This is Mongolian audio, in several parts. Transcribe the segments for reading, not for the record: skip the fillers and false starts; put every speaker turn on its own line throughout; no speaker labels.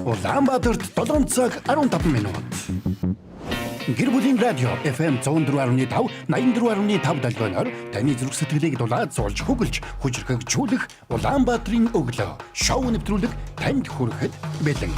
Улаанбаатарт 7 цаг 15 минут. Гэр бүлийн радио FM 104.5, 84.5 долгионоор таны зүрх сэтгэлийг дулаад зулж хөглж, хүчрхэгжүүлэх Улаанбаатарын өглөө. Шоу нэвтрүүлэг танд хүрэхэд бэлэн.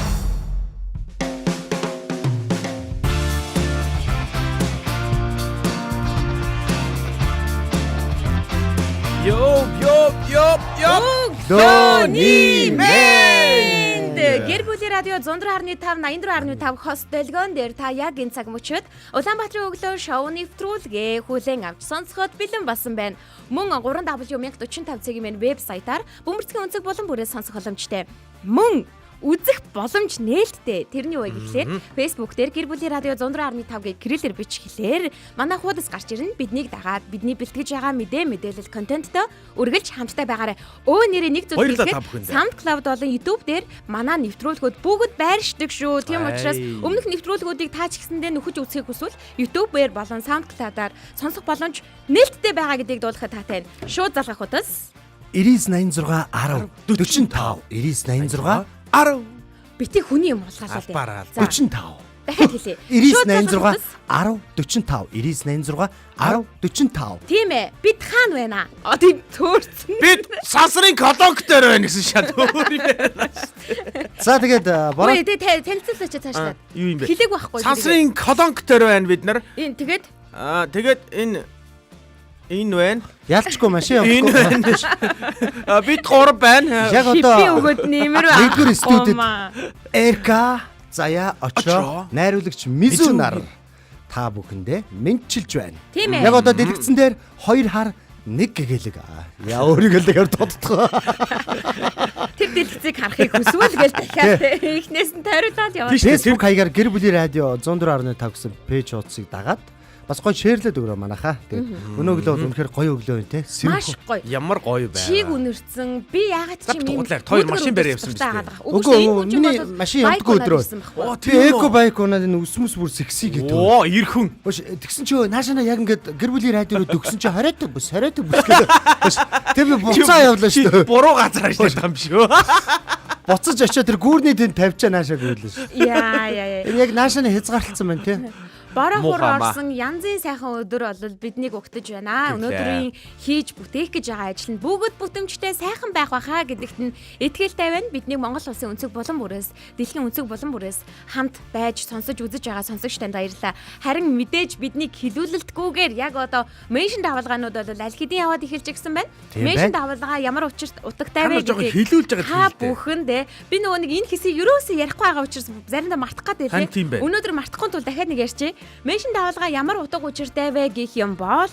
Лони мэнд гэр бүлийн радио 104.5 84.5 хост дэлгөөн дээр та яг энэ цаг мөчид Улаанбаатарын өглөө шоу нэвтрүүлгээ хүлээн авч сонсоход бэлэн болсон байна. Мөн 3W1045 цагийн мэн вебсайтаар бөмбөрцгийн өнцөг болон бүрээс сонсох боломжтой. Мөн үзэх боломж нээлттэй. Тэрний үе гэхлээр Facebook дээр гэр бүлийн радио 104.5 гэрэлэр бичгэлээр манай хуудас гарч ирнэ. Биднийг дагаад бидний бэлтгэж байгаа мэдээлэл контенттой үргэлж хамтдаа байгаарай. Нэрээ нэг зүйл хэлэхэд SoundCloud болон YouTube дээр манай нэвтрүүлгүүд бүгд байршдаг шүү. Тийм учраас өмнөх нэвтрүүлгүүдийг та ч гэсэндээ нөхөж үзхийг хүсвэл YouTube-ээр болон SoundCloud-аар сонсох боломж нээлттэй байгаа гэдгийг дуулахад таатай. Шууд залгах хуудас
9986 10 45 9986 10
бити хүний юм болгоолаа.
45
дахиад хэлье.
9986 10 45 9986 10 45.
Тийм ээ. Бид хаана байна? Тийм төөрцөн.
Бид сансрын колонктер байна гэсэн шат өөр юм байна.
За тэгээд бороо.
Ой танилцуулаач цаашдаа.
Юу юм бэ?
Хэлээг байхгүй.
Сансрын колонктер байна бид нар.
Энэ тэгээд
тэгээд энэ байна.
Ялчгүй машин явахгүй.
Бид гурав байна.
Яг
би
одоо
өгөөд нэмэр
нэгдүгээр студид Эрка, Зая, Очро, найруулагч Мизунар та бүхэндээ мэдчилж байна.
Тийм ээ.
Яг одоо дэлгэцэн дээр 2 хар 1 гэгээлэг. Яа өөрийгөө л яг тодтгоо.
тэр дэлгэцийг харахыг хүсвэл гээл дахиад эхнээс нь тариулаад яваа.
Facebook хаягаар гэр бүлийн радио 104.5 гэсэн пэйж хуудсыг дагаад бас гоё шеэрлээд өгөрөө манайхаа. Тэгээд өнөө өглөө бол үнэхээр гоё өглөө юм те.
Маш гоё.
Ямар гоё байна.
Чиг үнэрсэн. Би яагаад ч юм
хоёр машин барь явсан биз дээ.
Үгүй миний машин явдаггүй өдрөө. Тэгээ эко байк унаад энэ үсмэс бүр секси гэдэг.
Оо ирхэн.
Тэгсэн чи наашаа яг ингээд гэр бүлийн радиороо төгсөн чи хариадаг бус гэдэг. Тэг би буцаа явлаа шүү дээ.
Буруу газар ажиллаж байгаа юм шүү.
Буцаж очиод тэр гүүрний тэнд тавьчаа наашаа гүйлээ шүү.
Яа.
Энэ яг наашаа хязгаарлалцсан байна те.
Бараа хуруу орсон янзын сайхан өдөр бол биднийг угтаж байна. Өнөөдрийн хийж бүтээх гэж байгаа ажил нь бүгд бүтэмжтэй сайхан байх байхаа гэдэгт нь итгэлтэй байна. Бидний Монгол улсын өнцөг болон бүрээс, дэлхийн өнцөг болон бүрээс хамт байж сонсож үзэж байгаа сонсогч танд баярлалаа. Харин мэдээж биднийг хилүүлэлтгүйгээр яг одоо меншн давалгаанууд бол аль хэдийн яваад эхэлж гисэн байна. Меншн давалгаа ямар учирт утгатай вэ
гэдгийг хилүүлж байгаа
та бүхэндээ би нөгөө нэг энэ хэсгийг ерөөсөө ярихгүй байгаа учраас заримдаа мартах гэдэг лээ. Өнөөдөр мартахгүй тул дахиад нэг ярьчих. Меншн давалгаа ямар утга учиртай вэ гэх юм бол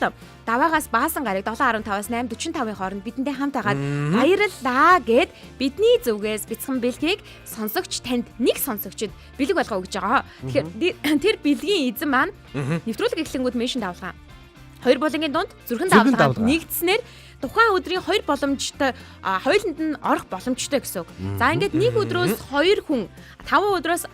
даваагаас баасан гарыг 7.15-аас 8.45-ын хооронд бидэндээ хамт агаад баярлалаа гэд бидний зүгээс бяцхан бэлгийг сонсогч танд нэг сонсогчд бэлэг болгоо өгж байгаа. Тэгэхээр тэр бэлгийн эзэн маань нэвтрүүлэг эхлэнгүүд меншн давалгаа 2 булангийн дунд зүрхэн давалгаа нэгдснээр тухайн өдрийн 2 боломжтой хоёуланд нь орох боломжтой гэсэн үг. За ингээд нэг өдрөөс 2 хүн 5 өдрөөс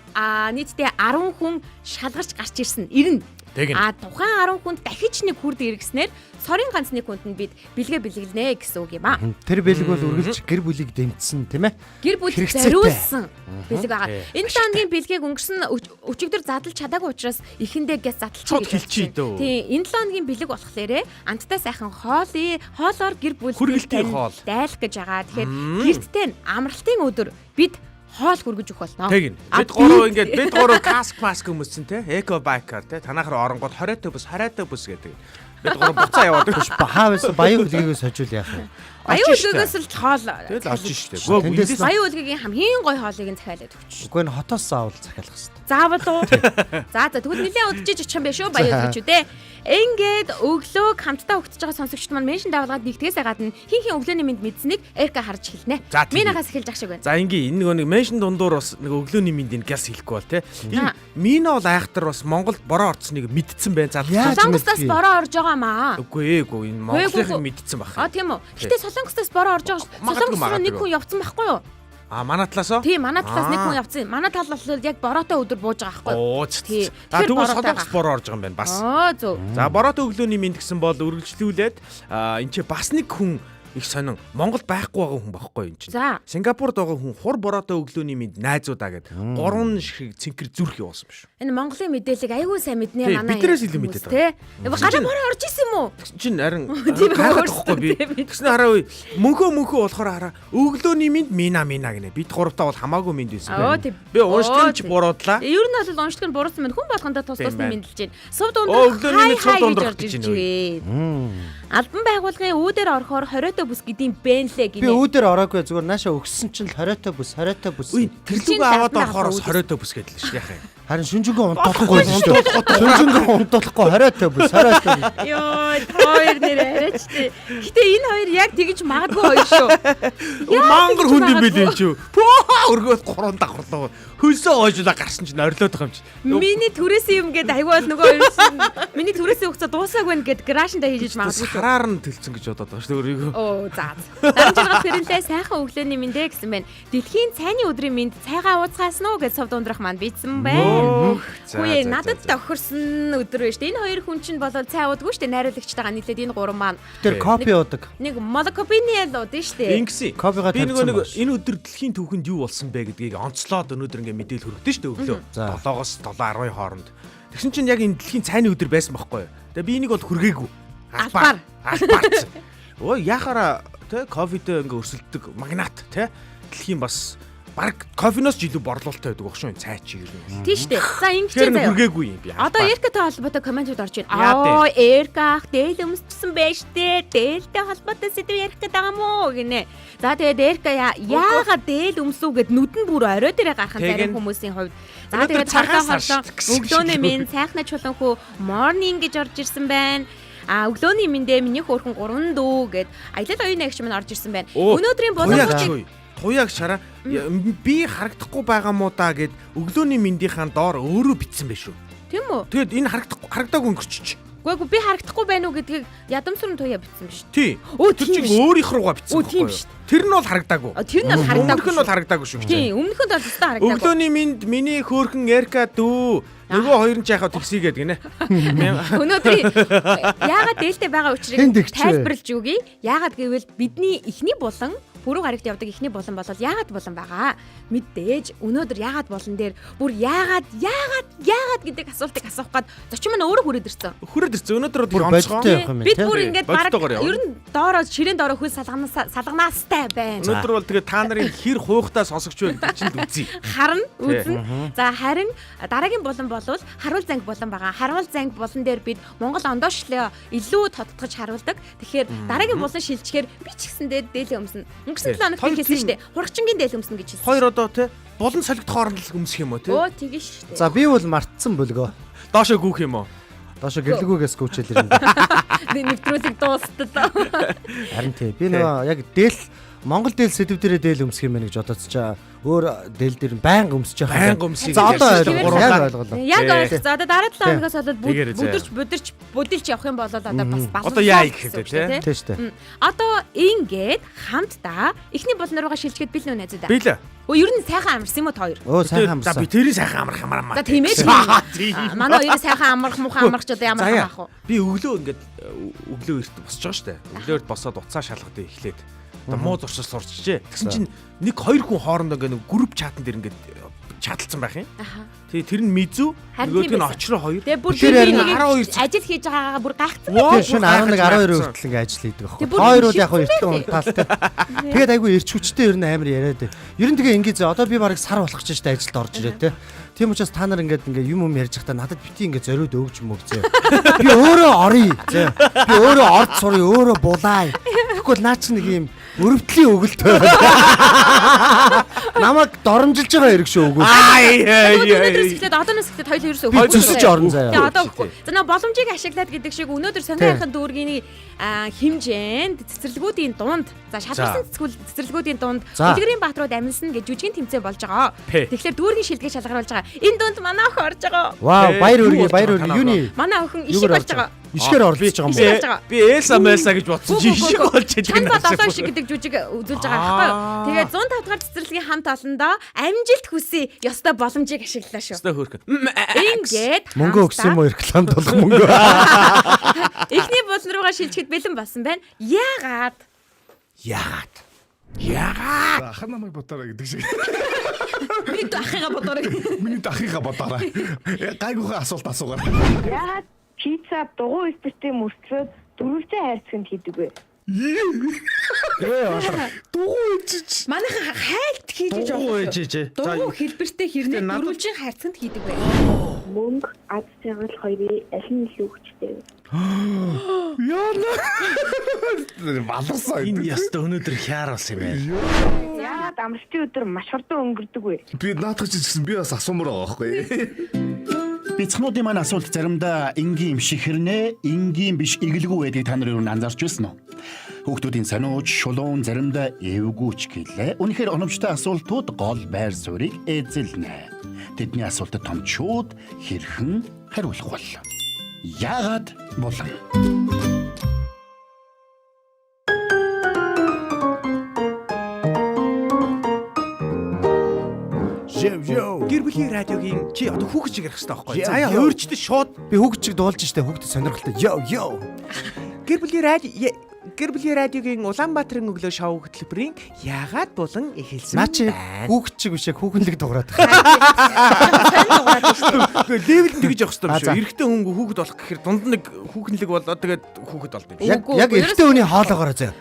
нийтдээ 10 хүн шалгарч гарч ирсэн. Ирнэ. Тухайн 10 хүнд дахиж нэг хүрд иргэснээр сорын ганц нэг хүнд нь бид бэлгээ бэлгэлнэ гэсэн үг юм аа.
Тэр бэлэг бол үргэлж гэр бүлийг дэмжсэн тийм ээ.
Гэр бүлийг зориулсан бэлэг байгаа. Энэ тооны бэлгийг өнгөрсөн өчигдөр задлж чадаагүй учраас эхэндээ гэс задлж
хэлчихье дөө.
Тийм энэ 7 хоногийн бэлэг болохоор амттай сайхан хоолоор гэр бүлийг дайлах гэж байгаа. Тэгэхээр гэрттэй амралтын өдөр бид хоол хүргэж өгөх болно.
Тэгнь. Бид гурав каск маск хүмүүссэн те. Эко байкаар те. Танахаар оронгууд 20 бус гэдэг. Бид гурав буцаа яваад гэж
хаавс баян үлгээс хожуул яах вэ?
Баян үлгээс л хоол.
Тэгэл олж штэ.
Баян үлгийн хамгийн гоё хоолыг нь захиалаад өгч.
Үгүй энэ хотоос заавал захиалах хэрэгтэй.
Заавал уу? За тэгвэл нэлээд удажиж очих юм биш үү баян үлгч үү те. Ингээд өглөөг хамтдаа өгтөж байгаа сонсогчд маань меншн давалгаад нэгтгээсээ гадна хин өглөөний мэд мэдсэнийг Эрка харж хэлнэ. Минагаас эхэлж ах шиг байна.
За ингийн энэ нэг меншн дундуур бас нэг өглөөний мэдийг гяс хэлэхгүй бол те. Энэ Мино бол айхтар бас Монголд бороо орцсныг мэдсэн байна.
Солонгостоос бороо орж байгаа маа.
Үгүй энэ Монголыг мэдсэн баг.
Тийм үү. Гэтэ Солонгостоос бороо орж байгаа. Солонгостоос нэг хүн явцсан байхгүй юу?
Манай талаас уу?
Тийм, манай талаас нэг хүн явцсан. Манай тал бол яг бороотой өдөр бууж байгаа байхгүй.
Тэгвэл Солонгос бороо орж байгаа юм байна бас.
Зөв.
За бороотой өглөөний мэд гэсэн бол үргэлжлүүлээд энэ ч бас нэг хүн их сонин Монголд байхгүй байгаа хүн байхгүй юм чинь.
За.
Сингапурд байгаа хүн хур бороотой өглөөний мэд найзуудаа гэд 3 шиг цэнхэр зүрх явуулсан биш.
Энэ Монголын мэдээллийг аягүй сайн мэднэ
Тий,
манай.
биднээс илүү мэдээд
байгаа. Гадаа мороо орж исэн юм уу?
Тэгсэн чинь харин
Тийм
хайхад
өөрсдөө
тахгүй би.
тийм бид.
Тэгснэ хараа үе мөнхөө болохоор хараа өглөөний мэд мина гинэ. Бид гуравтаа бол хамаагүй мэд байсан
Оо,
байна.
тийм.
Би уншдаг ч буруудлаа.
Ер нь бол уншдаг нь буруутсан байна. Хүн болгондоо тус тусны мэдэлж байна. Сув
Оо,
дундах
өглөөний мэд сув дундах гэж байна
байна. Албан байгууллагын үүдээр орохоор хориотой бүс гэдэм бэнлээ
Би
гинэ.
үүдээр ороогүй зүгээр нааша өгсөн чинь л хориотой бүс.
Үе тэрлүүгээ аваад орохоор хориотой бүс гэдэл шүү яхаа.
Харин шүнжэнгөө унтуулахгүй шүү дээ. Шүнжэнгөө унтуулахгүй хориотой бүс.
Йоо, хоёр нэр арайч тий. Гэтэ энэ хоёр яг тэгж магадгүй хоёр шүү.
Монгол хүн юм билээ энэ ч. Өргөөд 3 давхарлаа. Хөлсөө ойжуулаа гарсан чинь орилоод байгаа юм чи.
Миний түрээсийн юм гээд аюул нөгөө хоёр чинь миний түрээсийн хугацаа дуусаагүй байна гэд гараашнда хийж магадгүй шүү.
Хараар нь төлцөн гэж бодоод байгаа шүү өөрийгөө.
Оо за. Дараагийн жаргал тэрнлээ сайхан өглөөний мэндэ гэсэн байна. Дэлхийн цайны өдрийн мэнд цайгаа ууцгаас нь гэж сов дундрах манд бичсэн байна. Хөөе надад тохирсон өдөр байна шүү дээ. Энэ хоёр хүн чинь болол цай уудаггүй шүү дээ. Найруулагчтайгаа нийлээд энэ гурван маань.
Тэр кофе уудаг.
Нэг молокопины л уудсан шүү дээ.
Ингэсэн.
Кофега
Би
тавьсан
нэг
бааш.
энэ өдөр дэлхийн түүхэнд юу болсон бэ гэдгийг онцлоод өнөөдөр ингээ мэдээлэл хүргэдэг шүү дээ өглөө.
За.
7-оос 7:10 хооронд. Тэгсэн чинь яг энэ дэлхийн цайны өдөр байсан байхгүй юу? Тэгээ би энийг бол хүргээгүй.
Албаар.
Албаарч. Өө яхаараа тэ кофетэй ингээ өрсөлддөг магнат тэ дэлхийн бас баг кофеноос ч илүү борлуулалттай байдаг багш шүү цай чи ер нь.
Тийм шүү дээ. За ингэж
Тэр нь
заяа.
хүргээгүй юм би.
Одоо Эркатай холбоотой комментууд орж байна.
Яа
Аа, Эрка дээл өмсчихсэн байж тээ. Дээлтэй холбоотой сэдв ярих гэдэг юм уу гинэ. За тэгээд Эрка яагаад дээл өмсөв гэд нүдэн бүр орой дээрээ гарах нь зарим хүмүүсийн хувьд. За тэгээд цахаа хорлоо өглөөний минь сайхна чуланхүү morning гэж орж ирсэн байна. Өглөөний миньдээ миний хөөрхөн 3 дүү гэд аялал оюуны агч минь орж ирсэн байна. Өнөөдрийн боловсролыг
Туяаг шараа би харагдахгүй байгаа мó да гэд өглөөний мэндийнхаа доор өөрөө битсэн байх шүү.
тийм үү?
Тэгэд энэ харагдаагүй өнгөрчих.
Үгүй би харагдахгүй байна уу гэдгийг ядамсрын туяа битсэн биш.
Тий.
Өө,
Тэр
тийм
чинь
шүү.
өөрийнх руугаа битсэн
Өө, тийм
байхгүй юу?
шүү.
Тэр нь бол харагдаагүй.
Тэр нь бол харагдаагүй.
Өмнөх нь бол харагдаагүй шүү.
Тийм, өмнөхөд бол өстой харагдаагүй.
Өглөөний мэнд миний хөөрхөн Эрка дүү нөгөө хоёр нь ч яхаа тэгсийгээд гинэ.
Өнөөдрийн яагаад дээлтэй байгаа
Хэн
учрыг
тэгч вэ?
тайлбарлаж өгье. Яагаад гэвэл бидний эхний булан пүрэв гарагт явдаг эхний булан болол яагаад булан байгаа? Мэдээж өнөөдөр яагаад булан дээр бүр яагаад гэдэг асуултыг асуух гээд зочин маань өөрөө хүрээд ирсэн.
Хүрээд ирсэн. Өнөөдөр
Бүр
онцгой.
бодиттой явах юм
Бид
тийм.
бүр ингээд баг
Бодтойгоор явна.
ер нь доороо ширээн доороо хөл салганаастай байна.
Өнөөдөр бол тэгээ та нарын хэр хуухтаа сонсогч вэ гэдэг чинь л үзье.
Харна үзэн. За харин дараагийн булан болвол харуул занг булан байгаа. Харуул занг булан дээр бид Монгол ондоошлоо илүү тодтогч харуулдаг. Тэгэхээр дараагийн булан шилжчихээр би ч гэсэндээ дээлээ өмснө. Өнгөрсөн 7 хоногт
Хоёр
хэлсэн
тийм.
шүү дээ. Хурагчингийн дээлээ өмснө гэж хэлсэн.
Хоёр одоо те булан солигдох хооронд л өмсөх юм уу те?
Өө тэгэн шүү дээ.
За би бол мартсан бөлгөө.
Доошоо гүүх юм уу?
Доошо гэрлэгүүгээс гүйчээл ирнэ.
Нэвтрүүлэг дуустал.
Харин тий. Би нөгөө яг дээл Монгол дээл сэдв дээрээ дээл өмсөх юм байна гэж бодоцчаа. Өөр дээл дээр байнга өмсөж явах.
Байнга өмсөе
За одоо
гэж
ойлголоо. Яг ойлголоо.
Яг ойлгох. За одоо дараа 7 хоногоос болоод
Тэгээрээ заяа.
бүдэрч явах юм бол одоо бас балан.
Одоо яа их хэвтэй те?
Тий штэ.
Одоо ингээд хамтдаа эхний булан руугаа шилжгээд бил нөө найзуудаа.
Билээ.
Өө ер нь сайхан амарсан юм уу та хоёр?
Өө сайхан
За
амарсан.
би тэрийг сайхан амрах юмараа.
За тийм ээ.
Тийм.
Манай хоёрын сайхан амрах мухан амрах ч одоо ямар
Заяа.
хамаах вэ?
Би өглөө ингээд өглөө эрт босч байгаа штэ. Өглөө эрт босоод уцаа шалгад эхлээд. Одоо муу зуршил сурчжээ. Тэгсэн чинь нэг хоёр хүн хоорондоо ингээд нэг групп чатан дээр ингээд чадалцсан байх юм.
Аха.
Тэгээ тэр нь мизүү
Харин
нөгөөдг
тийм
нь
байсан.
очроо хоёр.
Тэгээ бүр
Тэр
би
харин
нэг
12
ажил хийж байгаагаа бүр гайхсан.
Тэр шин
бүр
11
гайхаж
12
байна.
хүртэл ингээ ажил хийдэг
Тэг
байхгүй.
бүр
Хоёр бол яг
шилжсэн
эртхэн
байх.
унтаалтай. Тэгээд айгүй эрч хүчтэй ер нь амар яриад байна. Ер нь тэгээ ингээ зөө одоо би барыг сар болох ч штэ ажилд орж ирээ те. Тийм учраас та нар ингээ юм ярьж байхдаа надад бити ингээ зориуд өгч мөгзөө. Би өөрөө оръё. Зөө. Би өөрөө орд сурыг өөрөө булаа. Тэгэхгүй наа чи нэг юм өрөвдлийн өгөлтэй. Намайг доромжилж байгаа хэрэг шүү үгүй.
Өнөөдрөөс эхлээд одооноос эхлээд хоёул ерөөсөө
Би зүсэж орно заяа.
Тэгээ одоо өгөхгүй. За нөө боломжийг ашиглаад гэдэг шиг өнөөдөр сониохон дүүргийн хэмжээнд цэцэрлэгүүдийн дунд за шалгарсан цэцэрлэгүүдийн дунд
За.
Үлгэрийн Баатрууд амилсан гэж жүжигэн тэмцээн болж байгаа.
Пэ.
Тэгэхээр дүүргийн шилдэгэ шалгаруулж байгаа. Энэ дунд манай охин орж байгаа.
Вау, баяр
Юу
үргээ,
болж
баяр
байгаа
үргээ. Юуны
Манай охин ишиг
юугаар
болж байгаа.
ишгээр оролцож байгаа юм
би-
бол.
Би Элса Мэлса гэж бодсон чи ишиг болж
Чанд
байгаа.
бод олон шиг гэдэг жүжиг үзүүлж байгаа байхгүй юу? Тэгээд 105 дахь цэцэрлэгийн хамт олондоо амжилт хүсье ёстой боломжийг ашиглалаа шүү.
Өстой хөөрхөн.
Ингээд
Мөнгө өгсөн юм уу рекламд болох мөнгө.
эхний булан руугаа шилжихэд бэлэн болсон байна. Яагаад?
Яагаад?
Ах намайг бодорой гэдэг шиг.
Миний дахига бодорой.
Миний дахига бодорой. Гайгүйхан асуулт асуугаар.
Яагаад пицца дугуй эсбэртэй мөртлөөд 400 хайрцагт хийдэг вэ?
Дугуй ичиж.
Манайхан хайлт хийж
Дугуй ээжээ.
Дугуй хэлбэртэй хэрнээ дөрвөлжин хайрцагт хийдэг вэ?
Мөнгө, аз жаргал хоёрын аль нь илүү хүчтэй вэ?
Баларсан.
Энэ яста өнөөдөр хяаруулсан юм байна.
Яагаад амралтын өдөр маш хурдан өнгөрдөг вэ?
Би наадах гэсэн би бас асуумаар байгаа байхгүй.
Бяцхан маань асуулт заримдаа энгийн юм шиг хэрнээ, энгийн биш эгэлгүй байдгийг та нар юу анзаарч байсан уу? Хүүхдүүдийн санууч, шулуун заримдаа эвгүүч гэлээ. Үнэхээр оновчтой асуултууд гол байр суурийг эзэлнэ. Тэдний асуултад томчууд хэрхэн хариулах бол? Яагаад болон?
Гэр бүлийн радиогийн чи одоо хүүхэд шиг ярих хэрэгтэй байхгүй.
Яа,
Заяа
яа.
өөрчдөд шууд
Би хүүхэд чиг дуулж штэ хүүхдэд сонирхолтой. Йоо.
гэр бүлийн радиогийн Улаанбаатарын өглөө шоу хөтөлбөрийн яагаад булан эхэлсэн
Наа чи хүүхэд чиг бишээ хүүхэнлэг дуурайд.
левел нь тэгж явах хэрэгтэй
А,
шүү.
за.
Эрэгтэй хүн хүүхэд болох гэхээр дунд нэг хүүхэнлэг болоод тэгээд хүүхэд болдог.
Яг эрэгтэй хүний хоолоогоор заяа.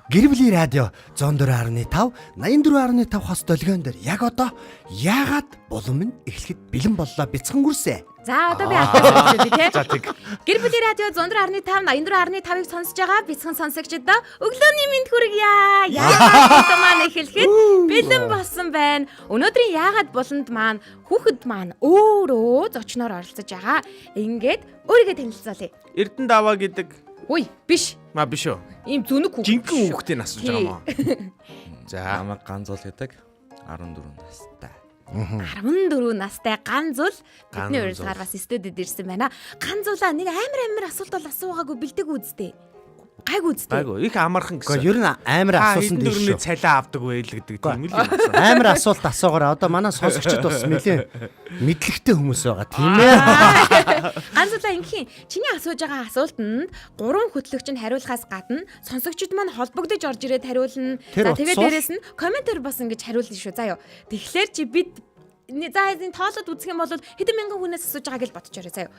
Гэр бүлийн радио 104.5 84.5 хос долгион дээр яг одоо яагаад булан минь эхлэхэд бэлэн боллоо бяцхан гүрсэ.
За одоо би асууж би тий.
За тэг.
Гэр бүлийн радио 104.5 84.5-ыг сонсож байгаа бяцхан сонсогчдоо өглөөний мэнд хүргье. Яагаад маань эхлэхэд бэлэн болсон байна. Өнөөдрийн яагаад буланд маань хүүхэд маань өөрөө зочноор оролцож байгаа. Ингээд өөрийгөө танилцуулъя.
Эрдэнэ даваа гэдэг
Үй биш.
маа биш үү?
Ийм зүнэг хүүхэд.
Жинхэнэ хүүхдийн асууж байгаа маа. За
Намайг Ганзуул гэдэг 14 настай.
14 настай Ганзуул бидний
Ганзуул.
урьдчилгаар бас студид ирсэн байна. Ганзуулаа нэг амар асуулт бол асуугаагүй бэлдэг үздэй. Гайгүй үздэй.
гайгүй их амархан гэсэн.
Гэхдээ ер нь амар асуусан
дээр
дээ шүү.
цалиа авдаг байл гэдэг тийм л юм.
Амар асуулт асуугаар одоо манай сонсогчд бас нэлээ мэдлэгтэй хүмүүс байгаа тийм ээ.
Ганзуулаа ингийн чиний асууж байгаа асуултанд 3 хөтлөгч нь хариулахаас гадна сонсогчд маань холбогдож орж ирээд хариулна.
Тэр
За тэгээд
утсаар?
дээрэс нь комментээр бас ингэж хариулна шүү. За ёо. Тэгэхээр чи бид за энэ тоолоод үзэх юм бол хэдэн мянган хүнээс асууж байгааг л бодчихорой заяа.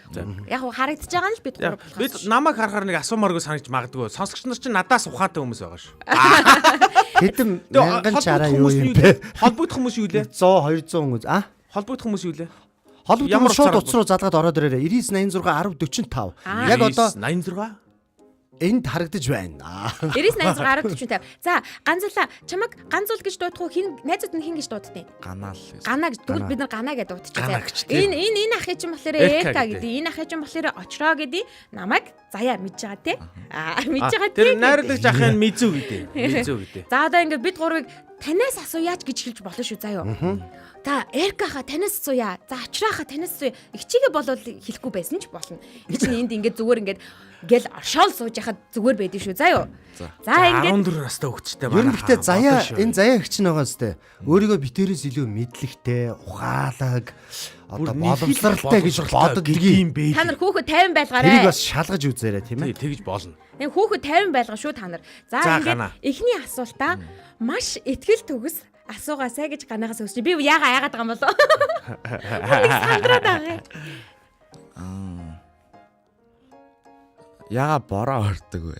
Яг уу харагдаж байгаа нь л бид гурав болох.
Бид намайг харахаар нэг асуумааргүй санаж магадгүй. Сонсогч нар чинь надаас ухаантай хүмүүс байгаа шүү.
Хэдэн мянган чараа юу юм бэ?
Холбогдох хүмүүс юу лээ?
100 200 хүмүүс
Холбогдох хүмүүс юу лээ?
холбогдсон
Ямар
шууд
утсаар
утас руу задгаад ороод ирээрээ 99 86 10 45. Яг одоо
86.
энд харагдаж байна.
99 10 45. За ганзуулаа чамаг ганзуул гэж дуудах уу хин найзууд нь хин гэж дууддیں۔
Ганаал гэсэн.
Гана гэж тэгвэл бид нар гана гэж дуудчихъя.
Гана гэж тийм.
Энэ ахын чинь болохоор
Эка
эка
гэдэг.
гэдэг. Энэ ахын чинь болохоор очроо гэдэг. Намайг заяа мэдж байгаа те. Мэдж байгаа
Тэр
те.
найрлагч ахын мизүү гэдэг. Мизүү гэдэг.
За одоо ингээд бид гурвыг танаас асууяач гэж хэлж болно шүү заяа. Та Эркаха танаас асууя. За очрооха танаас асууя. Игчигээ болвол хэлэхгүй байсан ч болно. Энэ чинь энд ингээд зүгээр ингээд гэл оршоол сууж яхад зүгээр байдгийн шүү заяа. За ингээд
14 настай хөвгчтэй
Ер нь гэхдээ заяа энэ заяа их ч нэг байгаастай. Өөрийгөө битээрээс илүү мэдлэгтэй, ухаалаг, одоо боломжлолтой гэж боддог
юм бэ.
та нар хүүхэд 50
тэрийг
байлгаарэ.
бас шалгаж үзээрэй тийм ээ.
Тэгж болно.
Энэ хүүхэд 50 байлгаа шүү та нар. За
За,
ингээд
гана.
эхний асуултаа маш ихтгэл төгс асуугаасай гэж ганагаас өсч. Би яагаад байгаа юм болоо? Сандраад байгаа.
Яга бороо ордог вэ?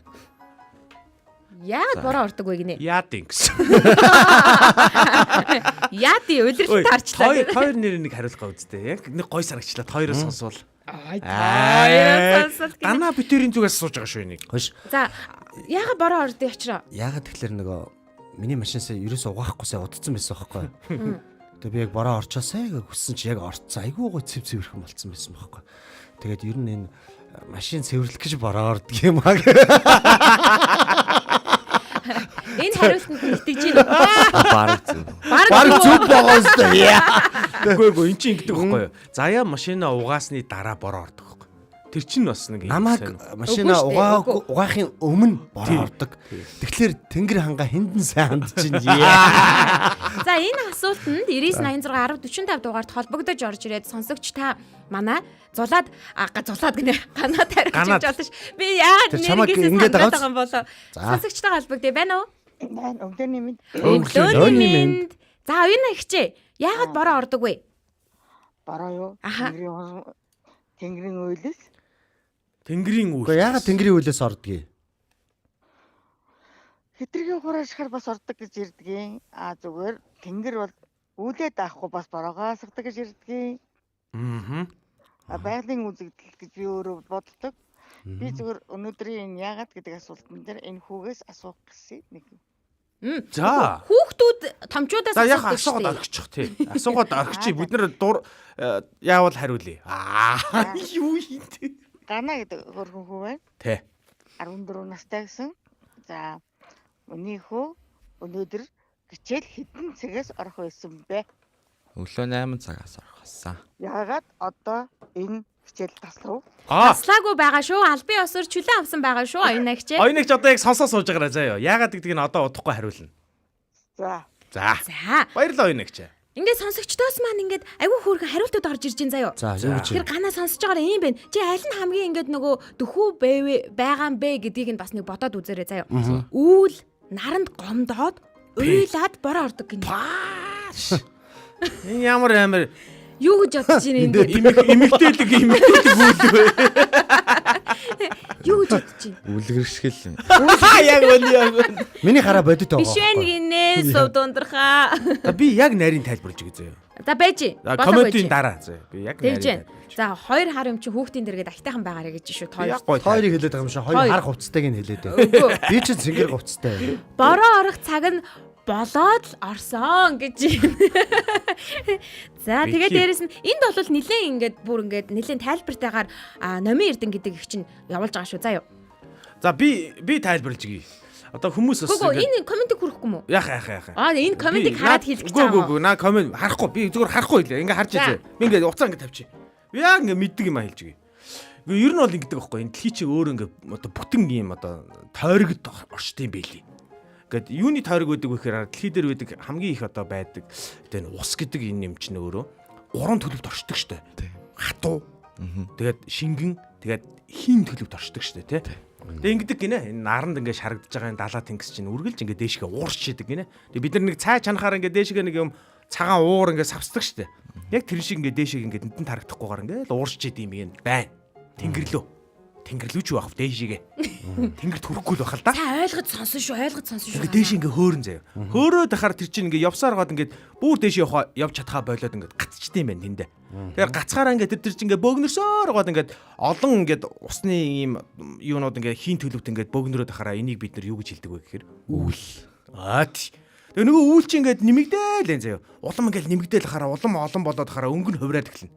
Яагаад бороо ордог вэ гинэ?
Яадын гэсэн.
Яади улирч таарчлаа.
Хоёр нэр нэг хариулах үстэй. Яг нэг гой санагчлаа. Хоёроос сонсвол.
Ай сонсол гинэ.
Дана битэрийн зүгээс сууж байгаа шүү энийг.
Хөөш.
За яагаад бороо ордог очроо?
Яагаад тэгэхээр нөгөө миний машинсаа ерөөсөө угаахгүйсээ удцсан байсан байхгүй. Тэгээ би яг бороо орчоосай гэж хүссэн чи яг орцсон. Айгүй гоо цэвэрхэн болцсон байсан байхгүй. Тэгээд ер нь энэ машин цэвэрлэх гэж бороо ордог юм аа.
Энэ хариултанд итгэж гин.
Бараг зүг.
Бараг зүг байгаа өстой.
Үгүй эн чинь ингэдэг байхгүй юу? Заяа машина угаасны дараа бороо ордог байхгүй. Тэр чинь бас нэг юм
Намайг
сайн.
машина
Үгүй шүү дээ,
угаахын өмнө бороо ордог. Тэгэхээр тэнгэр ханга хиндэн сайн хандж чинь.
За энэ асуултанд 99 86 10 45 дугаард холбогдож орж ирээд сонсогч та манай зулаад гинэ ганаа тарих гэж болно ш. Би яагаад
Тэр чамайг
нэргээс
ингээд
санаад
байгаа
байгаа юм болоо.
За.
Сонсогчтойгоо холбогдъё байна уу?
Өглөөний минь
Өглөөний минь. За оюун агчээ. Яагаад бороо ордог вэ?
бараа юу?
Аха.
Тэнгэрийн уйлс.
Тэнгэрийн үйл.
Гэхдээ ягаад тэнгэрийн үйлээс ордгийг?
Хитргийн хураашхаар бас ордог гэж ирдгийн. Зүгээр тэнгэр бол үүлээ даахгүй бас бороогоо асгадаг гэж ирдгийн. Байгалийн үзэгдэл гэж би өөрөө боддог. Би зүгээр өнөөдрийн энэ яагаад гэдэг асуултан дээр энэ хүүгээс асуух гэсэн нэг юм.
За.
Хүүхдүүд томчуудаас
За яг
асуух
асуугаад орчих тий. Асуугаад орчих. Бид нар яавал хариулъя. Юу юм те.
Гана гэдэг хөрхөн хүү байна.
Тэ.
14 настай гэсэн. За өний хөө өнөөдөр гिचэл хэдэн цагаас орох байсан бэ?
Өглөө 8 цагаас орох болсон.
Яагаад одоо энэ гिचэл таслав?
Таслаагүй байгаа шүү. Албан ёсоор чөлөө авсан байгаа шүү. Оюун агчээ.
Оюун агч одоо яг сонсоо сууж байгаараа заяа. Яагаад гэдгийг нь одоо удахгүй хариулна.
За.
За.
Баярлалаа оюун агч.
Ингээд сонсогчдоос маань ингээд айгүй хөөрхөн хариултууд орж ирж байна заяо.
За юу гэж.
Тэгэхээр ганаа сонсож байгаа юм байна. Чи аль нь хамгийн ингээд нөгөө дөхүү байгаа юм бэ гэдгийг нь бас нэг бодоод үзээрэй заяо. Үүл наранд гомдоод уйлаад бороо ордог гинэ.
Энэ ямар амар
Юу гэж бодож байна энэ?
эмэгтэйлэг үүлвэ.
Юу гэж бодож байна?
Үлгэршгэл.
Яг үл.
Миний хараа бодит байгаа.
Биш вэ гинэ сов дундрахаа.
Би яг нарийн тайлбарлаж өгье заяа.
За байж.
Комментийн дараа заяа. Би яг нарийн
Тэгж.
тайлбарлаж.
За хоёр хар юм чи хүүхдийн дэргээд ахтайхан байгаарэ гэж шүү.
Яг гоё.
Хоёрыг хэлээд байгаа юм шиг хоёр хар хувцастайг нь хэлээд байна.
Үгүй.
Би ч цэнгэр хувцастай.
Бороо орох цаг нь болоод л орсон гэж юм. За тэгээд дээрэс нь энд бол нилээн нилээн тайлбартайгаар номын эрдэн гэдэг их чинь явуулж байгаа шүү. За юу.
За би тайлбарлаж өгье. Одоо хүмүүс бас
Гүг энэ комментиг хүрэхгүй мүү?
Яах.
Энэ комментиг хараад хэлэх гэж байгаа.
Үгүй наа коммент харахгүй. Би зүгээр харахгүй хэлээ. Ингээ харж үзье. Би ингээ уцаа ингээ тавьчих. Би яг ингээ мэддэг юм хэлж өгье. Гэхдээ ер нь бол ингэдэг байхгүй. Энэ дэлхий чи өөр ингээ одоо бүтэн юм одоо тойрогд орчт юм байли. Гэт юуны тойрог байдаг вэ гэхээр дэлхий дээр байдаг хамгийн их одоо байдаг. Тэгээ ус гэдэг энэ юм чинь өөрөө 3 төлөвт оршдог штэ. Хатуу. Тэгээд шингэн, тэгээд хин төлөвт оршдог штэ тий. Тэгээ ингэдэг гинэ. Энэ наранд ингээ шарагдж байгаа энэ далаа тэнгис чинь үргэлж ингээ дээшгээ уурч идэг гинэ. Тэгээ бид нар нэг цай чанахаар ингээ дээшгээ нэг юм цагаан уур ингээ савсдаг штэ. Яг тэр шиг ингээ дээшээ ингээ дэнтэн тарагдахгүйгээр ингээ уурч идэм юм байна. Тэнгэрлүү ч байх дээшээгээ. Тэнгэрт хүрэхгүй л бахал да.
Та ойлгож сонсон шүү.
Ингээ дээш ингээ хөөрөн заяа. Хөөрөөд ахаар тэр чинь ингээ явсаар гоод ингээ бүр дээш явж чадхаа болоод ингээ гацчихдээ юм байна тэндээ. Тэгэхээр гацхаараа ингээ тэр чинь ингээ бөөгнөрсөөр гоод ингээ олон ингээ усны ийм юунууд ингээ хийн төлөвт ингээ бөөгнөрөөд ахаараа энийг бид нар юу гэж хэлдэг вэ гэхээр үүл. Тэгээ нөгөө үүл чинь ингээ нэмэгдээл энэ заяа. Улам ингээ нэмэгдээл ахаараа улам олон болоод ахаараа өнгө нь хувраад эхэлнэ.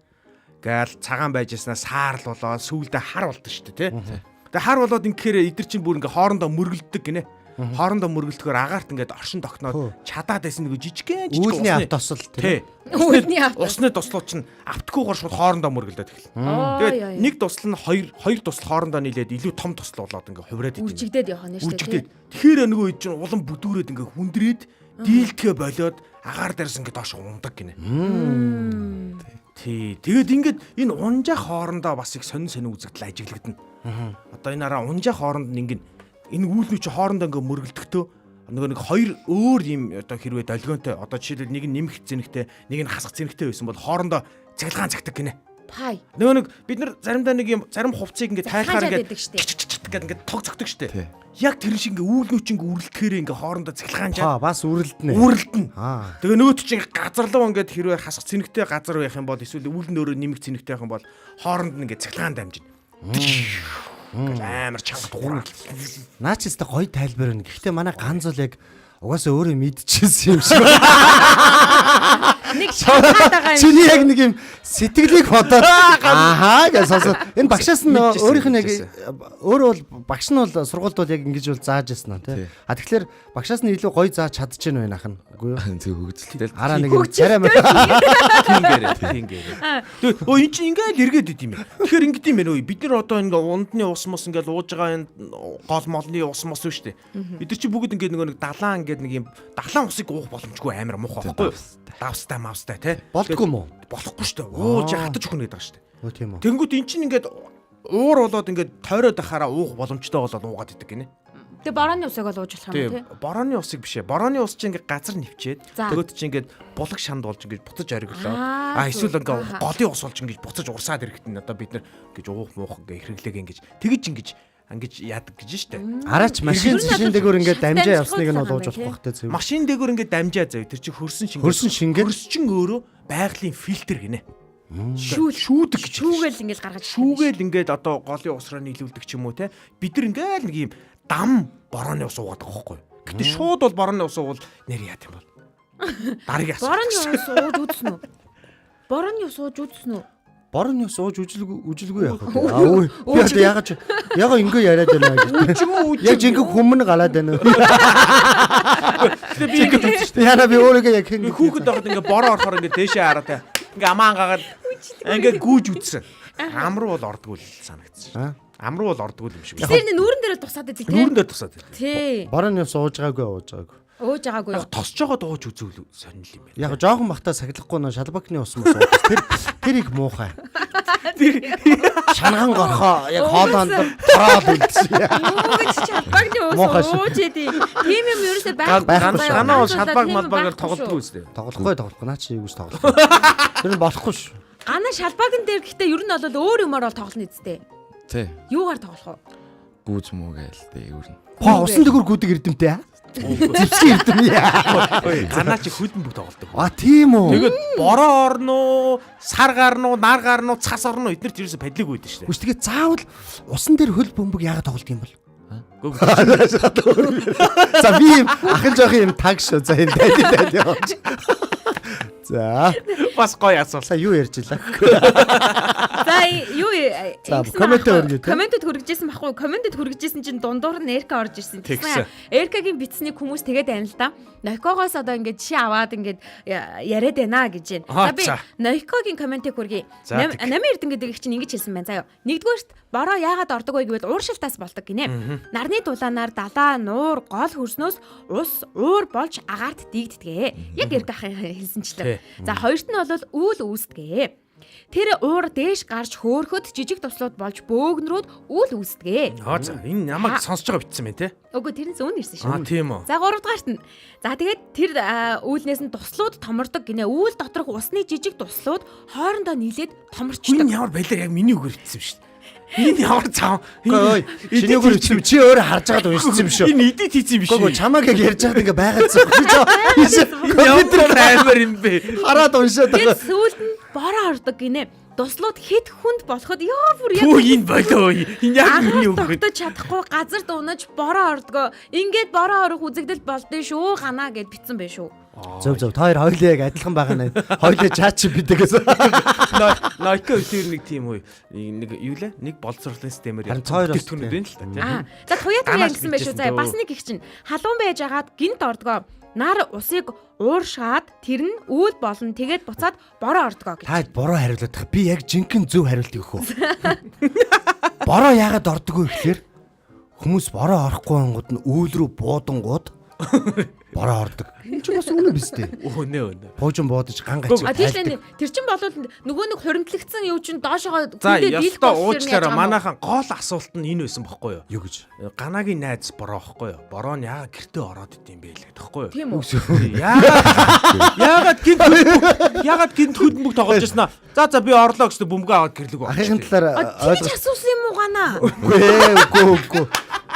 Гаал цагаан байж яснаа саарл болоод сүүлдээ хар болдсон шүү дээ тий. Тэгээ хар болоод ингэхээр эдгэр чинь бүр ингээ хоорондоо мөргөлддөг гинэ. Хоорондоо мөргөлдөхөөр агаарт ингээд оршин тогтноод чадаад байсан нэг жижигхэн
Үүлний авт тосол
тий.
Үүлний авт.
Усны тослууд чинь автгүйгээр шууд хоорондоо мөргөлдөд эхэлнэ. Тэгээд нэг тосол нь хоёр тосол хоорондоо нийлээд илүү том тосол болоод ингээ хувраад идэв.
Үржигдээд явах нь шүү дээ.
Тэгэхээр нөгөө хэд чинь улам бүдүүрээд ингээ хүндрээд дийлдэхэ болоод агаар дээрс ингээ доош ундаг гинэ. Тий. Тэгээд ингээд энэ унжаа хоорондоо бас их сонин үзэгдэл ажиглагдана. Одоо энэ араа унжаа хооронд нь ингээд энэ үүлнүү чи хоорондоо ингээ мөргөлдөхтөө нөгөө нэг хоёр өөр юм одоо хэрвээ долгионтой одоо жишээлбэл нэг нь нэмэх зэнэгтэй нэг нь хасах зэнэгтэй байсан бол хоорондоо цахилгаан цагдаг гинэ.
Пай.
Нөгөө нэг бид нар заримдаа нэг юм зарим хувцсыг ингээ тайлхаар ингээ гэдэг ингээ тог зогдөг штэ. Яг тэр шиг ингээ үүлнүү чи ингээ үрлдэхээр ингээ хоорондоо цахилгаанжаа.
Бас үрлдэнэ.
Тэгээ нөгөө чи газарлуу ингээ хэрвээ хасах цэнэгтэй газар байх юм бол эсвэл үүлэн өөрөө нэмэх цэнэгтэй байх юм бол хооронд нь ингээ цахилгаан дамжина. Амар чанга дуурал.
Наа ч өстой гоё тайлбар байна. Гэхдээ манай ганц л яг угаасаа өөрөө мэдчихсэн юм шиг.
Нэг шатаад байгаа юм.
Чиний яг нэг юм сэтгэлийг бодоод ааха гэж сонсоод энэ багшаас нь өөрийнх нь яг өөрөө бол багш нь бол сургуульд бол яг ингэж бол зааж яснаа тий. А тэгэхээр багшаас нь илүү гоё зааж чадчихэв байна ахна. Үгүй юу?
Зөв хөгжөлтэй.
Араа нэг юм царай
Тиймгээрээ. Тэгээ өө эн чинь ингээл эргээд идэм юм. Тэгэхээр ингэдэм юм байна өө. Бид нар одоо ингээ ундны ус мос ингээл ууж байгаа энэ гол молны ус мос шүү дээ. Бид нар чи бүгд ингээ нэг далаан ингээ нэг юм далаан усыг уух боломжгүй амар муухай байхгүй юу? Давстай мавстай тий.
болдгоо мó.
Болохгүй шүү дээ. Ууж хатаж өгнө гэдэг шүү дээ.
Өө тийм үү.
Тэнгүүд эн чинь ингээд уур болоод ингээд тойроод ахаараа уух боломжтой болоод уугаад идэг гинэ.
Тэгээ борооны усыг бол ууж болох юм тий.
Борооны усыг бишээ. Борооны ус чинь ингээд газар нэвчээд
За.
нөгөөд чинь ингээд булаг шанд болж ингээд буцаж ориглоо. Эсвэл
Ааа.
ингээд голын ус болж ингээд буцаж урсаад ирэхэд нь одоо бид нар ингэж уух муух ингээд хэрэглээг ингэж ингэж яадаг гэж штэ.
Араач машин цэшин дээгүүр ингээд дамжаа явсныг нь бол ууж
Тий.
болох бахтай зөв.
Машин дээгүүр ингээд дамжаа заяа. Тэр чинь хөрсөн шингээ.
Хөрсөн шингээ?
Хөрсчин өөрөө байгалийн фильтр гинэ.
Шүүдэг
гэж.
шүүгээл ингээл гаргаж
Шүүгээл ингээд одоо голын усраа нийлүүлдэг ч юм уу те. Бид нар ингээд нэг юм дам борооны ус уугаад байгаа байхгүй юу. Гэтэ шууд бол борооны ус уувал нэр яат юм бол. Дарыг асуу.
борооны ус ууж үзсэн үү? Борооны ус ууж үзсэн үү?
Борооны ус ууж үжилгүй яах вэ? Өө. Би одоо ягаа ингэ яриад байна гэж. Яг жинхэнэ хүмүүн галаад байна. Яна би өөрийгөө яг ингэ
Хүүхэд байхад ингээд бороо орохоор ингээд дээшээ хараад те. Ингээ амаан гагаад ингээ гүүж үтсэн. Ам руу бол ордгоо л санагдсан. Ам руу бол ордгоо юм шиг.
Тэр нүүрэн дээр тусаад байдаг тий.
Нүүрэн дээр тусаад байна.
Тий.
борооны ус ууж байгаагүй.
Ууж байгаагүй.
Яг тосч байгаа дууж үзүүл сонирхол юм байна.
Яг жоохон бахта сахилахгүй нөө шалбакны ус мус ууж. Тэр их муухай. Шанган горхоо яг хоолоонд тороод үлдсэн.
Ууж шалбагны
Муухай
ус
шүү.
ууж яди. Тийм юм ерөөсөө байхгүй.
Ганаа бол шалбаг малбагаар тоглодгоо үстэй.
Тоглохгүй наа чи юу гэж тоглох. Тэр нь болохгүй шүү.
Ганаа шалбагн дээр гэхдээ ер нь бол өөр юмар бол тоглоно үсттэй.
Тий.
Юугаар тоглох вэ?
Гүүж мүү гээл дээ ер нь.
Па усан дээгүүр гүдэг эрдэмтэй. Зэвсгийн эрдэм яа.
Ганаа чи хөдөн бүх тоглодог.
Тийм үү.
Тэгээд бороо орно, сар гарно, нар гарно, цас орно эднэр тэрээс падлиг үйдэн штэ.
Үс тэгээ заавал усан дээр хөл бөмбөг яагаад тоглох юм бол? За би юм ахын жоохон юм таг шүү. За энэ дайд яваач. За
Бас гоё асуулт.
сая юу ярьж илаа?
За юу
За, коммент өргөе, те.
комментэд хүргэжсэн байхгүй. Комментэд хүргэжсэн чинь дундуур нь Эрка орж ирсэн.
Тэгсэн.
Эркагийн битснийг хүмүүс тэгээд байна л да. Нойкогоос одоо ингээд жишээ аваад ингээд яриад байна гэж байна. За би
За.
Нойкогийн комментиг хүргэе.
За, тэг.
Намын эрдэн гэдэг их чинь ингэж хэлсэн байна заяа. Нэгдүгээрт бороо яагаад ордог вэ гэвэл ууршилтаас болдог гинэ. Нарны дулаанаар далаа, нуур, гол хөрснөөс ус уур болж агаарт диигддэг. Яг Эрка хэлсэнчлээ. За хоёрт нь бол үүл үүсдэг. Тэр уур дээш гарч хөөхөд жижиг туслууд болж бөөгнрүүд үүл үүсдэг.
За энэ намайг сонсож байгаа битсэн байна те.
Үгүй тэр нь зүүн ирсэн шүү.
Тийм үү.
За 3 дугаарт нь. За тэгээд тэр үүлнээс нь туслууд томордог гинэ. Үүл доторх усны жижиг туслууд хоорондоо нийлээд томорчдог.
Энэ ямар байлаа яг миний үгээр битсэн шүү дээ. Энэ ямар цаа.
Ой, чиний өөр чи өөрөө харж байгаад уншсан юм шүү.
Энэ эдит хийсэн юм биш.
Гоо чамаг яг ярьж байгаад ингээ байгаадсан.
Ямар амар юм бэ?
Хараад уншаад
Тэр
байгаа.
сүүлд нь бороо ордог гинэ. Туслууд хит хүнд болоход ёо бүр яг
Түү энэ болоо. Энэ яг миний
агаар
үгээр.
тогтож чадахгүй газар дуунаж бороо ордгоо. Ингээд бороо орох үзэгдэл болдсон шүү. Ганаа гэд битсэн байх шүү.
Зөв та хоёр хоёлоо яг адилхан байгаа нэ. Хоёлоо чаач бидэгээс.
Нойко тэр нэг тийм үе. Нэг юу лээ? Нэг боловсролын системээр
Харин хоёр бас
түнүүд байна л та тийм.
За туяа
Ганаас
гэсэн байх шүү. За
бичсэн
бас нэг их чинь халуун байж агаад гинт ордгоо. Нар усыг ууршаад тэр нь үүл болно. Тэгээд буцаад бороо ордгоо гэж.
Та бороо хариулаад байгаа. Би яг жинхэнэ зөв хариулт өгөх үү. Бороо яагаад ордгоо гэхээр хүмүүс бороо орохгүй ангууд нь үүл рүү буудангууд бороо ордог. Энэ ч бас үнэн биз дээ.
Өнөө.
Буужин буудаж ган гачиг.
А тийш тэр чинь болвол нөгөө нэг хуримтлагдсан юу чинь доошоо
За
хүндээ дийлэх
ёстой
болохоор
уучлаарай.
яаж
Манайхан гол асуулт нь энэ байсан бохгүй юу?
Юу гэж?
Ганагийн найз бороо бохгүй юу? Бороо нь яагаад гэртээ ороод идэм бэ л гэдэг бохгүй юу?
Тийм үү?
Яагаад гинт хөдөлмөг тоглож яснаа? За би орлоо гэсэн бөмбөгөө аваад гэрлэг баг.
Ахын талаар
Чи асуусан юм уу ганаа?
үгүй.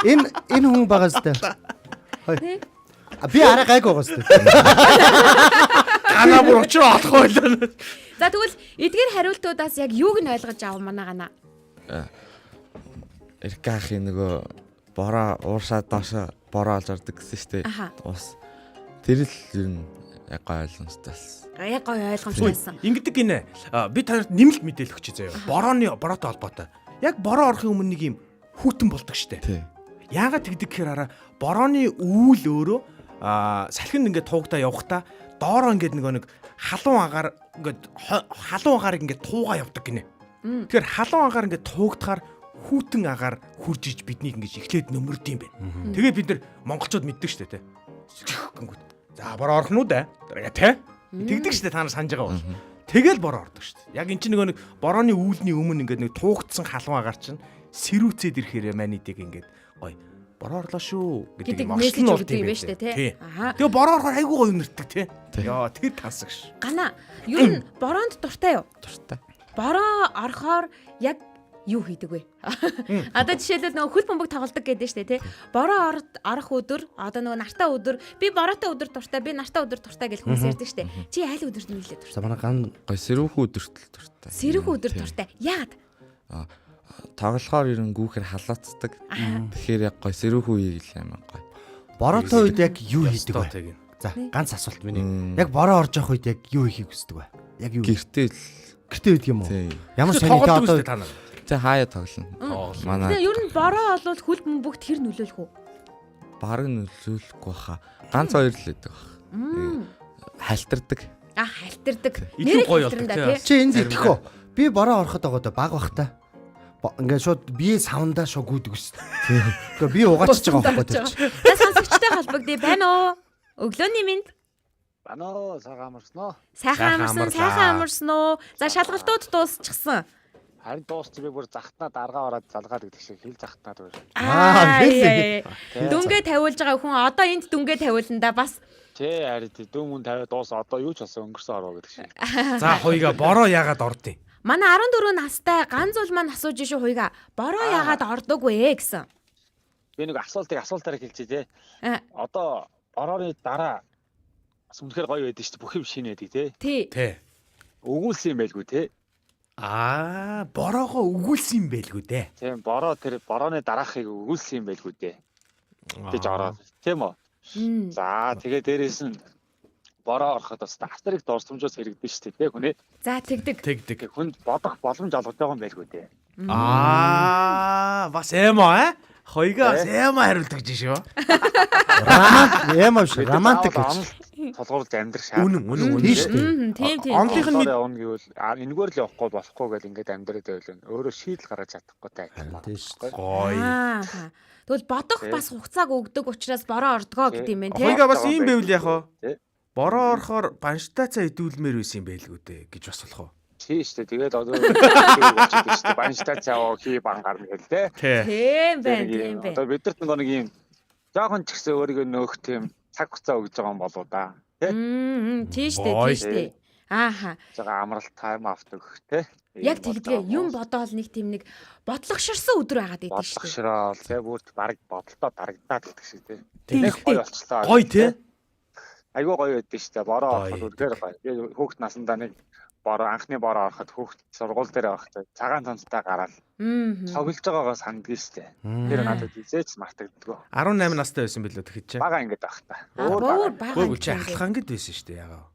Энэ хүн байгаа сте. Би арай гайг байгаа сте.
Ганаа бүр очроо олох байлаа.
За тэгвэл эдгээр хариултуудаас яг юуг нь ойлгож авах манай ганаа?
Эркахи нөгөө бороо ууршаад доошо бороо олж ордог гэсэн штеп.
Аха.
Ус. Тэр л ер нь яг гой ойлгомжтойс.
Яг гоё ойлгомжтойсэн.
Ингэдэг гинэ. Би танарт нэмэлт мэдээлэл өгч заяа. Бороотой холбоотой. Яг бороо орохын өмнө нэг юм хүүтэн болдог штэ.
Тий.
Яагаад тэгдэг гэхээр араа борооны үүл өөрөө салхинд ингээд туугдаа явахдаа доороо ингээд нэг халуун агаарыг ингээд туугаа явдаг гинэ. Тэгэхээр халуун агаар ингээд туugдахаар хүүтэн агаар хурж иж биднийг ингээд эхлээд нөмөрд юм байна. Тэгээ бид нар монголчууд мэддэг шүү дээ, тэ. Гингүүд. За бороо орох нь уу да? Тэ. Тэгдэг шүү дээ, та нар санаж байгаа бол. Тэгэл бороо ордог шүү дээ. Яг эн чинь нэг борооны үүлний өмнө ингээд нэг туugдсан халуун агаар чинь сэрүүцээд ирэхээр манийдэг ингээд гоё бороо орлоо шүү
гэдэг
юм
мессеж
оршлон
өгдөг юм байна шүү дээ тий. Аха.
Тэгээ бороо орохоор айгүй гоё нэрдэг тий. Яа тэр тансагш.
Гана ер нь бороонд дуртай юу?
Дуртай.
Бороо орохоор яг юу хийдэг вэ? Одоо жишээлбэл нөгөө хөл бөмбөг тоглодог гэдэг шүү дээ тий. Бороо орох өдөр одоо нөгөө нартаа өдөр би бороотой өдөр дуртай би нартаа өдөр дуртай гэж хүмүүс ярьдаг шүү дээ. Чи аль өдөрт нийлээ дуртай?
За манай ган
Гой сэрүүхэн өдөртөл дуртай.
Сэрүүх өдөр дуртай. Яагаад?
Тоглохоор ерөн гүүхээр халаацдаг. Тэгэхээр яг гой сэрүүхэн үеийг л амар гой.
бороотой үед яг юу хийдэг вэ? За ганц асуулт миний. Яг бороо орж явах үед яг юу хийхийг хүсдэг вэ? Яг юу?
Гэртээ л
Гэртээ үед юм уу?
тий.
Ямар сони та одоо
та нар.
Тэ хаяа тоглоно. Манай
Тэгээ ер нь бороо олвол хөл бөмбөгт хэр нөлөөлөх үү?
баг нөлөөлөхгүй баха. Ганц хоёр л байдаг бах. Халтардаг.
Халтардаг.
Илүү гоё болдог тий.
чи энд итгэхөө. Би бороо ороход байгаа даа баг бахтай. Ингээд шууд бие савндаа шууд гүйдэг ус. Гэхдээ би угаачж байгаа байхгүй тэр чинь.
Та сонсогчтой холбогдъё байна уу? Өглөөний минь
Банаа сайхан амарсноо.
сайхан амарсан уу? За шалгалтууд дуусчихсан.
Харин дуусч би бүр захтнаа даргаа ороод залгаад гэдэг шиг хил захтнаад байна.
Дүнгээ тавиулж байгаа хүн одоо энд дүнгээ тавиулна да бас.
Тэ харин дүүн мөн тавиад дуусаа одоо юу ч болсон өнгөрсөн ороо гэдэг шиг.
За хоёга бороо яагаад ордیں۔
Манай 14 настай ганц ул маань асууж шүү хуйга. Бороо яагаад ордог вэ гэсэн.
Би нэг асуултаар хэлчихье те. Одоо борооны дараа бас үнэхээр гоё байдаг шүү дээ. Бүх юм шинэ байдаг те.
Тий.
Өгүүлсэн юм байлгүй те.
Бороогоо өгүүлсэн юм байлгүй дээ.
Тийм бороо тэр борооны дараахыг өгүүлсэн юм байлгүй дээ. Гэж ороод тийм үү. За тэгээ дээрээс нь бороо ороход бас астрыг дурсамжаас хэрэгдэн шүү дээ хүнээ.
За тэгдэг.
Хүнд бодох боломж олгож байгаа юм байлгүй дээ.
Бас эмо хоёга бас эмо хариулдаг гэж шүү.
Романтик гэж.
Толгуурлж амьдрах шаардлага.
Үнэн.
Тийм.
Онлынх нь явна гэвэл энэгээр л явахгүй болохгүй гэл ингээд амьдраад байвал өөрөө шийдэл гаргаж чадахгүй таа.
Тийм шүү.
Гоё.
Тэгвэл бодох бас хугацааг өгдөг учраас бороо ордгоо гэдэг юм байна тий.
Хоёга бас ийм байвал яах вэ? Бороо орохоор банштай цаа идүүлмээр байсан юм байлгүй дээ гэж бас болох уу?
Тийм шүү дээ. Тэгээд одоо болчихсон шүү дээ. Банштай цаа хий бан гарна гэл те.
Тийм байна.
Одоо бидэрт нэг юм жоохон ч гэсэн өөрийгөө нөөх тийм цаг хугацаа өгж байгаа юм болоо да.
Тийм шүү дээ. Ааха.
Зага амралт тайм авт өгөх те.
Яг тэгдгээ юм бодоол нэг тийм нэг бодлогоширсан өдөр байгаад идэв шүү дээ.
Бодлогошроо тэгээ бүрт баг бодолтой дарагдаад гэдэг шиг те. Тэг гоё болчлаа.
Гоё те.
Айгуу гоё байдсан шүү дээ. Бороо ороход үргээр гоё. Би хүүхд насандаа нэг анхны бороо ороход хүүхд сургууль дээр байхдаа цагаан цанцтай гараад тоглож байгаагаа санддаг шүү дээ. Тэр надад хизээч мартагддаг.
18 настай байсан билүү тэгэхэд чи.
Бага ингэж байх та.
Өөр
чи ахлах ангид байсан шүү дээ ягаа.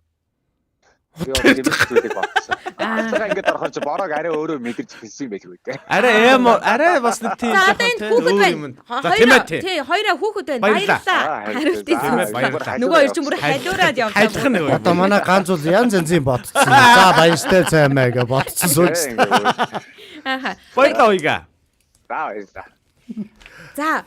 Юу гэдэг бодсон. Ахлах ангид ороход чи бороог арай өөрөө мэдэрч хэлсэн юм байлгүй дээ.
Арай бас нэг тийм
хүүхэд байна. Тий, хоёроо хүүхэд байна. Баярлалаа. Хариултыг. Нөгөө хоёр ч бүр халиураад явлаа.
Одоо манай ганц бол янз янзын бодцсон. За баяртай цаймаа гэж бодцсон сууч.
Баярлалаа хоёга.
Баярлалаа.
За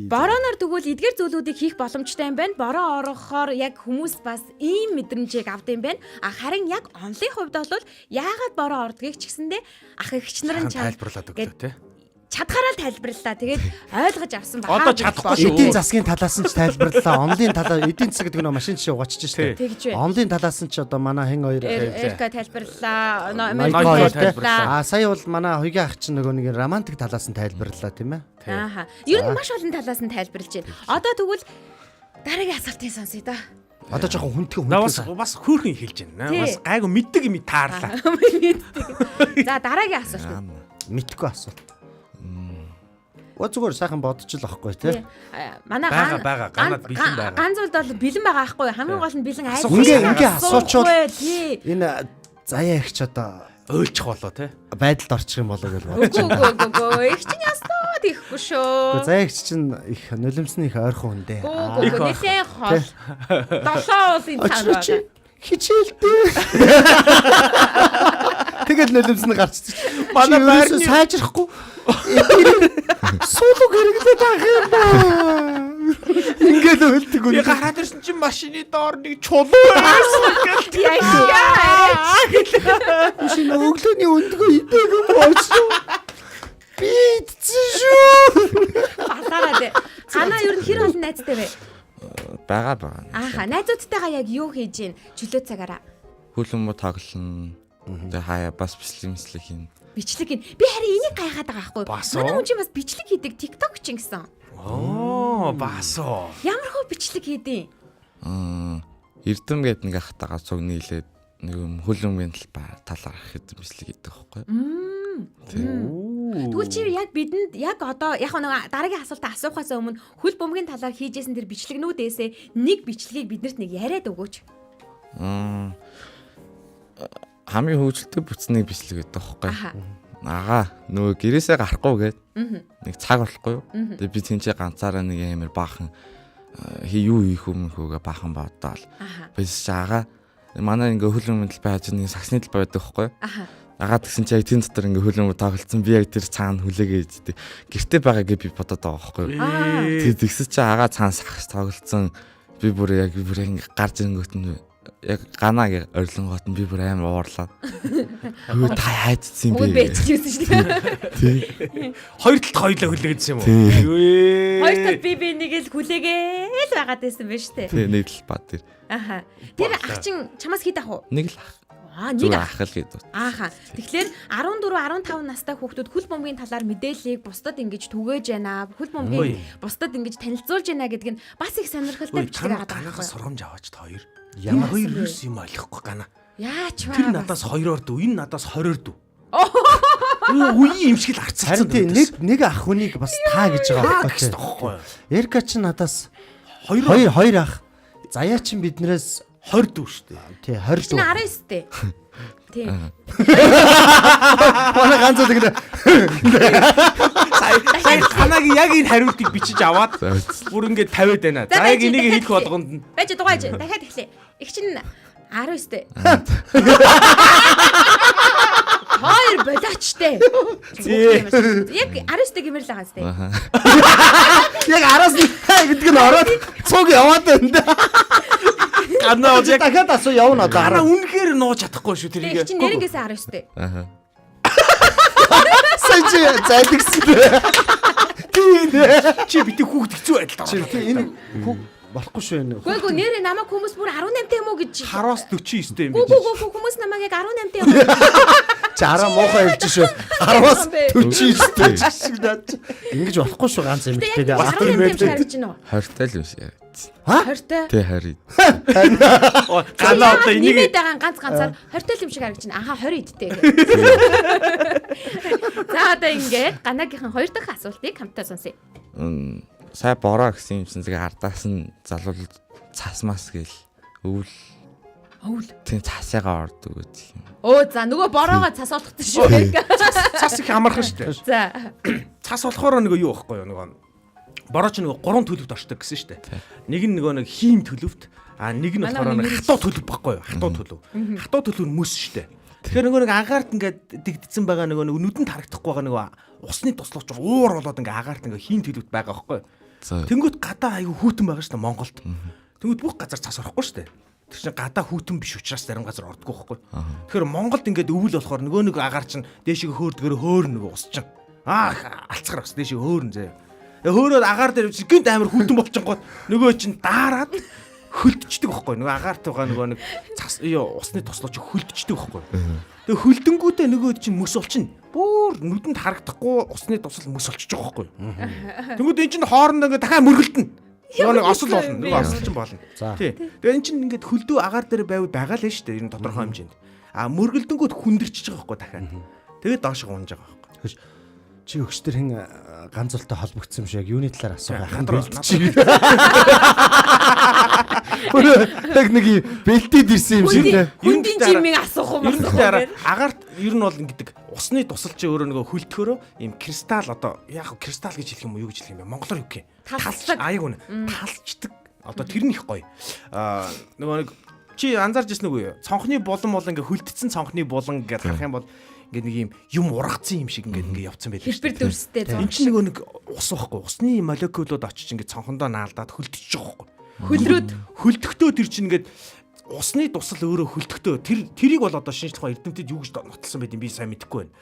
борооноор тэгвэл эдгээр зүйлүүдийг хийх боломжтой юм байна. Бороо орохоор яг хүмүүс бас ийм мэдрэмжийг авд юм байна. Харин яг онлын хувьд бол яагаад бороо ордгийг ч гэсэндээ ах эгч нар нь
тайлбарлаад өглөө те.
Чадхаараа тайлбарлалаа. Тэгээд ойлгож авсан байна.
Одоо чадахгүй шүү.
Эдийн засгийн талаас нь ч тайлбарлалаа. Онлын талаа эдийн засаг гэдэг нь машин чинь угаачиж шүү дээ. Онлын талаас нь ч одоо манай хэн хоёр
Эрка тайлбарлалаа.
Сая бол манай хоёгийн ах чинь нөгөө нэг романтик талаас нь тайлбарлалаа тийм ээ.
Ааха. Ер нь маш олон талаас нь тайлбарлаж байна. Одоо тэгвэл дараагийн асуултыг сонсъё да.
Одоо жоохон хүндхээ.
Бас хөөрхөн хэлж байна. Бас гайгүй мэддэг юм таарлаа.
За дараагийн асуулт.
Мэдхгүй асуулт. Зүгээр сайхан бодож л авахгүй тий.
Манай
бага ганаад бэлэн байгаа.
Ганц бол бэлэн байгаа аахгүй хамгийн гол нь бэлэн айх.
Ингээ асуучвал энэ заяа ихч одоо
ойлчих болоо тий.
Байдалд орчих юм болоо гэж бодож байна.
Үгүй их чинь ястаа тийхгүй шүү.
Заяа ихч чинь их нулимсны их ойрхон хүн дээ.
Үгүй нэлээ хол. Долоо уулын цаана байгаа.
Хичээлтэй. Тэгэл нулимс нь гарч ирсэн.
Манай байрны
сайжрахгүй. Суулуг хэрэглээд байгаа юм байна. Ингээд өлдөг үү.
Би гараад ирсэн чинь машины доор нэг чулуу байсан гэж.
Машин өглөөний өндгөө идээг юм болчихсон. Би идсэн шүү.
Асаараад.
найзуудтайгаа байгаа.
Ааха, найзуудтайгаа яг юу хийж гин чөлөө цагаараа?
Хөлөмбө тоглоно. Тэгээ хаяа бас бичлэг хийн.
Бичлэг гин. Би харин энийг гайхаад байгаа байхгүй. Манай хүн чинь бас бичлэг хийдэг TikTok ч гэсэн.
Бас оо.
Ямар хөө бичлэг хийдیں۔
Эрдэм гээд нэг ахтагаа цуг нийлээд нэг хөлөмбөгийн талаар хэд бичлэг хийдэг байхгүй.
Тэгвэл чи яг бидэнд яг одоо яг нэг дараагийн асуултаа асуухаас өмнө хөл бөмбөгийн талаар хийжсэн тэр бичлэгнүүдээсээ нэг бичлэгийг биднэрт нэг яриад өгөөч.
Хамгийн хөвгөлтэй бүтсний бичлэг гэдэг байхгүй. Агаа нөгөө гэрээсээ гарахгүй гээд нэг цаг болохгүй юу. Тэгээ би тэнцээ ганцаараа нэг амар баахан юу хийх юм хөөгээ баахан бодоол. Бис агаа манай ингээ хөлөмбөнд байж нэг саксны талбай байдаг байхгүй. Агаад гэсэн чи яг тийм дотор ингээ хөлөмбө тоглолцсон би яг тэр цаана хүлээгээ ийдтэй. Гэртээ байгаагээ би бодоод байгаа байхгүй. Тэгээд тэгсэж чи агаа цаана сакс тоглолцсон би бүр ингээ гарч ирэнгүүт нь яг ганааг орилонгоот нь би бүр амар уурлаа. Хөө та хайцсан юм бэ?
Үгүй бэжчихсэн шүү дээ.
Хоёр талд хоёлаа хүлээгээдсэн юм уу?
Хоёр талд би нэг л хүлээгээл байгаад байсан байна шүү дээ.
Тэг нэг л бат тэр.
Аха. Тэр ах чин чамаас хэд ах уу?
Нэг л ах.
Нэг ах
л гэдэг.
Ааха. Тэгэхээр 14 15 настай хүүхдүүд хөл бөмбөгийн талаар мэдээллийг бусдад ингэж түгээж байна. Хөл бөмбөгийг бусдад ингэж танилцуулж байна гэдэг нь бас их сонирхолтой бичлэг байгаа
танаас сургамж аваач та хоёр.
Ямар
хоёр юм ойлгохгүй гана.
Яач вэ?
Тэр надаас 2-оор дүү, энэ надаас 20-оор дүү. Үгүй юм шиг л арцсан.
Харин нэг ах хүнийг бас та гэж байгаа байхгүй. Эрка чи надаас 2 ах. Заяа чин биднээс
20 дүү шүү дээ.
Тий 20 дүү.
19 дээ. Тий.
Манай ганц л ингэ.
Сая танаг яг энэ хариултыг бичиж аваад бүр ингээд тавиад байна. За яг энийг хэлэх болгонд нь
байж дугайж дахиад эхлэе. Их чин 19 дээ. Хоёр болоочтэй. Яг 19 дээ гэмээр л байгаа зү.
Яг араас нь гэдэг нь ороод цуг яваад байна.
Ганаа яг
дахиад асуу явна одоо.
Ганаа үнэхээр нууж чадахгүй шүү тэрийг.
Их чин нэрэнгээс 19 дээ.
Санч зайдагсан.
Чи битээ хүүхд хэцүү байдал
Чи энэ болохгүй шүү энэ.
Гүйгүй нэрээ намайг хүмүүс бүр 18 юм уу гэж.
Хараас 49 дээ юм
би. Гүү хүмүүс намайг яг 18 юм уу.
Чи араа муухай хэлж шүү. 10-аас 49 шиг даа. Ингэж болохгүй шүү ганц юм
гэдэг. 18 юм шиг харж байна уу?
20 тал юм шиг.
Ха?
20
Тэ 20.
Ганаа одоо энийг
нэмээд байгаа ганцаар 20 юм шиг харж байна. Аха 20 идтэй. За одоо ингээд ганаагийнхан 2 дахь асуултыг хамтдаа сонсъё.
Сая бороо гэсэн юмсан зэрэг ардаас нь залуул цасмас гээл өвөл тийм цасаагаа ордог гэдэг юм.
За нөгөө бороогоо цас олгосон шүү.
Цас их амархан шүү дээ.
За.
Цас болохоор нөгөө юу байхгүй юу нөгөө бороо ч нөгөө 3 төлөвт оршдог гэсэн шүү дээ. Нэг нь нөгөө нэг хийм төлөвт нэг нь болохоор нэг хатуу төлөв байхгүй юу? Хатуу төлөв. Хатуу төлөв нь мөс шүү дээ. Тэгэхээр нөгөө нэг агаарт ингээд дэгдсэн байгаа нөгөө нүдэнд харагдахгүй байгаа нөгөө усны туслууч уур болоод ингээ агаарт ингээ хийм төлөвт байгаа байхгүй юу? Тэнгүүт гадаа аягүй хүүтэн байгаа шүү дээ Монголд. Тэнгүүт бүх газар цас орохгүй шүү дээ. Тэр чинь гадаа хүүтэн биш учраас зарим газар ордгоо байхгүй. Тэгэхээр Монголд ингээд өвөл болохоор нөгөө нэг агаар чинь дээшээ хөөрдгөр хөөр нөгөө ус чинь. Алцгар бас дээшээ хөөрн зөө. Хөөрөөд агаар дээр гинт амар хүүтэн болчихгоот нөгөө чинь даарад хөлдчихдөг байхгүй. Нөгөө агаарт байгаа нөгөө нэг цас усны туслууч хөлдчихдөг байхгүй. Тэгээ хөлдөнгүүтээ нөгөө чинь мөс болчихно. Бүр нүдэнд харагдахгүй усны тусал мөс болчихж байгаа байхгүй. Тэнгүүд энэ чинь хоорондоо ингээ дахиад мөргөлдөн. Нөгөө нэг осол болно. Нөгөө осол чинь болно. Тий. Тэгээ энэ чинь ингээд хөлдөө агаар дээр байвал байгаа л шүү дээ. Энэ тодорхой хэмжээнд. Мөргөлдөнгүүд хүндэрчж байгаа байхгүй дахиад. Тэгээд доош гунж байгаа байхгүй.
Чи өгчтөр хэн ганцуултаа холбогдсон юм шиг яг юуны талаар асуу байх юм бэ? Яг нэг бэлтээд ирсэн юм шиг те.
Хүндийн жимийг асуух юм
байна. Агаарт ер нь бол ингэдэг усны тусал чи өөрөө нөгөө хөлтгөрөө ийм кристалл одоо яг кристалл гэж хэлэх юм уу юу гэж хэлэх юм бэ? Монголоор юу гэх юм? Талцдаг. Аяг үнэ. Талцдаг. Одоо тэр нь их гоё. Нөгөө нэг чи анзаарч ирсэн үгүй юу? Цонхны булан бол ингээ хөлтцсэн цонхны булан гэж харах юм бол ингээ нэг юм ургацсан юм шиг ингээ явцсан байлаа.
Хэлбэр дүрстэй.
Энд чинь нөгөө нэг ус байхгүй. Усны молекулууд очиж ингээ цонхондоо наалдаад хөлтөж байгаа байхгүй.
Хөлрөөд
хөлтөхдөө тэр чинь ингээд усны тусал өөрөө хөлтөхдөө тэрийг бол одоо шинжлэх ухаан эрдэмтэд юу гэж нотолсон байд юм би сайн мэдэхгүй байна.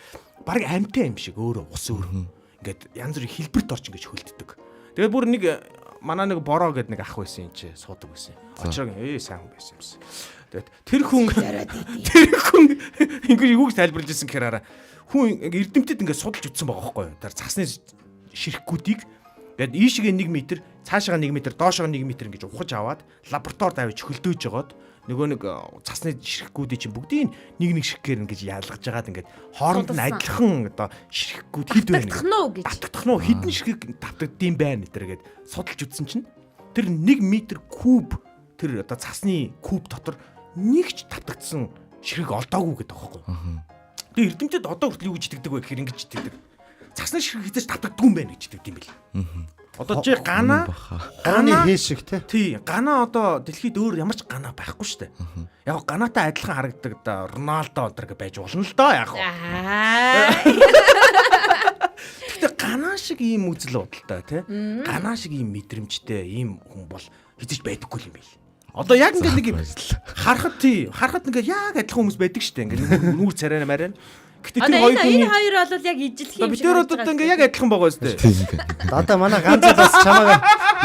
Бараг амьтаа юм шиг өөрөө ус өөрөө. Ингээд янз бүрийн хэлбэрт орж ингэж хөлтдөг. Тэгээд бүр нэг манай нэг бороо гэдэг нэг ах байсан юм чи суудаг байсан. Очрог сайн хүн байсан юмсан. Тэгээд тэр хүн ингээд юуг тайлбарлаж ирсэн гэхээр хүн эрдэмтэд ингээд судалж үтсэн байгаа байхгүй юу. Тэр цасны ширхгүүдийг тэгээд ийшээ 1 м, цаашаа 1 м, доошоо 1 м ингэж ухаж аваад лабораторид авиж хөлдөөж жагаад нөгөө нэг цасны ширхгүүдийн чинь бүгдийг нэг ширхгээр ингэж ялгаж жагаад ингээд хооронд нь адилхан одоо ширхгүүд хэд байна гэж татагдах нь хэдэн ширхэг татагддсан байна гэдэг судалж үтсэн чинь тэр 1 м куб тэр одоо цасны куб дотор нэг ч татагдсан ширхэг олдоогүй гэдэг байхгүй юу. Тэгээ эрдэмтэд одоо хүртэл юу гэж итгэдэг вэ гэхээр ингэж итгэдэг. Цасны ширхэг хэзээ ч татагддгүй юм байна гэж итгэдэг юм бэл. Одоо чи гана
хээ шиг
тий гана одоо дэлхийд өөр ямар ч гана байхгүй шүү дээ. Яг ганатай адилхан харагддаг да Роналдо өнтер байж болно л доо яг. Гэхдээ гана шиг ийм үзэл бодолтой тий. Гана шиг ийм мэдрэмжтэй ийм хүн бол хэзээ ч байдаггүй юм байл. Одоо яг ингээд нэг харахад ингээд яг адилхан хүмүүс байдаг шүү дээ. Ингээд нүүр царай мараа. Гэтэ тэр хоёр
бол яг ижилхэн юм шиг.
Бид тэр одоо ингээд яг адилхан байгаа шүү дээ.
Одоо манай ганцаас чамаагаа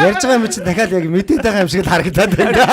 ярьж байгаа юм чи дахиад яг мэдээд байгаа юм шиг л харагдаад байна.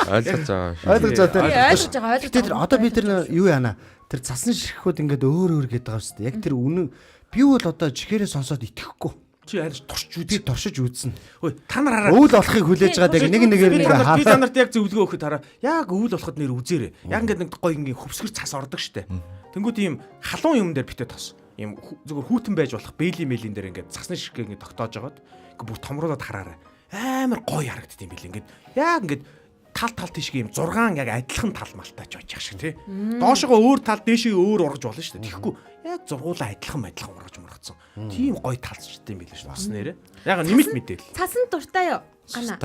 Ойлгож байгаа.
Тэр одоо би тэр юу яана? Тэр цасны ширхгүүд ингээд өөр гээд байгаа шүү дээ. Яг тэр үнэн би бол одоо чихээрээ сонсоод итгэхгүй.
Чи харж
туршиж үзсэн.
Хөөе та нар хараа.
Өвөл болохыг хүлээж байгаа яг нэгээр нэг
хараа. Би та нарт яг зөвлөгөө өгөхөд хараа. Яг өвөл болоход нэр үзээрэй. Яг ингээд нэг гоё ингээд хөвсгөр цас ордог штэ. Тэнгүүд ийм халуун юм дээр битээ тос. Ийм зүгээр хүүтэн байж болох бэйли мэйлийн дээр ингээд цасны ширхэг ингээд тогтоож агаад ингээд бүр томруулаад хараарай. Амар гоё харагддаг юм бэл ингээд. Яг ингээд тал тийшээ ийм 6 яг адилхан тал малтаач очих шиг тий. Доошогоо өөр тал дээшээ өөр ургаж болно шүү дээ. Тэгэхгүй яг зургуулаа адилхан ургаж мургацсан. Тийм гоё талчтай юм билээ шүү. Бас нэрэ. Яг нэмэлт мэдээл.
Цасан дуртай юу? Гана.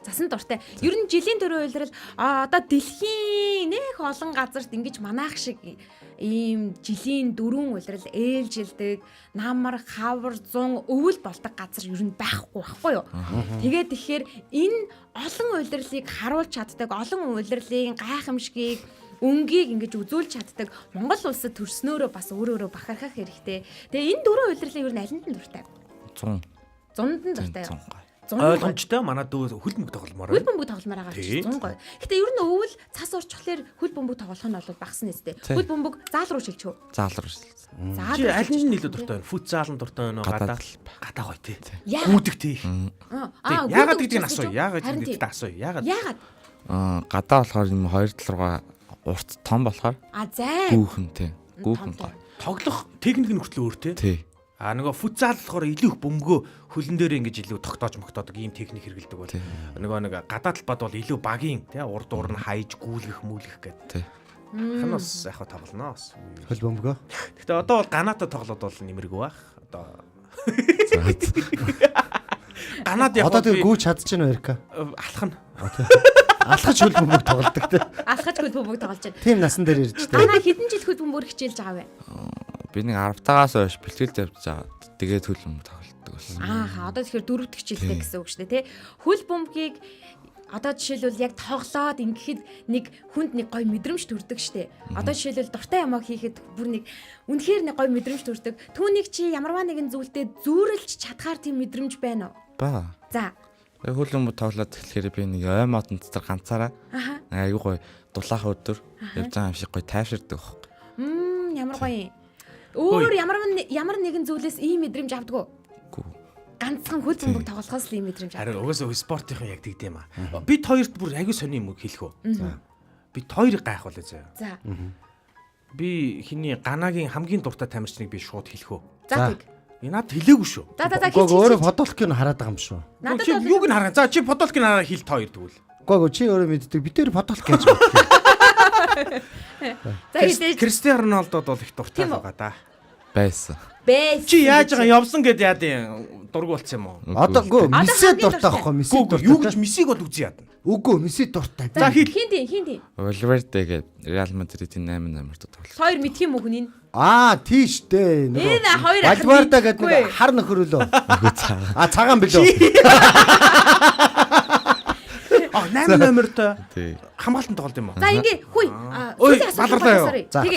Цасан дуртай. Ер нь жилийн төрөө үйлрэл одоо дэлхийн нэх олон газарт ингэж манайх шиг ийм жилийн дөрвөн үйлрэл ээлжилдэг намар хавар зун өвөл болдог газар ер нь байхгүй юу? Тэгээд тэгэхээр энэ олон үйлрлийг харуулж чаддаг, олон үйлрлийн гайхамшгийг өнгийг ингэж үзүүлж чаддаг Монгол улсад төрснөөрөө бас өөрөө бахархах хэрэгтэй. Тэгээ энэ дөрвөн үйлрлийн ер нь аль нь дуртай?
100.
100-д нь дуртай.
Ойлгомжтой манай дүү хөл бөмбөг тогломоор
байна. Хөл бөмбөг тогломоор байгаа чинь 100 гоё. Гэтэ ер нь өвөл цас орчихлоор хөл бөмбөг тоглох нь бол багасна үстэй. Хөл бөмбөг заал руу шилжчихв.
Заал руу шилжсэн.
Чи аль нь илүү дуртай байна? Фут заал нь дуртай байна уу? Гадаа гоё тий. Гүдэг тий. Яагаад гэдгийг асууя. Яагаад гэдгийг асууя.
Яагаад?
Гадаа болохоор юм 2 талрууга урт том болохоор.
Зай.
Гүүхэн тий. Гүүхэн гоё.
Тоглох техник нь хүртэл өөр тий. Нөгөө футзал болохоор илүү их бөмбөгөө хөлн дээр ингэж илүү тогтоож мөгтоодог ийм техник хэрэгэлдэг бол нөгөө нэг гадаа талбад бол илүү багийн тий урд уур нь хайж гүйлгэх гэдэг. Ханаас яг тавлнаа бас.
Хөл бөмбөгөө.
Гэтэ одоо бол ганаата тоглоод бол нэмэргүй байх. Одоо ганаад яг
одоо тэг гүйч чадчихна уу Эрка?
Алхах нь.
Алхаж хөл бөмбөг тоглодог тий.
Алхаж хөл бөмбөг тоглож байна.
Тийм насан дээр ирж тий.
Ганаа хэдэн жил хөл бөмбөг хичээлж байгаа вэ?
Би нэг 10 тагаас хойш бэлтгэл тавьж байгаа. Тэгээд хөл бөмбөг тоглолдог болсон.
Одоо тэгэхээр 4 дахь хичээлтэй гэсэн үг шүү дээ тий. Хөл бөмбөгийг одоо жишээлбэл яг тоглоод ингэхэд нэг хүнд нэг гоё мэдрэмж төрдөг штэ. Одоо жишээлбэл дуртай юмаа хийхэд бүр нэг үнэхээр нэг гоё мэдрэмж төрдөг. Түүнийг чи ямарваа нэгэн зүйлдээ зүүрэлж чадхаар тийм мэдрэмж байна уу?
Ба.
За.
Хөл бөмбөг тоглоод тэгэхээр би нэг ой модон дотор ганцаараа аюу гоё дулаах өдөр явж байгаа юм шиг гоё тайвширдаг байхгүй.
Ямар гоё. Өөр ямар нэгэн зүйлээс ийм мэдрэмж авдаг уу? Ганцхан хөл бөмбөг тоглохоос л ийм мэдрэмж авдаг.
Харин угаасаа спортынхан яг тэгдэм юм аа. Бид хоёрт бүр аягүй сони юм хэлэх үү? Бид хоёрыг гайхуулъя заяа.
За.
Би хиний ганагийн хамгийн дуртай тамирчныг би шууд хэлэх үү?
За тэг.
Наад хэлээгүй шүү.
За
өөрөө фотолог нь хараад байгаа юм шүү.
Чи юуг нь хараа? За чи фотолог нь хараа хэл та хоёр тэгвэл.
Гоо чи өөрөө мэддэг. Бид тэр фотолог гэж бодчих.
За хэдэж
Кристиано Роналдод бол их дуртай байгаа да.
Байсан.
Чи яаж байгаа явсан гэд яадын дург болсон юм уу?
Одоо гоо Месси дуртай байхгүй Месси дуртай.
Юу гэж Мессиг бол үзье яадна.
Үгүй Месси дуртай.
За хин
Valverde гээд Real Madrid-ийн 8 номерт тоглох.
Хоёр мэдх юм уу хүн энэ?
Тийш дээ.
Энэ хоёр
Valverde гэдэг нэг хар нөхөр лөө. Цагаан билүү.
8 номерт хамгаалтанд тоглолт юм уу?
За ингээ хүй.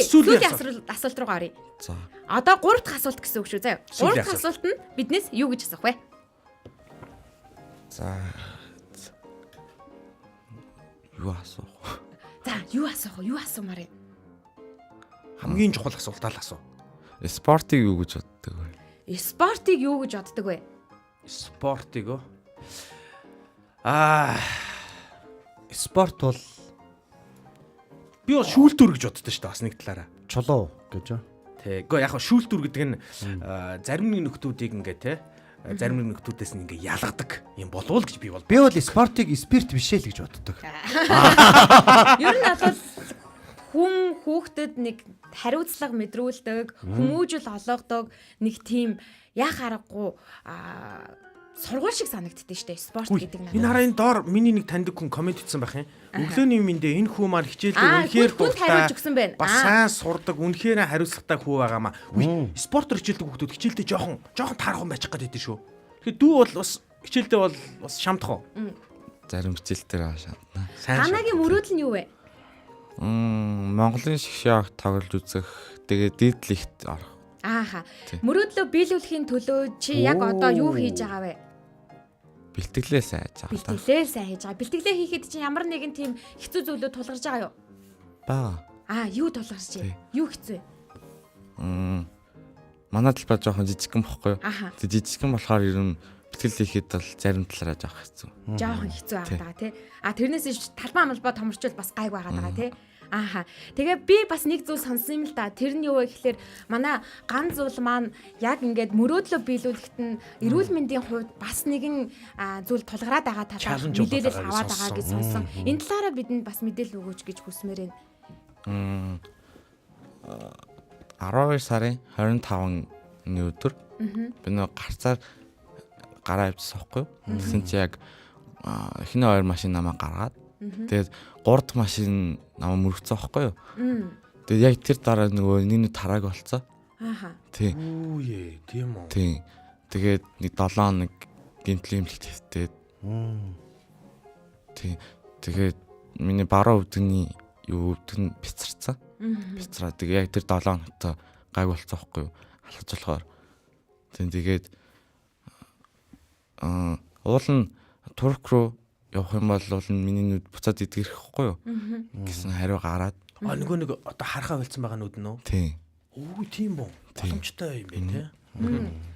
Сүүлийн асуулт руу гаръя.
За.
Одоо 3 дахь асуулт гэсэн үг шүү заяа. 3 дахь асуулт нь биднээс юу гэж асуух вэ?
За. Юу асуух?
За, юу асуумаар юм?
Хамгийн чухал асуултаа л асуу.
Спортыг юу гэж боддог вэ?
Спортыг юу гэж боддог вэ?
Спортыг оо.
Спорт бол
Би бол шүүлтүр гэж боддог шүү дээ бас нэг талаараа.
чулуу гэж.
Тэг. Гэхдээ яг шүүлтүр гэдэг нь зарим нэг нөхдүүдийг ингээ те зарим нэг нөхдүүдээс нь ингээ ялгадаг юм болов л гэж би бол.
Би бол спортыг спирт биш л гэж боддог.
Ер нь бол хүн хүүхдэд нэг хариуцлага мэдрүүлдэг, хүмүүжил олгодог нэг тийм яах аргагүй сургууль шиг санагддээ штэ спорт гэдэг
Энэ хараа энэ доор миний нэг таньдаг хүн комент хийсэн байх юм. Өглөөний юмдээ энэ хүү маань хичээлдээ үнэхээр дуртай. Бас сайн сурдаг, үнэхээр хариуцлагатай хүү байгаамаа. Спортоор хичээлдэг хүмүүс хичээлдээ жоохон таархан байчих гээд байдэн шүү. Тэгэхээр дүү бол бас хичээлдээ бол бас шамдах уу?
Зарим хичээлдэр шаардна.
Ханагийн мөрөөдөл нь юу вэ?
Монголын шгшээг тоглож үзэх. Тэгээд дийдлэгт орох.
Ааха. Мөрөөдлөө биелүүлэхийн төлөө чи яг одоо юу хийж байгаа вэ?
Бэлтгэлээ сайж байгаа.
Бэлтгэлээ сайн хийж байгаа. Бэлтгэлээ хийхэд чи ямар нэгэн тийм хэцүү зүйлүүд тулгарч байгаа юу?
Бага.
Юу тулгарч байна? Юу хэцүү вэ?
Манай талбай жоохон жижигхэн бохгүй юу?
Аха.
Тэг жижигхэн болохоор ер нь бэлтгэл хийхэд бол зарим талаараа жоох хэцүү.
Жоохон хэцүү байгаа тий. Тэрнээс талбай амлбаа томорчвол бас гайг байгаа даа тий. Ааха. Тэгээ би бас нэг зүйл сонсон юм л да. Тэр нь юу вэ гэхээр манай ганц зүйл маань яг ингээд мөрөөдлөө биелүүлэхэд нь эрүүл мэндийн хувьд бас нэгэн зүйл тулгараад байгаа талаар мэдээлэл аваад байгаа гэж сонсон. Энэ талаараа бидэнд бас мэдээлэл өгөөч гэж хүсмээр байна.
12 сарын 25-ны өдөр би нэг гарцаар гараа авчихсан байхгүй юу? Тэгсэн чи яг эхний 2 машин намайг гаргаад тэгээд 3 дахь машин намайг мөрөгцсөн байхгүй юу? Тэгээд яг тэр дараа нөгөө нэг тарааг болцоо.
Ааха.
Тийм.
Үүе, тийм үү.
Тийм. Тэгээд нэг 7 хоног гэмтлийн эмнэлэгт хэвтээд. Тийм. Тэгээд миний баруун өвдөгний өвдөг нь бицарцсан. Бицраа. Тэгээд яг тэр 7 хоногт гайг болцсон байхгүй юу? Халахж болохоор. Тэгээд уул нь Турк руу явах юм бол миний нүд буцаад идэх хэрэггүй юу гэсэн хариу гараад
нөгөө нэг одоо харахаа болцсон байгаа нүд нь үү?
Тийм.
Оо тийм үү. Боломжтой юм байна тий.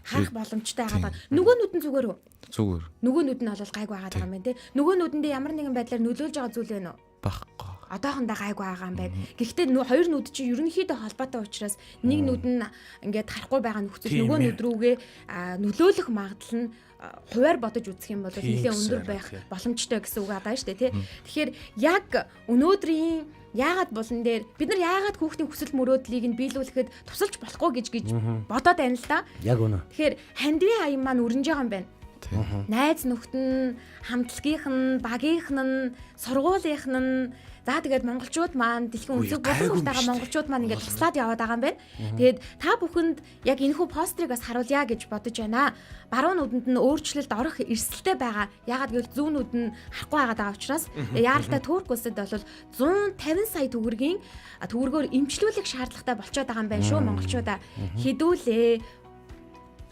Харах боломжтой байгаа. Нөгөө нүд нь зүгээр үү?
Зүгээр.
Нөгөө нүд нь бол гайг байгаа юм байна тий. Нөгөө нүдэндээ ямар нэгэн байдлаар нөлөөлж байгаа зүйл байна уу?
Баггүй.
Одоохондоо гайгүй байгаа юм байна. Гэхдээ хоёр нүд чинь ерөнхийдөө холбоотой учраас нэг нүд нь ингээд харахгүй байгаа нөхцөл нөгөө нүд рүүгээ нөлөөлөх магадлал нь хуваар бодож үзэх юм бол нэлээд өндөр байх боломжтой гэсэн үг адаа шүү дээ тий. Тэгэхээр яг өнөөдрийн яагаад болон дээр бид нар яагаад хүүхдийн хүсэл мөрөөдлийг нь биелүүлэхэд тусалж болохгүй гэж бодоод байна л да.
Яг үнэ.
Тэгэхээр хандивын аян маань өрнөж байгаа юм байна. Найз нөхд нь, хамтлагийнх нь, багийнх нь, сургуулийнх нь за тэгээд монголчууд маань дэлхийн өнцөг болон байгаа монголчууд маань ингээд туслаад яваад байгаа юм байна. Тэгээд та бүхэнд яг энэхүү пострыг бас харуулъя гэж бодож байна. Баруун нүдэнд нь өөрчлөлт орох эрсдэлтэй байгаа. Ягаад гэвэл зүүн нүд нь харахгүй байгаа учраас яаралтай Турк улсад бол 150 сая төгрөгөөр эмчлүүлэх шаардлагатай болчиход байгаа юм байна шүү монголчуудаа. Хідүүлээ.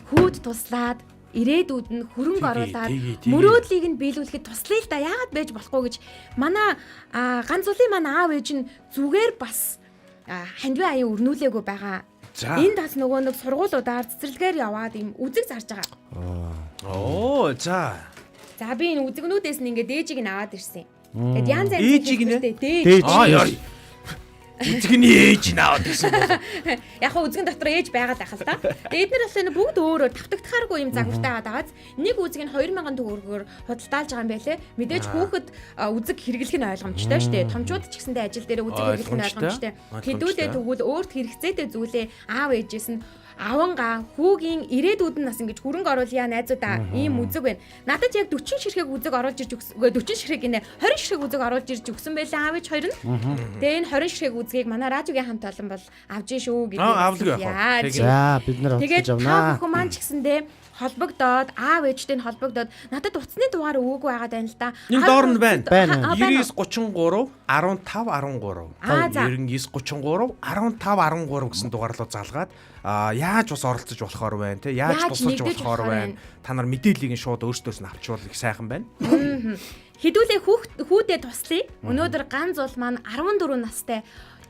Хүүд туслаад ирээдүйд нь хөрөнгө оруулаад мөрөөдлийг нь биелүүлэхэд туслая л да. Яагаад байж болохгүй гэж манай ганц улсын маань аав ээж нь зүгээр бас хандивын аян өрнүүлээгүй байгаа. Энд бас нөгөө нэг сургуулиудаар цэцэрлэгээр яваад им үзэг зарж байгаа.
Оо за.
За би энэ үзэгнүүдээс нь ингээд ээжийг нь аваад ирсэн. Тэгэд янз янз
ээжийг нэ?
дээж.
Үзэгний ээж наваад гэсэн бол
Яг хөө үзэгэн дотор ээж байгаад байх л та. Тэгээд эдгээр бас энэ бүгд өөрөөр тавтагдахааргүй юм загвартай байгаад нэг үзэг нь 2000 төгрөгөөр худалдаалж байгаа юм байлээ. Мэдээж хүүхэд үзэг хэрэглэх нь ойлгомжтой шүү дээ. Томчууд ч гэсэндээ ажил дээр үзэг хэрэглэх нь ойлгомжтой. Хэдүүлээ тэгвэл өөрт хэрэгцээтэй зүйлээ аав ээжээс нь аванга хүүгийн ирээдүйд нь бас ингэж хөрөнгө оруулъя найзуудаа ийм үзэг байна. Надад яг 40 ширхэг үзэг оруулж ирж өгсөн. 40 ширхэг гинэ 20 ширхэг үзэг оруулж ирж өгсөн байлаа аав ээж хоёр нь. Тэгээ энэ 20 ширхэг үзгийг манай радиогийн хамт олон бол авж шүү гэдэг.
Авлаг яах вэ?
За бид нар
тэгээд
авч явнаа.
та бүхэн маань ч гэсэндээ холбогдоод аав ээжтэй нь холбогдоод надад утасны дугаар өгөөгүй байгаа даа л да.
Энэ доор нь байна.
Байна.
9933 15 13.
За.
9933 15 13 гэсэн дугаар руу залгаад яаж бас оролцож болохоор байна те яаж тусалж
нэгдэж
болохоор
болохоор
байна. Та нар мэдээллийг нь шууд өөрсдөөс нь авчвал их сайхан байна.
Хэдүүлээ хүүдээ туслая. Өнөөдөр ганц зул маань 14 настай.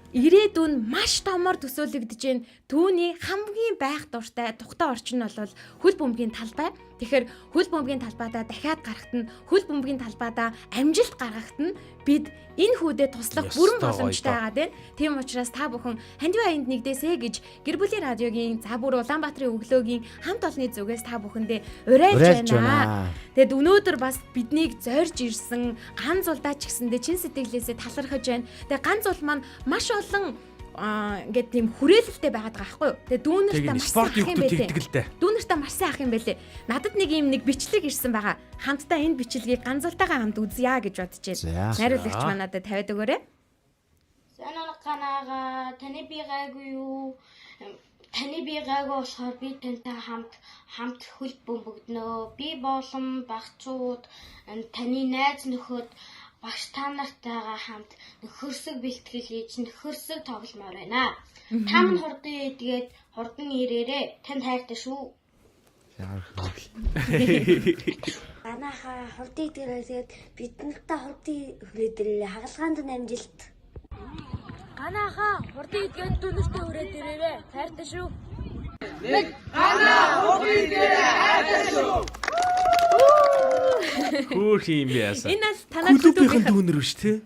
Ирээдүйн маш томор төсөөлөгдөж гэн түүний хамгийн байх дуртай тухтай орчин нь бол хөл бөмбөгийн талбай. Тэгэхээр хөл бөмбөгийн талбайдаа дахиад гарахт нь хөл бөмбөгийн талбайдаа амжилт гаргахт нь бид энэ хүүдэд туслах бүрэн боломжтой байгаа дээ. Тийм учраас та бүхэн хандив аянд нэгдээсэ гэж гэр бүлийн радиогийн за бүр Улаанбаатарын өглөөгийн хамт олонны зүгээс та бүхэндээ уриалж байна. Тэгэд өнөөдөр бас биднийг зорж ирсэн ганц улдаа ч гэсэндээ чин сэтгэлээсээ талархаж байна. Тэгээ ганц ул маань маш олон ингээд тийм хүрээлэлтэй байгаад байгаа байхгүй юу. Тэгээ дүүнэртээ маш
спорт югтүүд тэгдэг л дээ.
Дүүнэртээ маш сайн ах юм байлээ. Надад нэг бичлэг ирсэн байгаа. Хамтдаа энэ бичлэгийг ганцуултайгаа хамт үзье гэж бодож байна. Найруулагч маань надад тавиад өгөөрэй.
Санаагаа таны би гайгүй юу? Таны би гайгүй болохоор би тантай хамт хөл бөмбөгднө. Би болон багцууд таны найз нөхөд багш та нартайгаа хамт нөхөрсөг бэлтгэл хийж нөхөрсөг тогломоор байна. Та минь хурдан идгээд хурдан ирээрээ. Танд хайртай шүү.
Анааха хурдан идгээд бидэнтэй хурдан хүрээдэрээ хагалгаанд амжилт.
Анааха хурдан идгээд дүүнэртээ хүрээд ирээрээ. Хайртай шүү.
Хөөх юм бэ яасан.
Энэ бас танай
клубийн дүүнэр биш те.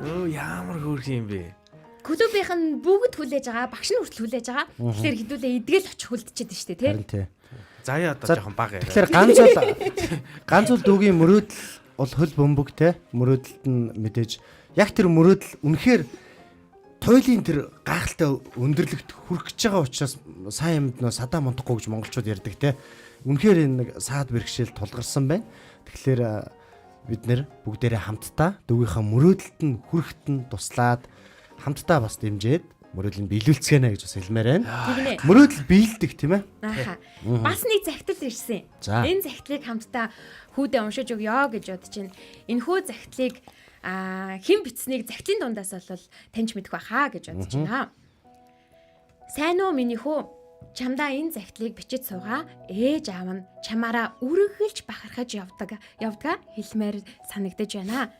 Оо ямар хөөх юм бэ.
Клубийнх нь бүгд хүлээж байгаа, багш нь хүртэл хүлээж байгаа. Тэгэхээр хэдүүлээ идгээл очих хүлдэчихэд штэ тий.
Харин тий.
Заяа одоо жоохон бага яриа.
Тэгэхээр ганц бол дүүгийн мөрөөдөл бол хөл бөмбөг те. Мөрөөдөлд нь мэдээж яг тэр мөрөөдөл үнэхээр туйлын тэр гайхалтай өндөрлөгт хүрэх гэж байгаа учраас сайн юмд нөө садаа мунтахгүй гэж монголчууд ярьдаг те. Үнэхээр энэ нэг саад бэрхшээл тулгарсан байна. Тэгэхээр бид нэр бүгдээрээ хамтдаа дүүгийнхаа мөрөөдөлд нь хүрэхэд нь туслаад хамтдаа бас дэмжиж мөрөөдөл нь биелүүлцгэнэ гэж бас хэлмээр байна. Мөрөөдөл биелдэг тийм ээ.
Ааха. Бас нэг захидал ирсэн. Энэ захидлыг хамтдаа хүүдээ уншиж өгье гэж бодож байна. Энэ хүү захидлыг хэн бичснийг захидлын дундаас бол таньж мэдэх байхаа гэж бодож байна. Сайн уу миний хүү? Чамдаа энэ захидлыг бичиж суугаа. Ээж аав нь чамаараа үргэлж бахархаж явдаг хэлмээр санагдаж байна.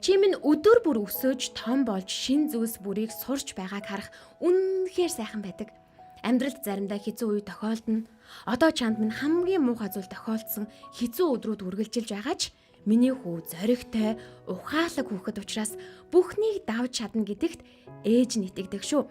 Чи минь өдөр бүр өсөж том болж шин зүйлс бүрийг сурч байгааг харах үнэхээр сайхан байдаг. Амьдралд заримдаа хэцүү үе тохиолдно. Одоо чамд минь хамгийн муухай зүйл тохиолдсон хэцүү өдрүүд үргэлжилж байгаа ч миний хүү зоригтой, ухаалаг хүүхэд учраас бүхнийг давж чадна гэдэгт ээж нь итгэдэг шүү.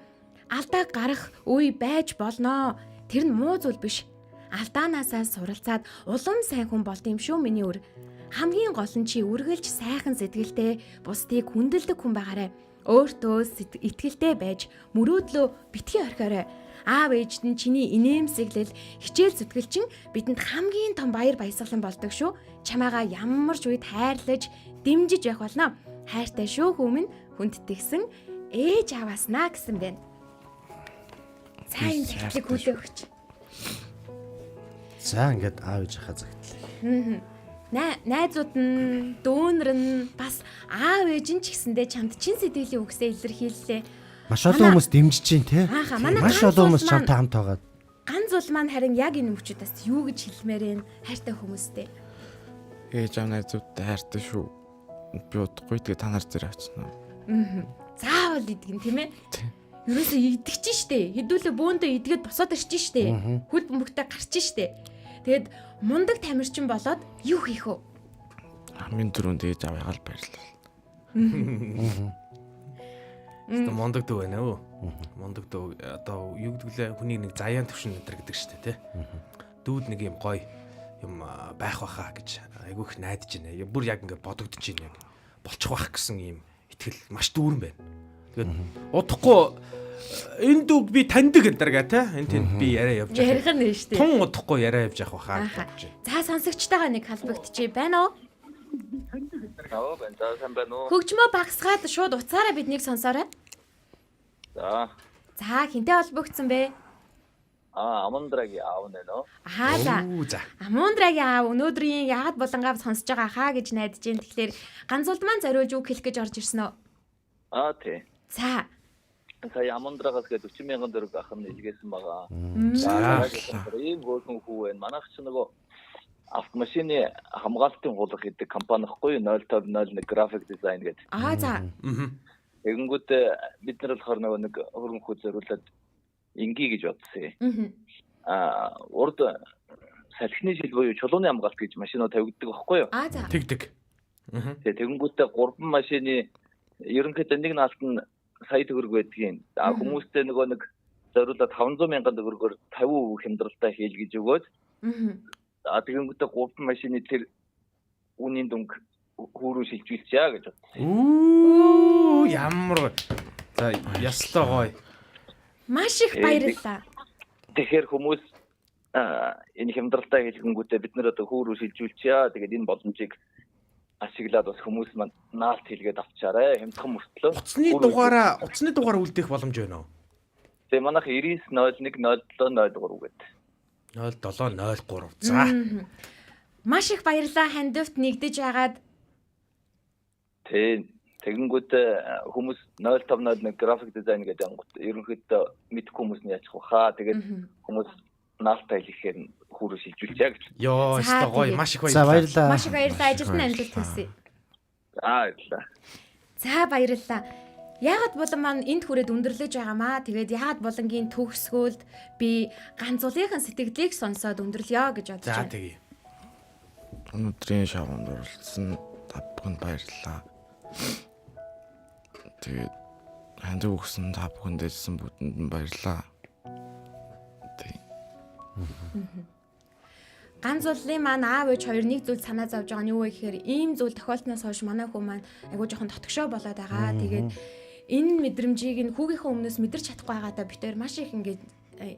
Алдаа гарах үе байж болноо. Тэр нь муу зүйл биш. Алдаанаасаа суралцаад улам сайн хүн болд юм шүү миний өр. Хамгийн гол нь чи үргэлж сайхан сэтгэлтэй, бусдыг хүндэлдэг хүн байгаарай. Өөртөө итгэлтэй байж мөрөөдлөө битгий орхиорой. Аав ээжд нь чиний инээмсэглэл, хичээл зүтгэлчин бидэнд хамгийн том баяр баясгалан болдог шүү. Чамайгаа ямар ч үед хайрлаж, дэмжиж явах болно. Хайртай шүү хүмүн хүндэтгсэн ээж авааснаа гэсэн байна. Сайн захидлыг хүлээх өгч.
За ингээд аав ээжийнхаа захидлыг.
Найзууд нь, дүүнэр нь бас аав ээж нь ч гэсэндээ чамд чин сэтгэлийн үгсээ илэрхийллээ.
Маш олон хүмүүс дэмжиж чинь те.
Маш
олон хүмүүс чамтай хамт байгаа.
Ганц зул маань харин яг энэ мөчүүдээс юу гэж хэлмээр вэ? Хайртай хүмүүстэй.
Ээж аав найзуудтай хайртай шүү. Би удахгүй тэгээ та нар зэрэг очно.
Заавал идэгэн тийм ээ. Ерөөсөө идэгч штэ. Хэдүүлээ бөөндөө идгээд босоод ирчих штэ. Хөл бөмбөгтэй гарчих штэ. Тэгэд мундаг тамирчин болоод юу хийх вэ?
Хамгийн түрүүнд ээж аваагаа л баярлал.
Мондог дөө байна өө. Мондог дөө одоо юу гэдэг лээ хүний нэг заяан төвшин өдр гэдэг штэ тий. Дүүд нэг юм гоё юм байх байхаа гэж айгүйх найдаж байна. Бүр яг ингээд бодогдож байна яг. Болчих واخ гэсэн юм итгэл маш дүүрэн байна. Тэгээд удахгүй энэ дүүг би таньдаг энэ га тий. Энд тэнд би яриа явж байгаа.
Ярих нь штэ.
Тун удахгүй яриа явж явах байхаа гэж бодож байна.
За сонсогчтойгоо нэг холбогдчихъя байна уу?
Аа байна сайн байна уу?
Хөгжмөө багсгаад шууд уцаараа биднийг сонсоорой.
За.
За хинтээ холбогдсон бэ?
아몬드라기 아우네노.
За. Амундрагийн аав өнөөдрийн ягаад болонгаав сонсож байгаа хаа гэж найдаж байна. Тэгэхээр ганцулд маань зориулж үг хэлэх гэж орж ирсэн үү?
네.
За.
사이 아몬드라가 그 40명 들어 가끔 얘기했음 바가. 이 무슨 후에 만학천하고 автомашины хамгаалтын хулах гэдэг компани хгүй 050 график дизайн гэдэг.
За.
Тэгэнгүүт бид нар болохоор нэг хөрөнгө хүү зориулаад инги гэж бодсон. Урд салхины жил буюу чулууны хамгаалт гэж машинууд тавигддаг байхгүй юу?
За.
Тэгдэг.
Тэгэнгүүт 3 машины ерөнхийдөө нэг наалт нь сая төгрөг байдгийн. Хүмүүстэй нөгөө нэг зориулаад 500 мянган төгрөгөөр 50% хямдралтай хийл гэж өгөөд. Тэгэнгүүт 3 машины тэр үнийн дүнг хүүрүү шилжүүлчихье гэж бодсон.
Ямар за яслаа гоё.
Маш их баярлалаа.
Тэгэхээр хүмүүс энэ хямдралтай хэлхэнгүүтээ бид нэр одоо хүүрүү шилжүүлчихье. Тэгээд энэ боломжийг ашиглаад бас хүмүүс маань наалт хийлгээд авчаарай. Хямдхан мөртлөө.
Утасны дугаараа үлдээх боломж байна уу?
Тэгээ манайх 99010703 гэдэг.
0703. За.
Маш их баярлалаа хандивт нэгдэж яагаад.
Тэгэнгүүт хүмүүс 0501 график дизайн гэдэг ангууд ерөнхийдөө мэдхгүй хүмүүс нь яачих вэ? Тэгээд хүмүүс наалтаа хэлэхээр хүүрүү шилжүүлчихье гэж.
Йоо, өстой гоё, маш их
За баярлалаа.
Маш их баярлалаа. Ажилд нь амжилт хүсье.
Баярлалаа.
За баярлалаа. Яагаад болон маань энд хүрээд өндөрлөж байгаамаа. Тэгээд яагаад болонгийн төгсгөлд би ганцуулынхан сэтгэлийг сонсоод өндөрлөё гэж бодож байна.
За тэгье.
Өнөөдрийн шоунд оролцсон та бүхэнд баярлалаа. Тэгээд хандив өгсөн та бүхэнд дэжсэн бүтэнд нь баярлалаа.
Ганцуулын маань аав ээж хоёр нэг зүйл санаа зовж байгаа нь юу вэ гэхээр ийм зүйл тохиолдсноос хойш манай хүү маань айгуу жоохон тотгошоо болоод байгаа. Тэгээд энэ мэдрэмжийг нь хүүгийнхээ өмнөөс мэдэрч чадахгүй байгаадаа бид хоёр маш их ингэж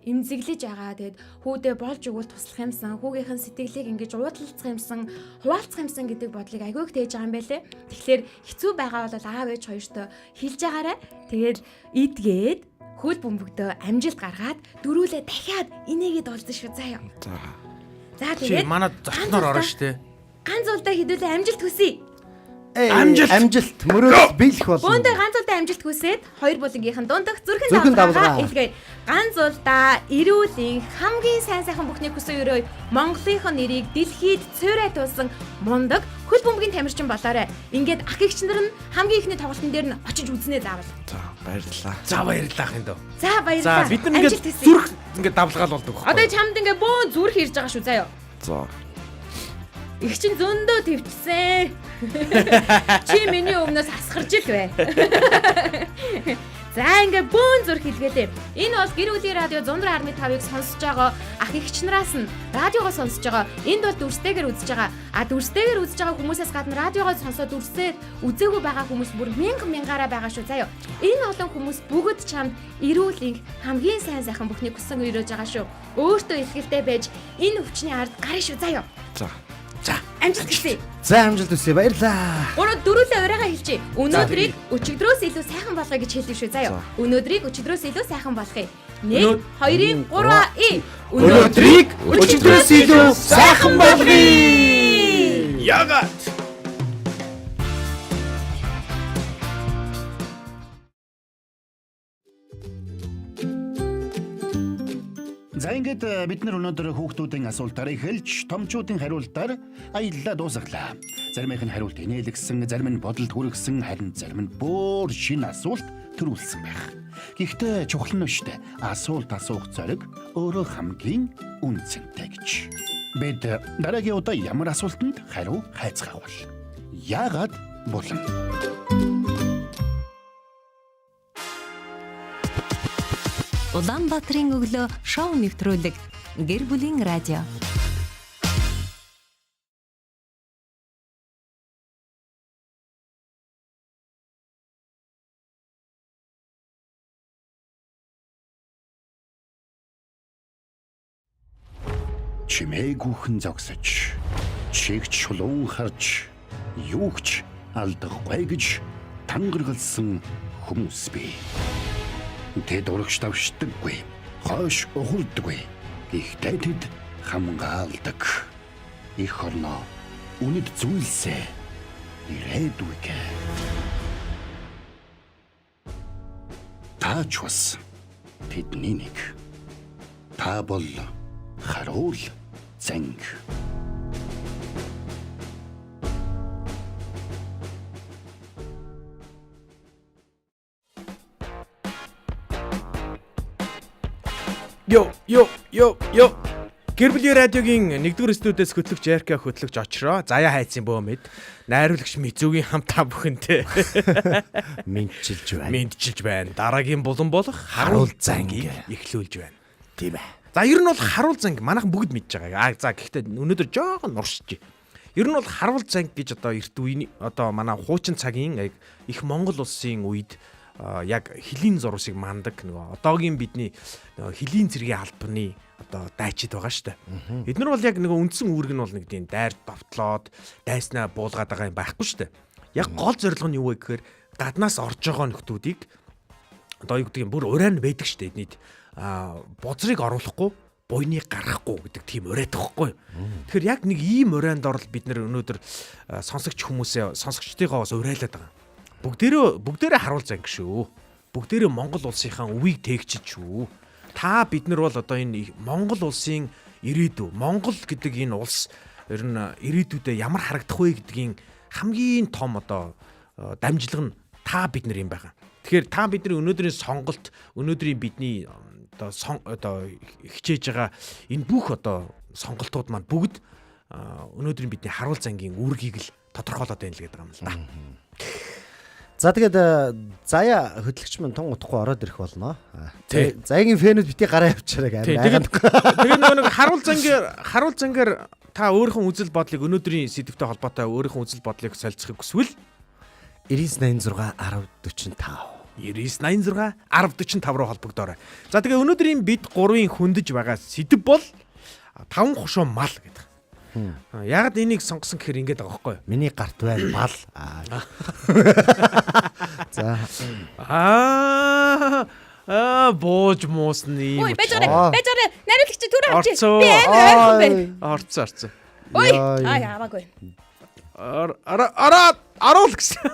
эмзэглэж байгаа. Тэгээд хүүдээ болж өгвөл туслах юмсан, хүүгийнхэн сэтгэлийг ингэж уудлалцах юмсан, хуваалцах юмсан гэдэг бодлыг айгүй их тээж байгаа юм байлээ. Тэгэхээр хэцүү байгаа бол аав ээж хоёртой хэлж агаарай. Тэгээд идгээд хөл бөмбөгдөө амжилт гаргаад дөрүүлээ дахиад инээгээд олдсон шүү заяа. За тэгээд
манай зочноор орно штэ.
Ганц удаа хідүүлээ амжилт хүсье.
Амжилт мөрөөдөл биелэх болно.
Бөөндөө ганц удаа амжилт хүсээд хоёр булангийнхан дундах зүрхэн давлгаа илгээе. Ганц удаа эрүүлийн хамгийн сайн бүхний хүсэн өрөө Монголынхон нэрийг дэлхийд цөөрэй туулсан мундаг хөл бөмбөгийн тамирчин болоорой. Ингээд ах эгч нар нь хамгийн ихний тоглолтын дээр нь очиж үзнэ заавал.
За баярлалаа.
За баярлалаа хиндөө.
За баярлалаа.
За бид нар ингээд зүрх ингээд давлгаал болдог байхгүй.
Одоо чамд ингээд бөөн зүрх ирж байгаа шүү заяа.
За.
Их чин зөндөө твчсэн. Чи миний өмнөөс асгарч ил бай. За ингээ бөөн зүрх хэлгээдээ. Энэ бол гэр бүлийн радио 104.5-ыг сонсож байгаа ах эгч нараас нь радиогоо сонсож байгаа. Энд бол дүрстэйгээр үзэж байгаа. Дүрстэйгээр үзэж байгаа хүмүүсээс гадна радиогоо сонсоод дүрсээд үзээгүй байгаа хүмүүс бүр мянгаараа байгаа шүү заяа. Энэ олон хүмүүс бүгд чамд эрүүлийн хамгийн сайн бүхний хүссэн өрөөж байгаа шүү. Өөртөө ихгэлтэй байж энэ өвчний ард гарна шүү заяа.
За
амжилт хүсье.
За амжилт хүсье. Баярлаа.
Өөрөө дөрүлээ урайгаа хэлчихье. Өнөөдрийг өчигдрөөс илүү сайхан болгоё гэж хэлдэг шүү заяа. Өнөөдрийг өчигдрөөс илүү сайхан болгоё. 1 2 3
Өнөөдрийг өчигдрөөс илүү сайхан болгоё.
Ягаад?
За ингээд бид нар өнөөдөр хүүхдүүдийн асуултаар эхэлж томчуудын хариултаар аяллаа дуусгалаа. Заримийнх нь хариулт инээлгсэн, зарим нь бодолд хүргэсэн, харин зарим нь бүр шинэ асуулт төрүүлсэн байх. Гэхдээ чухал нь штэ асуулт асуух зориг өөрөө хамгийн үнцэнтэй гэж. Бид дараагийн удаа ямар асуултанд хариу хайцгаах вэ? Яагаад болон
Улаанбаатарын өглөө шоу нэвтрүүлэг гэр бүлийн радио.
Чимээгүйхэн зогсож, чигч шулуун харж, юугч алдахгүй гэж тангаргалсан хүмүүс бий. Тэд урагш давшдаггүй, хойш ухалдаггүй. Гэхдээ тэд хамгаалдаг. Их орноо үнэт зүйлсээ ирээдүйг. Таач бас тэдний нэг. Та бол харуул занг.
Йо. Гэр бүлийн радиогийн 1-р студиэс хөтлөгч Эрка хөтлөгч очроо. Заяа хайцсан бөөмэд найруулагч Мизүгийн хамт та бүхэнтэй мэдчилж байна. Дараагийн булан болох харуул зангийг эхлүүлж байна. Тийм ээ. За ер нь бол харуул занг манайхан бүгд мэдж байгаа. За гэхдээ өнөөдөр жоохон нуршиж. Ер нь бол харуул занг гэж одоо эрт үеийн одоо манай хуучин цагийн их Монгол улсын үед яг хилийн зурвасыг мандаг нөгөө одоогийн бидний хилийн цэргийн албаны одоо дайчид байгаа шүү дээ. Эднэр бол яг нөгөө үндсэн үүрэг нь бол нэг тийм дайр довтлоод дайснаа буулгаад байгаа юм байхгүй шүү дээ. Яг гол зорилго нь юу вэ гэхээр гаднаас орж байгаа нөхдүүдийг одоо юу гэдэг юм бүр урайнд байдаг шүү дээ. Эднийд бозрыг оруулахгүй буйныг гаргахгүй гэдэг тийм урайд байхгүй. Тэгэхээр яг нэг ийм урайнд орол бид нэр өнөөдөр сонсогч сонсогчдыгоо бас урайлаад байгаа. Бүгдээрээ харуул занг шүү. Бүгдээрээ Монгол улсынхаа өвийг тээгчиж шүү. Та бид нар бол одоо энэ Монгол улсын ирээдүй, Монгол гэдэг энэ улс ер нь ирээдүйдээ ямар харагдах вэ гэдгийн хамгийн том одоо дамжлага нь та бид нар юм байгаа. Тэгэхээр та бидний өнөөдрийн сонголт, өнөөдрийн бидний одоо хичээж байгаа энэ бүх одоо сонголтууд маань бүгд өнөөдрийн бидний харуул зангийн үүргийг л тодорхойлоод байна л гэдэг юм л да.
За тэгээд заяа хөтлөгч мань тун утахгүй ороод ирэх болно. Заяагийн фэнүүд бити гараа явчаарай гэх.
Тэгээд нэг харуул зангаар та өөрийнхөө үзэл бодлыг өнөөдрийн сэдвтэй холбоотой өөрийнхөө үзэл бодлыг солилцохыг хүсвэл
9986 1045
1045 руу холбогдоорой. За тэгээ өнөөдрийн бид гурвын хөндөж байгаа сэдв бол 5 хошуу мал гэдэг. Ягаад энийг сонгосон гэхээр ингэж байгаа байхгүй юу?
Миний гарт байна мал. За.
Бууж муусны юм.
Ой, бэжэрэ. Найруулагч түр авчи. Би амар байна.
Орцсон.
Ой, яваагүй.
Аруул гэсэн.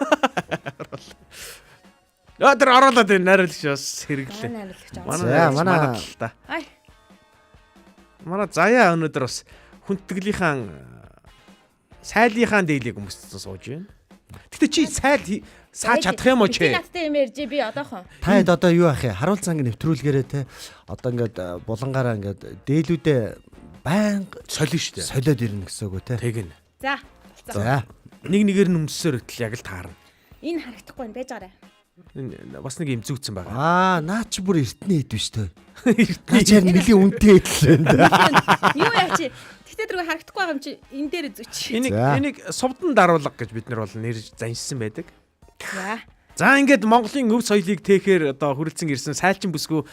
Тэр оруулаад энэ найруулагч бас хэрэглээ. Манай та. Манай заяа өнөөдөр бас хүндэтгэлийнхаа сайлынхаа дээлийг өмссөн сууж байна. Гэтэ чи сааж чадах юм уу чи?
Би надтай юм ярьж би одоохон.
Таад одоо юу ах юм? Харуул занг нэвтрүүлгээрээ те одоо ингээд булангаараа ингээд дээлүүдээ байнга
солино шүү дээ.
Солиод ирнэ гэсэн үг те.
Тэгнэ.
За.
Нэг нэгээр нь өмсөөр хөтл яг л таарна.
Энэ харагдахгүй байж гараа.
Бас нэг юм зүүцсэн байгаа.
Наа чи бүр эртний хэд биш те. Эртний чаар нэлийн үнэтэй хэд л байна.
Юу яа чи? Тэгтээ дөрөв харагдахгүй байгаа юм чи энэ дээр зүч.
Энийг сувдан даруулга гэж бид нар бол нэр заншсан байдаг.
За
ингээд Монголын өв соёлыг тээхээр одоо хүрэлцэн ирсэн сайлчин бүсгүй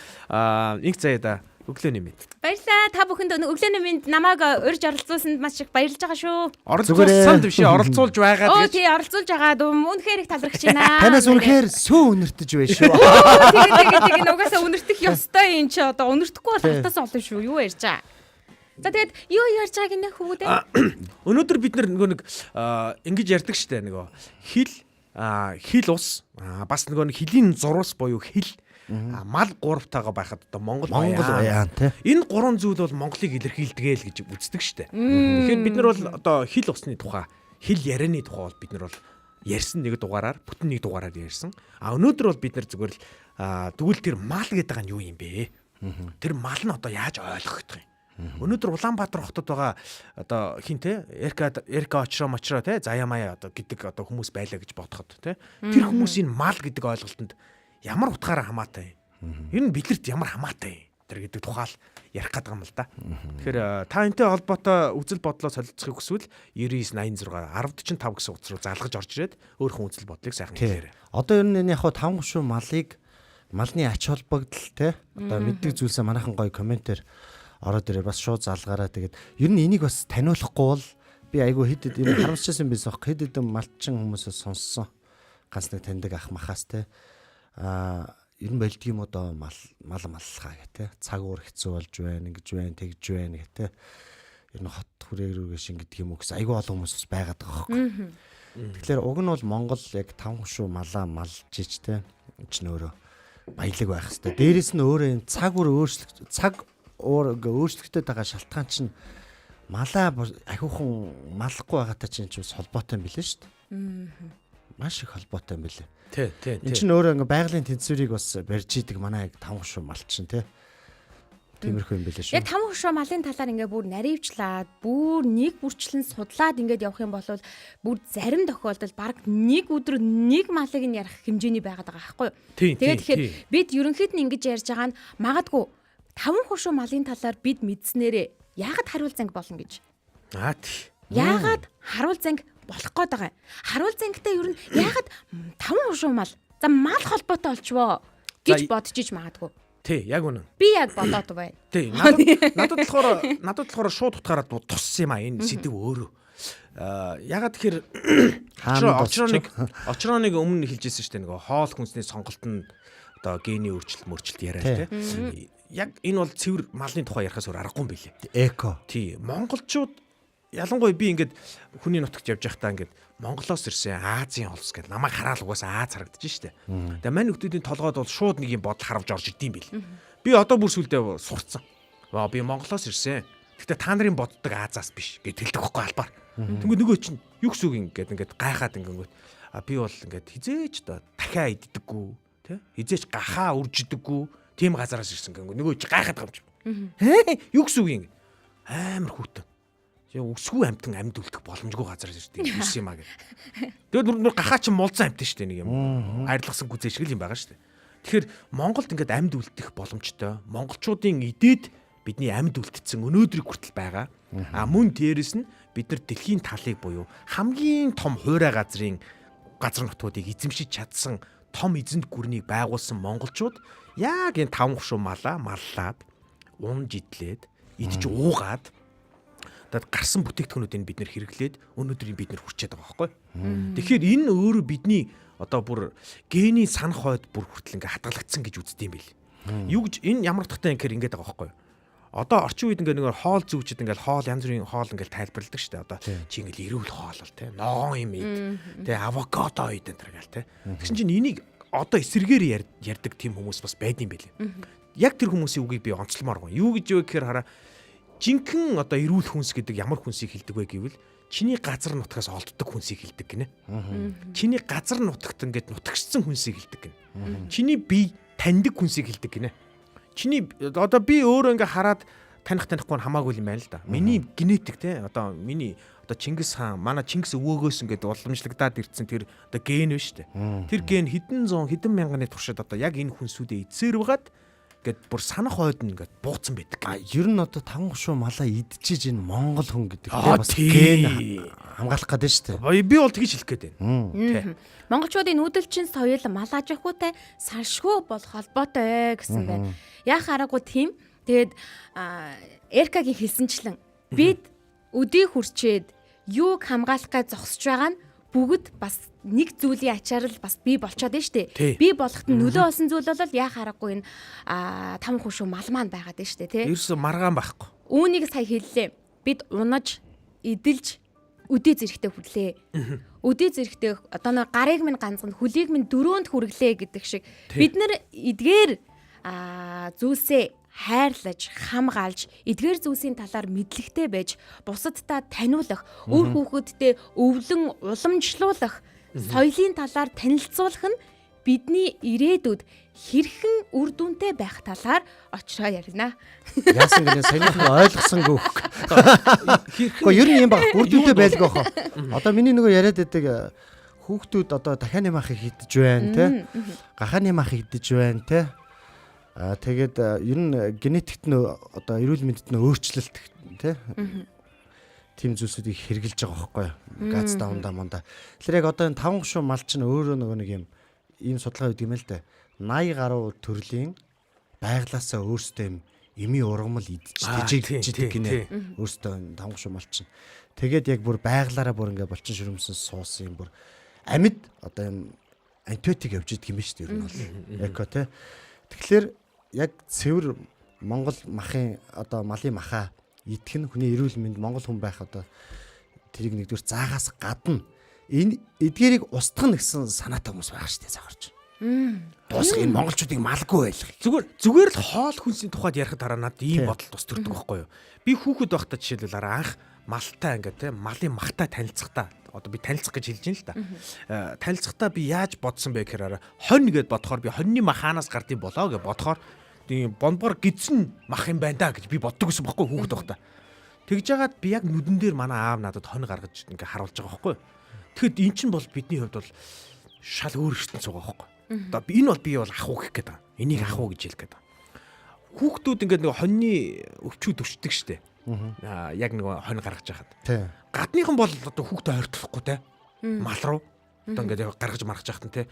инх заяа да өглөө нэмэд.
Баярлалаа. Та бүхэнд өглөө нэмэнд намайг урьж оролцуулсанд маш их баярлж байгаа шүү.
Оролцуулсан биш оролцуулж байгаа гэж.
Тий оролцуулж байгаа. Үнэхээр их талархаж байна.
Танаас үнэхээр сүү үнэртэж байна шүү.
Тэгээ угаасаа үнэртэх ёстой юм чи одоо үнэртэхгүй бол хатаас олон шүү. Юу ярьж байгаа? За тэгээд юу ярьж байгааг нэ хөвгүүдээ.
Өнөөдөр бид нэг ингэж ярьдаг штэ нөгөө хил ус бас нөгөө хилийн зурвас буюу хил мал гуравтайгаа байхад одоо Монгол
баян тий.
Энэ гурван зүйл бол Монголыг илэрхийлдэг л гэж үздэг штэ. Тэгэхээр бид нар бол одоо хил усны тухай, хил ярианы тухай бол бид нар бол ярьсан нэг дугаараар, бүтэн нэг дугаараар ярьсан. Өнөөдөр бол бид нар зүгээр л тэгвэл тэр мал гэдэг нь юу юм бэ? Тэр мал нь одоо яаж ойлгох вэ? Өнөөдөр Улаанбаатар хотод байгаа одоо хин те Эрка очроо те заяа маяа одоо гэдэг одоо хүмүүс байлаа гэж бодоход те тэр хүмүүсийн мал гэдэг ойлголтод ямар утгаараа хамаатай юм. Ер нь бидлэрт ямар хамаатай тэр гэдэг тухайл ярих гэдэг юм л да. Тэгэхээр та энтэй холбоотой үзэл бодлоо солилцохыг хүсвэл 9986 1045 гэсэн утас руу залгаж орж ирээд өөрийнхөө үзэл бодлыг сайхан хэлээрэй.
Одоо ер нь энэ яг 5 гушуу малны ач холбогдол те одоо мэддэг зүйлсээ манайхан гоё комментээр ороод ирээ бас шууд залгаараа тэгээд ер нь энийг бас таниулахгүй бол би айгүй хэд энэ харамсчихсан байсан баг хэд малчин хүмүүсээс сонссон ганц нэг таньдаг ах махаас те ер нь болдг юм одоо мал маллахаа гэх те. Цаг уур хэцүү болж байна, ингэж байна, тэгж байна гэх те. Ер нь хот хүрээ рүүгээ шингэдэг юм уу гэсэн айгүй олон хүмүүс бас байгаад байгаа байхгүй. Тэгэхээр уг нь бол Монгол яг 5 хушуу малаа малж ич те. Энд өөрөө баялаг байх хэвээр. Дээрээс нь өөрөө энэ цаг уур өөрчлөгдөд байгаа шалтгаан чинь малаа ахиухан малахгүй байгаатай чинь бас холбоотой юм билээ шүү дээ. Маш их холбоотой юм билээ.
Тий.
Энд чинь өөрөө ингээ байгалийн тэнцвэрийг бас барьж идэг манай яг 5 хушуу мал чинь те. Тиймэрхүү юм билээ шүү.
Яг 5 хушуу малын талаар ингээ бүр наривчлаад, бүр нэг бүрчлэн судлаад ингээд явах юм бол бүр зарим тохиолдолд баг нэг өдөр нэг малыг нь ярих хэмжээний байгаад байгаа байхгүй юу? Тэгээд тэгэхээр бид ерөнхийд нь ингэж ярьж байгаа нь магадгүй 5 хушуу малын талаар бид мэдснээрээ яагаад хариул занг болно гэж. Яагаад хариул занг болох гээд байгаа юм. Хариул зангтай ер нь яагаад 5 хушуу мал за мал холбоотой болчихвоо гэж бодож иж магадгүй.
Тий, яг үнэн.
Би яг бодоод байна.
Тий, надад болохоор шууд утгаараа туссан юм а энэ сэдв өөрөө. Ягаад тэгэхээр очрооныг өмнө хэлжсэн шүү дээ нөгөө хоол хүнсний сонголт нь одоо гений өөрчлөлт яриа тий. Яг энэ бол цэвэр малын тухай ярихаас өөр аргагүй юм билээ.
Эко.
Тий, монголчууд ялангуяа би ингээд хүний нутагт явж байхдаа ингээд Монголоос ирсэн Азийн холс гэдэг намайг хараад угаасаа Аз харагдаж штэ. Тэгээ мань хүмүүсийн толгойд бол шууд нэг юм бодол харавж орж идэм бил. Би одоо бүр сүлдээ сурцсан. Би Монголоос ирсэн. Гэхдээ та нарын боддог Азаас биш гэж хэлдэг байхгүй албаар. Тэнгүү нөгөө чинь юу гэсэн үг ингээд гайхаад ингээд би бол ингээд хизээч дахиа иддэггүй тий хизээч гахаа үржидэггүй тийм газараас ирсэн гэнгээ нөгөө чи гайхаад байгаа юм чи. Юу гэсэн үг юм амар хүүтэн. Өсгүү амтан амьд үлдэх боломжгүй газараас ирдэг юм биш юм аа гэх. Тэгээд нүр гахаа чинь мулзан амтан шүү дээ нэг юм. Арилгасан гүзээ шиг л юм байгаа шүү дээ. Тэгэхээр Монголд ингээд амьд үлдэх боломжтой. Монголчуудын идээд бидний амьд үлдсэн өнөөдрийг хүртэл байгаа. Мөн дээрэс нь бид нар дэлхийн талыг буюу хамгийн том хуурай газар нутгуудыг эзэмшиж чадсан том эзэнт гүрнийг байгуулсан монголчууд яг энэ 5 хушуу маллаад унж идлээд идж уугаад тэгээд гарсан бүтээгдэхүүнүүдийг бид нэр хэрэглээд өнөөдрийг бид нэр хүрчээд байгаа байхгүй. Тэгэхээр энэ өөрөө бидний одоо бүр гений санах хойд бүр хүртэл ингээ хадгалагдсан гэж үздэг юм бэл. Юу гэж энэ ямар утгатай юм гэхээр ингээд байгаа байхгүй. Одоо орчин үед ингээ нэг хоол зүүчид ингээл хоол янз бүрийн хоол ингээл тайлбарладаг шүү дээ. Одоо чи ингээл эрүүл хоол бол те ногоон юм ид те авокадо ид энэ төр гэл те. Тэгсэн чинь энийг одоо эсэргээр ярьдаг тийм хүмүүс бас байдсан байлээ. Яг тэр хүмүүсийн үгийг би онцлмоор гоо. Юу гэж вэ гэхээр хараа жинхэнэ одоо эрүүл хүнс гэдэг ямар хүнсийг хэлдэг вэ гэвэл чиний газар нутгаас олддог хүнсийг хэлдэг гинэ. Чиний газар нутагт ингээд нутагшсан хүнсийг хэлдэг гинэ. Чиний бие таньдаг хүнсийг хэлдэг гинэ. Чиний одоо би өөрөө ингээ хараад танихгүй хамаагүй юм байна л да. Миний генетик те одоо миний одоо Чингис хаан манай Чингис өвөөгөөс ингээд уламжлагдаад ирсэн тэр одоо ген байна шүү дээ. Тэр ген хэдэн мянганы туршид одоо яг энэ хүнсүүдээ эзээр угаад ингээд бүр санах хойд нь ингээд бууцсан байдаг.
Ер нь одоо 5 хушуу малаа идчихэж энэ монгол хүн гэдэг бас ген хамгаалах гэдэг шүү дээ.
Би бол тэгж хэлэх гээд байна.
Монголчуудын нүүдэлчин соёл мал аж ахуйтай салшгүй бол холбоотой гэсэн байна. Яах аргагүй тийм. Тэгээд Эркагийн хэлсэнчлэн бид өдий хүрчээд юуг хамгаалах гэж зогсож байгаа нь бүгд бас нэг зүйлийн ачаар л бас бий болчиход байна шүү дээ. Бий болоход нөлөө олсон зүйл бол яах аргагүй энэ 5 хушуу мал маань байгаад байна шүү дээ.
Ерөөсө маргаан байхгүй.
Үүнийг сая хэллээ. Бид унаж, эдэлж өдөө зэрэгтэй хүрлээ. Өдөө зэрэгтэй одоо нэг гарыг минь ганцхан хөлийг минь дөрөөнд хүргэлээ гэдэг шиг бид нар эдгээр зүйлсээ хайрлаж, хамгаалж, эдгээр зүйлсийн талаар мэдлэгтэй байж, бусадтай таниулах, өөр хүүхэдтэй өвлөн уламжлуулах, соёлын талаар танилцуулах нь бидний ирээдүйд хэрхэн үр дүнтэй байх талаар очроо ярина.
Яасан гэнэ саяхан ойлгосонгүй. Гэхдээ ер нь юм баг үр дүнтэй байлгүй хаа. Одоо миний нөгөө яриад байдаг хүүхдүүд одоо дахианы махыг хидэж байна те. Гахааны махыг хидэж байна те. Тэгээд ер нь генетикт нь одоо эрүүл мэндэд нь өөрчлөлт те. Тим зүйлсүүдийг хэрглэж байгаа байхгүй юу? Гац давндаа манда. Тэгэхээр яг одоо энэ 5 хушуу мал чинь өөрөө нөгөө нэг ийм судалгаа өгдөг юм л да. 80 гаруй төрлийн байглаасаа өөрсдөө эми ургамал идчихдэг гинэ. Өөрсдөө 5 хушуу мал чинь. Тэгээд яг бүр байглаараа бүр ингээ болчин шүрмсэн суусан юм бүр амьд одоо юм антибиотик явж идэг юм биш үү ер нь бол. Эко тий. Тэгэхээр яг цэвэр Монгол махын одоо малын маха идэх нь хүний эрүүл мэнд Монгол хүн байх одоо тэрийг нэгдүгээр заагаас гадна энэ эдгээрийг устгах гэсэн санаатай хүмүүс байх шүү дээ загварч. Дуусах энэ монголчуудыг малгүй байлгах.
Зүгээр л хоол хүнсийн тухайд ярихад хараа надад ийм бодол тус төрдөг байхгүй юу. Би хүүхэд байхдаа жишээлбэл анх малтай ингээд те малын махтай танилцахтаа одоо би танилцах гэж хэлж байна л да. Танилцахтаа би яаж бодсон бэ гэхээр хонь гэд бодохоор би хоньны мах хаанаас гардыг болоо гэж бодохоор тийм бомбор гидсэн мах юм байна да гэж би боддог гэсэн байхгүй хүүхэд байхдаа. Тэгж жагаад би яг нүдэн дээр манай аав надад хонь гаргаж ингээ харуулж байгаа байхгүй. Тэгэхэд эн чинь бол бидний хувьд бол шал өөр ертөнц байгаа байхгүй. Одоо энэ бол би бол ахуу гэх гээд байгаа. Энийг ахуу гэж хэлэх гээд байгаа. Хүүхдүүд ингээд нэг хоньны өвчүүд өчтдөг штэ. Яг нэг хонь гаргаж яхад. Гадныхан бол одоо хүүхдээ ойртохгүй те. Мал руу одоо ингээд гаргаж маргаж яхад нь те.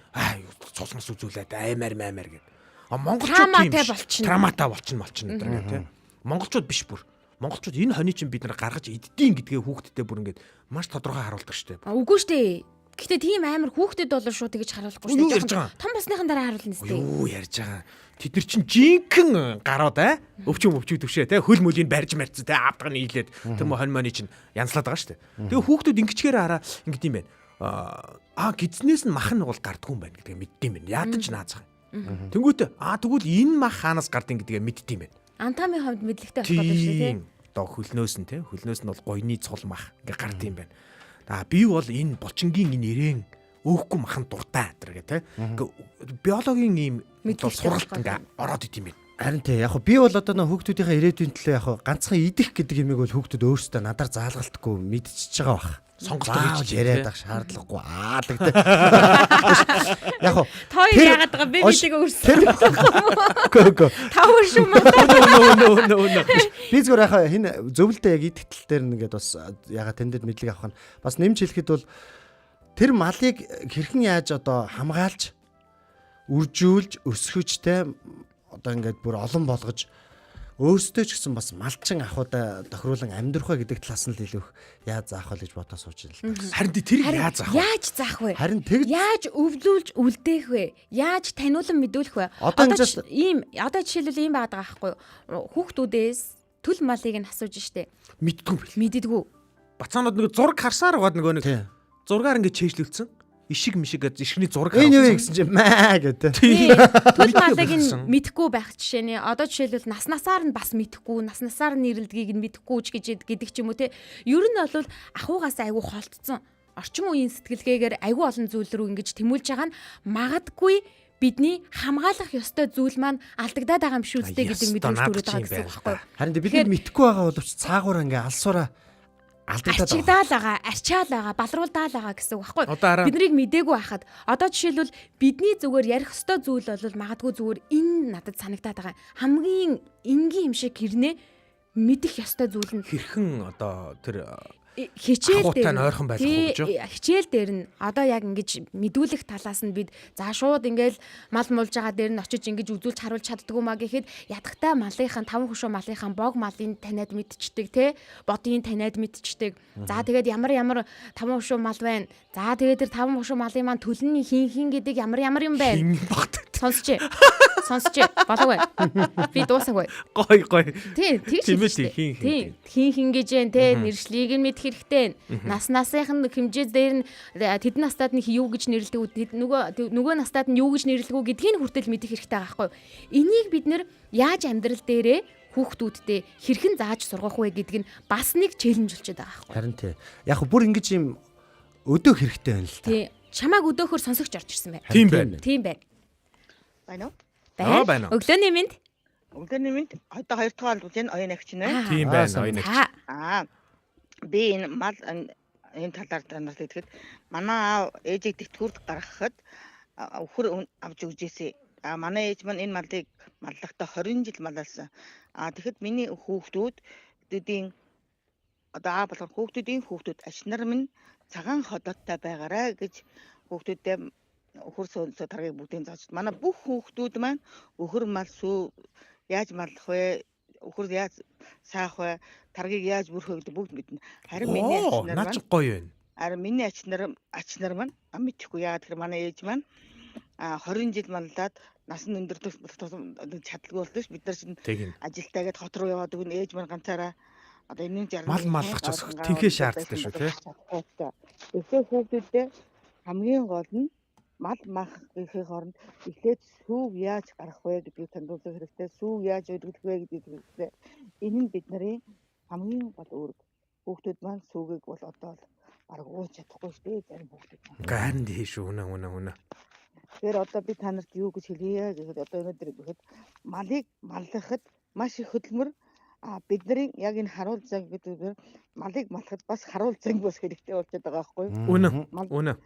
Цусмас үзүүлээд аймаар гэд. Монголчууд тийм травматай болчихно өдр те. Монголчууд биш бүр. Монголчууд энэ хоньыг чинь бид нар гаргаж иддэйн гэдгээ хүүхдтэд бүр ингээд маш тодорхой харуулдаг штэ.
Үгүй штэ. Гэтэ тийм амар хүүхдэд бол шууд тэгж харуулахгүй штэ. Том басныхан дараа харуулна штэ.
Юу ярьж байгаа. Тэд нар чинь жинхэнэ гарууд өвчөө төвшөө те хөл мөлийн барьж марцсан те аавдаг нь нийлээд тэр хонь моны чинь янзлаад байгаа штэ. Тэгээ хүүхдүүд ингэчгээр хараа ингэдэм юм байна. Гидснээс нь мах нь бол гардгүй юм байна гэдгийг мэддэм байна. Ядаж наазах юм. Тэнгүүтээ тэгвэл энэ мах хаанаас гардыг гэдгийг мэддэм байна.
Антамын хувьд мэдлэгтэй болох гэдэг шүү те.
Одоо хөлнөөс нь те хөлнөөс нь бол гойны цул мах ингээ гард юм байна. Би бол энэ булчингийн энэ ирээн өөхгүй махан дуртай гэх те. Биологийн ийм сургалт ингээ ороод идэм байна.
Харин тий яг би бол одоо хүүхдүүдийнхээ ирээдүйн төлөө яг ганцхан идэх гэдэг юмыг бол хүүхдүүд өөрсдөө надаар заалгалтгүй мэдчихэж байгаа бах.
Сонголтоо хийж
яриад ах шаардлагагүй л гэдэг. Яг
тоо яагаад байгаа би бидийг өөрсдөө. Тавар шүү
маа. Би зүгээр яг хин зөвлөлтөө яг идэх тал дээр нэгээд бас ягаад тэн дээр мэдлэг авах нь бас нэмж хэлэхэд бол тэр малыг хэрхэн яаж одоо хамгаалж үржүүлж өсгөжтэй одоо ингээд бүр олон болгож өөрсдөө ч гэсэн бас малчин ахуудаа тохируулан амьдрах вэ гэдэг талаас нь л илүү яаж заах вэ гэж бодож сууж байна л.
Харин тэр яаж заах вэ?
Яаж заах вэ?
Харин тэг
яаж өвлүүлж үлдээх вэ? Яаж таниулан мэдүүлэх вэ? Одоо жишээлбэл ийм байгаад байгаа байхгүй юу? Хүүхдүүдээс төл малыг нь асууж штэ. Мэддэггүй.
Бацаанууд нэг зураг харсаар байгаа нөгөө нэг зургаар ингээд чэйжлүүлсэн. Ишиг мишиг гэж ишгний зураг
харсан. Энэ юу гэсэн чинь маа гэдэг.
Төл малыг нь мэдхгүй байх жишээ нэ. Одоо жишээлбэл наснасаар нь бас мэдхгүй, наснасаар нь нэрлэлдгийг нь мэдхгүй гэдэг ч юм уу те. Ер нь бол ахуугаас айгүй холтцсон. Орчин үеийн сэтгэлгээгээр айгүй олон зүйл рүү ингэж тэмүүлж байгаа нь магадгүй бидний хамгаалах ёстой зүйл маань алдагдаад байгаа юм шүү дээ гэдэг мэдрэмж төрөд байгаа гэсэн үг байхгүй юу?
Харин бид нар мэдхгүй байгаа боловч цаагаараа ингээ алсуураа
арчаал байгаа, балруулдаал байгаа гэсэн үг байхгүй юу? Биднийг мдээгүй байхад одоо жишээлбэл бидний зүгээр ярих ёстой зүйл бол магадгүй зүгээр энэ надад санагдаад байгаа. Хамгийн энгийн юм шиг гэрнэ мэдэх ёстой зүйл нь
хэрхэн одоо тэр
хичээл дээр
ойрхон байх уу гэж.
Хичээл дээр нь одоо яг ингэж мэдүүлэх талаас нь бид за шууд ингээл мал муулж байгаа дээр нь очиж ингэж үзүүлж харуулж чаддгүй маа гэхэд ядахтай малынхан 5 хөшөө малынхан бог малын таниад мэдчихдэг те бодгийн таниад мэдчихдэг. За тэгээд ямар 5 хөшөө мал байна. За тэгээд тэр 5 хөшөө малын маань төлний хин гэдэг ямар юм байна. Сонсч болоогүй. Би дуусаагүй.
Гой.
Тийм хин гэж байна те нэршлиг нь мэдэх хэрэгтэй. Насныхын хэмжээ дээр нь тэдэн настад нь юу гэж нэрлэдэг нөгөө настад нь юу гэж нэрлэдэг гэдгийг хүртэл мэдэх хэрэгтэй байгаа байхгүй юу? Энийг бид нэр яаж амьдрал дээрээ хүүхдүүдтэй хэрхэн зааж сургах вэ гэдг нь бас нэг челленж болчиход байгаа байхгүй юу?
Харин тий. Яг бүр ингэж юм өдөөх хэрэгтэй байна л та.
Тий. Чамааг өдөөхөр сонсогч орж ирсэн байна.
Тийм байна.
Байна уу?
Байна. Өглөөний мэнд.
Одоо 2 дахь бол энэ оюун агч нэ.
Тийм байна. Оюун агч.
Би энэ мал энэ талаар танарт хэлэхэд манай аав ээжийг тэтгэврт гаргахад өхөр авч өгч ирсэн. Манай ээж маань энэ малыг маллахтаа 20 жил малласан. Тэгэхэд миний хүүхдүүдийн одоо аав болохоор хүүхдүүд ашнар минь цагаан ходоттой байгаарай гэж хүүхдүүдэд өхөр сөөсө таргийг бүгдийг зааж. Манай бүх хүүхдүүд маань өхөр мал сүү яаж маллах вэ? Өхөр яаж саах вэ? Таргийг яаж бүрхөө гэдэг бүгд мэднэ. Харин миний
ачнаар гоё байна.
Харин миний ачнаар маань мэдхгүй яагаад гэхээр манай ээж маань 20 жил маллаад нас нь өндөрдөх чадлагүй болдог ш. Бид нар чинь ажилтаагээд хот руу яваад өгнө ээж маань ганцаараа одоо энэ 60
мал малгах ч бас тэнхээ шаарддаг шүү тий.
Тэгэхээр хүүхдүүдээ хамгийн гол нь мал мах гэхээ хооронд эхлээд сүүг яаж гаргах вэ гэдгийг танилцуулах хэрэгтэй. Сүүг яаж өдгөх вэ гэдгийг хэрэгтэй. Энэ нь бидний хамгийн гол үүрэг. Хүүхдүүд маань сүүгийг бол одоо бараг ууж чадахгүй шүү дээ зарим хүүхдүүд.
Гарын дээш үнэ.
Тэгэхээр одоо би та нарт юу гэж хэлье гэхэд одоо өнөөдөр гэхэд малыг маллахад маш их хөдөлмөр бидний яг энэ харуул зан гэдэг малыг малахад бас харуул зан бас хэрэгтэй болчиход байгаа байхгүй юу?
Үнэ.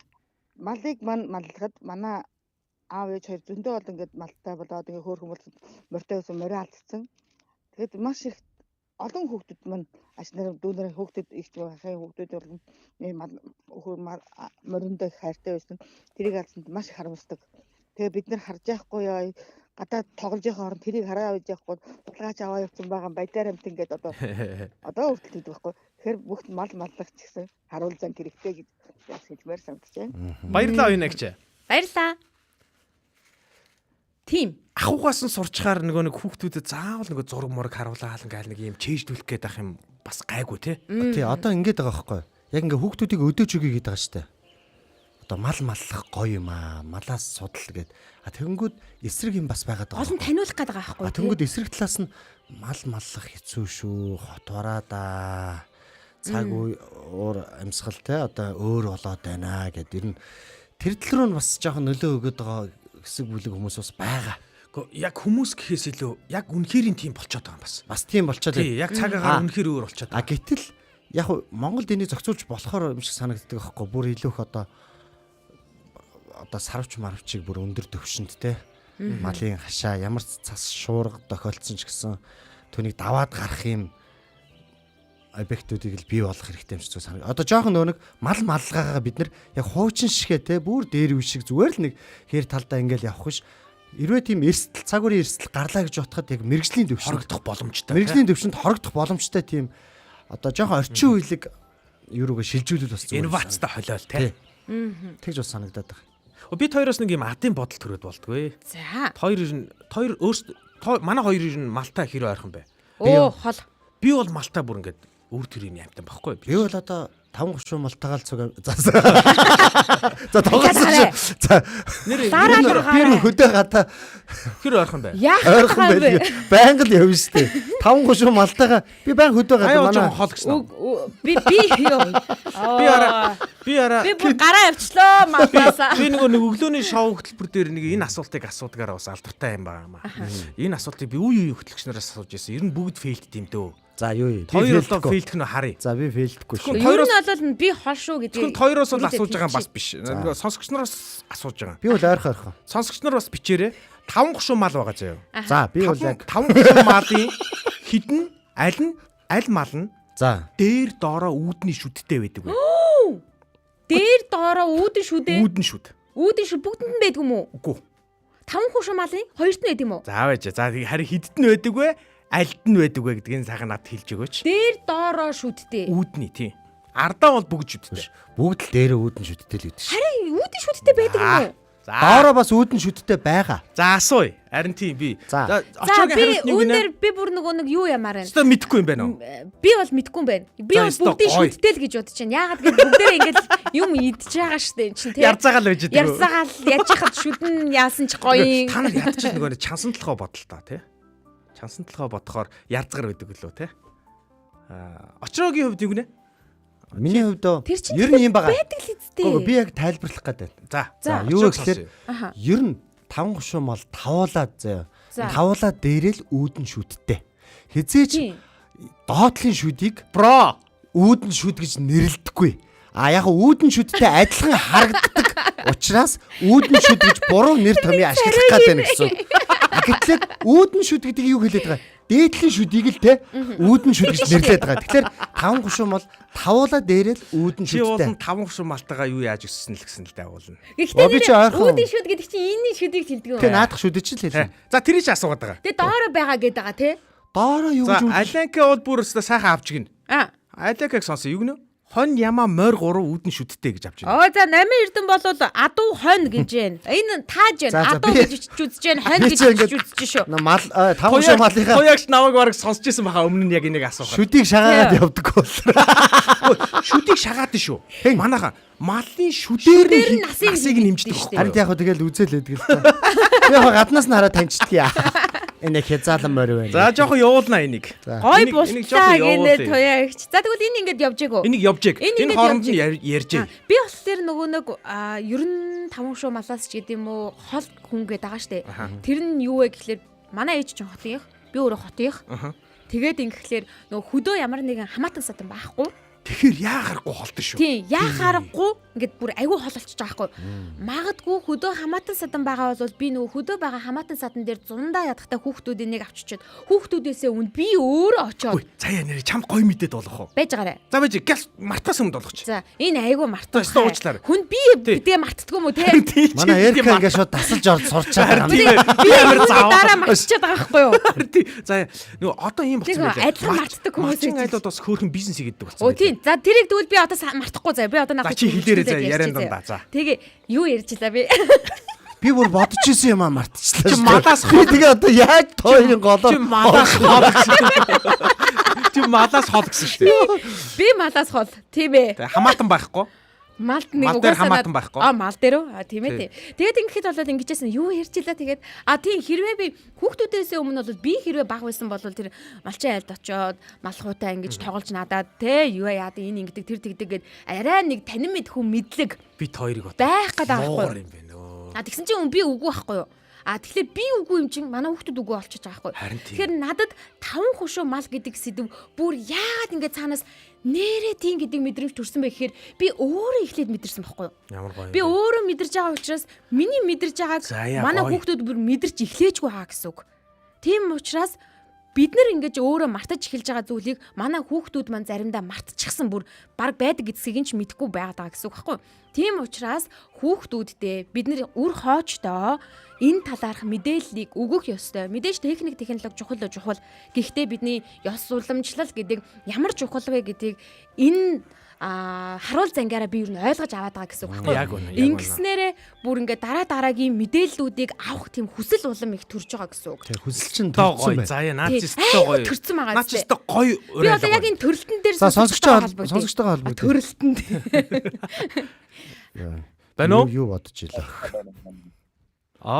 Малыг маллахад манай аав ээж хоёр зөндөө бол ингээд малтай болоод ингээд хөөрхөн болсон морьтой байсан морио алдсан. Тэгэхэд маш их олон хүүхдүүд маань ашнаар дүүнэрийн хүүхдүүд их байхын хүүхдүүд бол мориндоо хайртай байсан. Тэрийг алдсанд маш их харамсдаг. Тэгээ бид нар харж яахгүй яа гадаад тоглож байгаа хооронд тэрийг хараа байж яахгүй дулгаач аваа явсан байгаа баядаар амт ингээд одоо хүртэл гэдэг байхгүй. Тэгэхээр бүгд мал маллагч гэсэн харуул зан хэрэгтэй гэж хэлмээр санагдаж байна.
Баярлалаа оюунагч.
Баярлалаа. Тийм.
Ахугаас нь сурчгаар нэг хүүхдүүдэд заавал нэг зураг мураг харуулаа хаалангаал нэг юм чэйждүүлэх гээд ах юм бас гайгүй тий.
Тий одоо ингэж байгаа байхгүй. Яг ингээ хүүхдүүдийг өдөөж өгье гэдэг байгаа штэ. Одоо мал маллах гоё юм аа. Малаас судал гээд. Тэгэнгүүт эсрэг юм бас байгаад байгаа.
Олон таниулах гээд байгаа байхгүй.
Тэгэнгүүт эсрэг талаас нь мал маллах хэцүү шүү. Хот бараа цаг уур амьсгал те одоо өөр болоод байна гэд ер нь тэр тал руу нь бас жоохон нөлөө өгöd байгаа хэсэг бүлэг хүмүүс бас байгаа.
Яг хүмүүс гэхээс илүү яг үнэхэрийн тийм болчиход байгаа юм бас.
Бас тийм болчиход.
Тий, яг цагаагаар үнэхэр өөр болчиход байгаа.
Гэтэл яг Монголд энийг зохицуулж болохоор юм шиг санагддаг байхгүй. Бүр илүүх одоо сарвч марвчийг бүр өндөр төвшөнд те малын хашаа ямар цас шуурга тохиолдсон ч гэсэн түүнийг даваад гарах юм объектуудыг л бий болгох хэрэгтэй юм шиг санагдав. Одоо жоохон нэг мал малгаагаа бид нар яг хуучин шигэ те бүр дээр үе шиг зүгээр л нэг хээр талдаа ингээл явах ш. Хэрвээ тийм эрсдэл цаг үеийн эрсдэл гарлаа гэж бодоход яг мэрэгжлийн төвшөнд
хорогдох боломжтой.
Мэрэгжлийн төвшөнд хорогдох боломжтой тийм одоо жоохон орчин үеийг юу руугаа шилжүүлэл бас
зүгээр. Инновацтай холиол те.
Тэгж бас санагдаад байгаа.
Бид хоёроос нэг юм адын бодол төрөөд болдгоо.
За.
Хоёр өөрсдөө манай хоёрын малтай хэрэг ойрхон бай.
Хол.
Би бол малтай бүр ингээд өөр төрлийн амтан байхгүй.
Би бол одоо 5-30 малтагаал цуг. За тоглосон. За. Би хөдөө гадаа
хэр ойрхон бай.
Ойрхон бай. Байнга л явна штэ. 5-30 малтагаа би байнга хөдөө гадаа
манай хол гэсэн.
Би бүр гараа явчлаа малтаасаа.
Би нэг өглөөний шоу хөтөлбөр дээр нэг энэ асуултыг асуудгаар бас алдартай юм байна. Энэ асуултыг би үе хөтлөгчнөөс асууж байсан. Ер нь бүгд фейлд юм дөө.
За юу юм.
Хоёр бол фейлдэх нь харъя.
За би фейлдэхгүй шүү.
Ер нь бол би хол шүү гэдэг.
Тэгвэл хоёроос бол асууж байгаа юм бас биш. Нөгөө сонсогч нараас асууж байгаа.
Би бол ойрхон.
Сонсогч нар бас бичээрэй. 5-30 мал байгаа заяа.
За би бол яг
5-30 малын хідэн аль мал нь
за
дээр доороо үүдний шүдтэй байдаг вэ?
Дээр доороо үүдэн шүдээ.
Үүдэн шүд.
Үүдэн шүд бүгдэнд нь байдаг юм уу?
Үгүй.
5-30 малын хоёрт нь байдаг юм уу?
За байж. За харин хідд нь байдаг вэ? Альд нь байдаг вэ гэдгийг сайхан надад хэлж өгөөч.
Дээр доороо шүдтэй.
Үүдний тийм. Ардаа бол бүгд шүдтэй.
Бүгд л дээрээ үүдэн шүдтэй л байдаг шүү.
Харин үүдэн шүдтэй байдаг юм уу?
Доороо бас үүдэн шүдтэй байгаа.
За асууя. Харин тийм би.
За би үүнээр би бүр нэг юу ямаар байна.
Өстө мэдхгүй юм байна уу?
Би бол мэдхгүй юм байна. Би бол бүгдийг шүдтэй л гэж бодож байна. Яагаад гэвэл бүгдээрээ ингэж юм идж байгаа штэ энэ чинь тийм.
Ярцаагаал байж байгаа.
Ярцаагаал яаж хад шүдэн яасан ч гоё.
Та нар ядчих нөгөө чансан толгой бодлоо тий. Чансан толгой бодохоор ярзгар байдаг лөө тий. Очроогийн хувьд юу гинэ?
Миний хувьд ер нь юм байгаа. Би яг тайлбарлах гэдэг.
За
юу гэхээр ер нь 5-30 мал тавуулаад заяа. Тавуулаад дээрэл үүдэн шүдтэй. Хизээч доотлын шүдийг үүдэн шүд гэж нэрлэдэггүй. Яг үүдэн шүдтэй адилхан харагддаг учраас үүдэн шүд гэж буруу нэр томьёо ашиглах гээд байна гэсэн. Гэтэл үүдэн шүд гэдэг юу хэлээд байгаа? Дээдлийн шүдийг л те үүдэн шүд гэж нэрлээд байгаа. Тэгэхээр 5-30 мал тавуулаа дээрэл үүдэн шүдтэй.
Чи бол 5-30 малтайгаа юу яаж өссөн л гэсэн л дагуулна.
Гэхдээ үүдэн шүд гэдэг чинь энэний шүдийг хэлдэг юм.
Тэ наадах шүд чинь л хэлнэ.
За тэрийг ч асуугаад байгаа.
Тэгээ доороо байгаа гэдэг байгаа те.
Доороо юу гэж
үү? Аленка бол бүр өстө сайхан авч гин. Аленкаг сонсон юу гэнэ? хон яма морь 3 үүдэн шүттэй гэж авч байна.
Оо за 8 эрдэн бол адуу хонь гэж байна. Энэ тааж байна. Адуу гэж үзэж байна. Хонь гэж үзэж шүү.
Мал 5 шоо малынхаа
Тоягч намайг бараг сонсч ирсэн баха өмнө нь яг энийг асуух.
шүдийг шагаад явдаг бол.
Шүдийг шагаад шүү. Манайха малын шүдээр насыг нэмждэг байхгүй.
Харин яг тэгэл үзэлээдэг л та. Би яг гаднаас нь хараад таньчдгийа. Энэ хязаалан морь байна.
За жоохон явуулна энийг.
Гой бусцаа гинэ тоягч. За тэгвэл энэ ингээд явж байгааг.
Энийг явж байг. Энэ хооронд нь ярьж.
Би болохоор нөгөө нэг ер нь 5 шуу малаас ч гэдэм үү хол хүн гээд байгаа штэ. Тэр нь юу вэ гэхэлэр манай ээж ч хотынх. Би өөрөө хотынх. Тэгээд ингэхлээр нөгөө хөдөө ямар нэгэн хамаатан садан байхгүй.
Тэгэхээр яахааргүй холдсон шүү.
Тийм, яахааргүй ингээд бүр айгүй хол болчихж байгаа байхгүй. Магадгүй хөдөө хамаатан садан байгаа бол би нөгөө хөдөө байгаа хамаатан садан дээр зундаа ядахтай хүүхдүүдийн нэг авчичаад хүүхдүүдээсээ үн би өөрөө очоод.
Заяа нэрээ чамд гоё мэдээд болох уу?
Байж байгаарэ.
За байж газ мартаас өмнө болгоч.
За, энэ айгүй мартах. Хүн би бидгээ мартдаггүй юм уу те?
Манай Эрка ингээд шууд тасалж орж сурчаад байгаа юм.
Би амар дараа мартчихад байгаа байхгүй юу?
За, нөгөө одоо ийм болчихсон
байлаа. Адилхан мартдаг хүмүүс
айлууд бас хөөрхөн бизнес хийгээд болсон.
За тэрийг тэгвэл би одоо мартахгүй заа. Би одоо
нах чи хэлээрээ заа ярианд даа. За.
Тэгээ юу ярьжлаа би?
Би бүр бодож исэн юм мартчихлаа.
Чи малаас
тэгээ одоо яг тооёрын голоо.
Чи малаас хол. Чи малаас хол гэсэн шүү дээ.
Би малаас хол. Тийм ээ.
Хамаатан байхгүй.
Малд нэг
угаасаа хамаатан байхгүй.
Мал дээр үү? Тийм ээ. Тэгээд ингэхэд болоод ингэжсэн юу ярьчлаа тэгээд тийм хэрвээ би хүүхдүүдээс өмнө бол би хэрвээ баг байсан бол тэр малчин айлд очоод малхуутай ингэж тоглож надаад те юу яад энэ ингэдэг тэр тэгдэг гэд арай нэг танин мэд хүн мэдлэг
би хоёрыг
байх гэдэг аахгүй. Тэгсэн чинь би үгүй байхгүй юу? Тэгэхээр би үгүй юм чинь манай хүүхдүүд үгүй болчихж байгаа байхгүй. Тэгэхээр надад 5 хушуу мал гэдэг сэдв бүр яагаад ингэ цаанаас нэрээ тийм гэдэг мэдрэмж төрсөн бэ гэхээр би өөрөө эхлээд мэдэрсэн байхгүй юу?
Ямар гоё.
Би өөрөө мэдэрж байгаа учраас миний мэдэрж байгааг манай хүүхдүүд бүр мэдэрч эхлэжгүй хаа гэсэн үг. Тийм учраас бид нар ингэж өөрөө мартаж эхэлж байгаа зүйлийг манай хүүхдүүд маань заримдаа мартчихсан бүр баг байдаг гэдгийг ч мэдэхгүй байгаад байгаа гэсэн үг байхгүй юу? Тийм учраас хүүхдүүддээ бид нар үр хоочдоо энэ талаарх мэдээллийг өгөх ёстой. Мэдээж техник технологи чухал. Гэхдээ бидний ёс уламжлал гэдэг ямар чухал вэ гэдгийг энэ харуул зангаараа би юу н ойлгож аваад байгаа гэсэн үг байхгүй юу? Ингэснээрээ бүр ингээ дараагийн мэдээллүүдийг авах тийм хүсэл улам их төрж байгаа гэсэн үг.
Тэр хүсэл чинь төрсөн байна.
Заяа наачистай гоё.
Төрсөн байгаа.
Наачистай гоё.
Би одоо яг энэ төрөлтөн дээр
сонсогчтой холбоо.
Төрөлтөнд.
Байна уу?
Юу бодож илаа.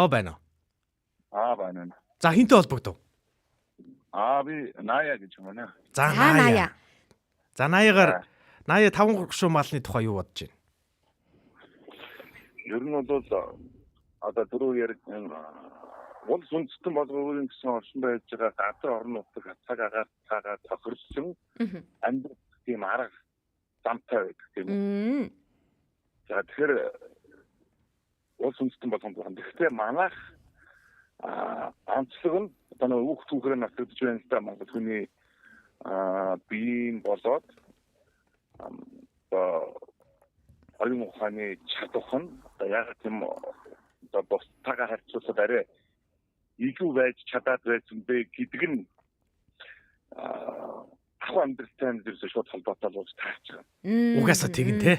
Байна.
Байна.
За хинтээ холбогдов?
Би Ная гэж юм байна.
За Ная. За Наягаар Ная 5 шуу малны тухай юу бодож байна?
Ер нь бол одоо түрүү ярих улс үндэстэн болгоомжийн гэсэн орчин байж байгаа газар орон нутаг хацаг агаар тохирсон амьдрах тийм арга замтай байдаг тийм үү. За тэгэхээр улс үндэстэн болгоомж байна. Гэхдээ манайх онцлог нь одоо нэг хүүхд түүхрээ насагдж байна л да Монгол хүний биеийн болоод оюун ухааны чадвар нь одоо яг тийм одоо бусдаагаа харьцуулахад арай илүү байж чадаад байсан бэ гэдэг нь ахуй амьдралтай зүйлс шууд холбоотой болж таарч байгаа.
Угаасаа тэгин те.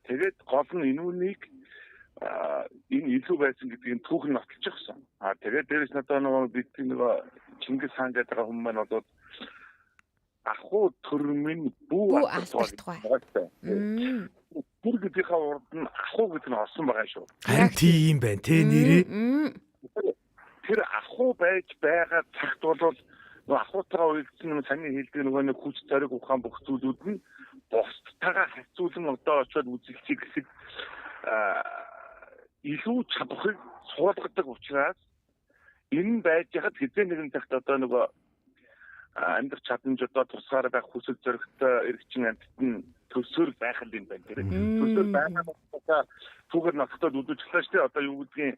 Тэгээд гол нь энүүнийг энэ илүү байсан гэдгийг түүх нь баталчихсан. Тэгээд дээрэс нь одоо нөгөө бидний нөгөө Чингис хаан гэдэг хүн маань бол ахуй төрмийн бүү
алдагдах
бай. Тэр гэдгийнхаа урд нь ахуй гэдэг нь орсон байгаа шүү.
Харин тийм байна те нэрээ.
Тэр ахуй байж байгаа цагт бол нөгөө ахуйтайгаа үйлдсэн юм саний хэлдэг нөгөө нэг хүч зориг ухаан бүх зүйлүүд нь бусдтайгаа харьцуулан одоо очиод үзэгчийг хэсэг илүү чадварыг суулгадаг учраас энэ байж хад хэзээ нэгэн цагт одоо нөгөө амьдрах чадамжуудаа тусгаар байх хүсэл зоригтой эргэжин амьтад нь төсөөр байх юм байна гэх юм. Төсөөр байгаад түүгээр нотод үдчихлээ шүү дээ. Одоо юу гэдгийг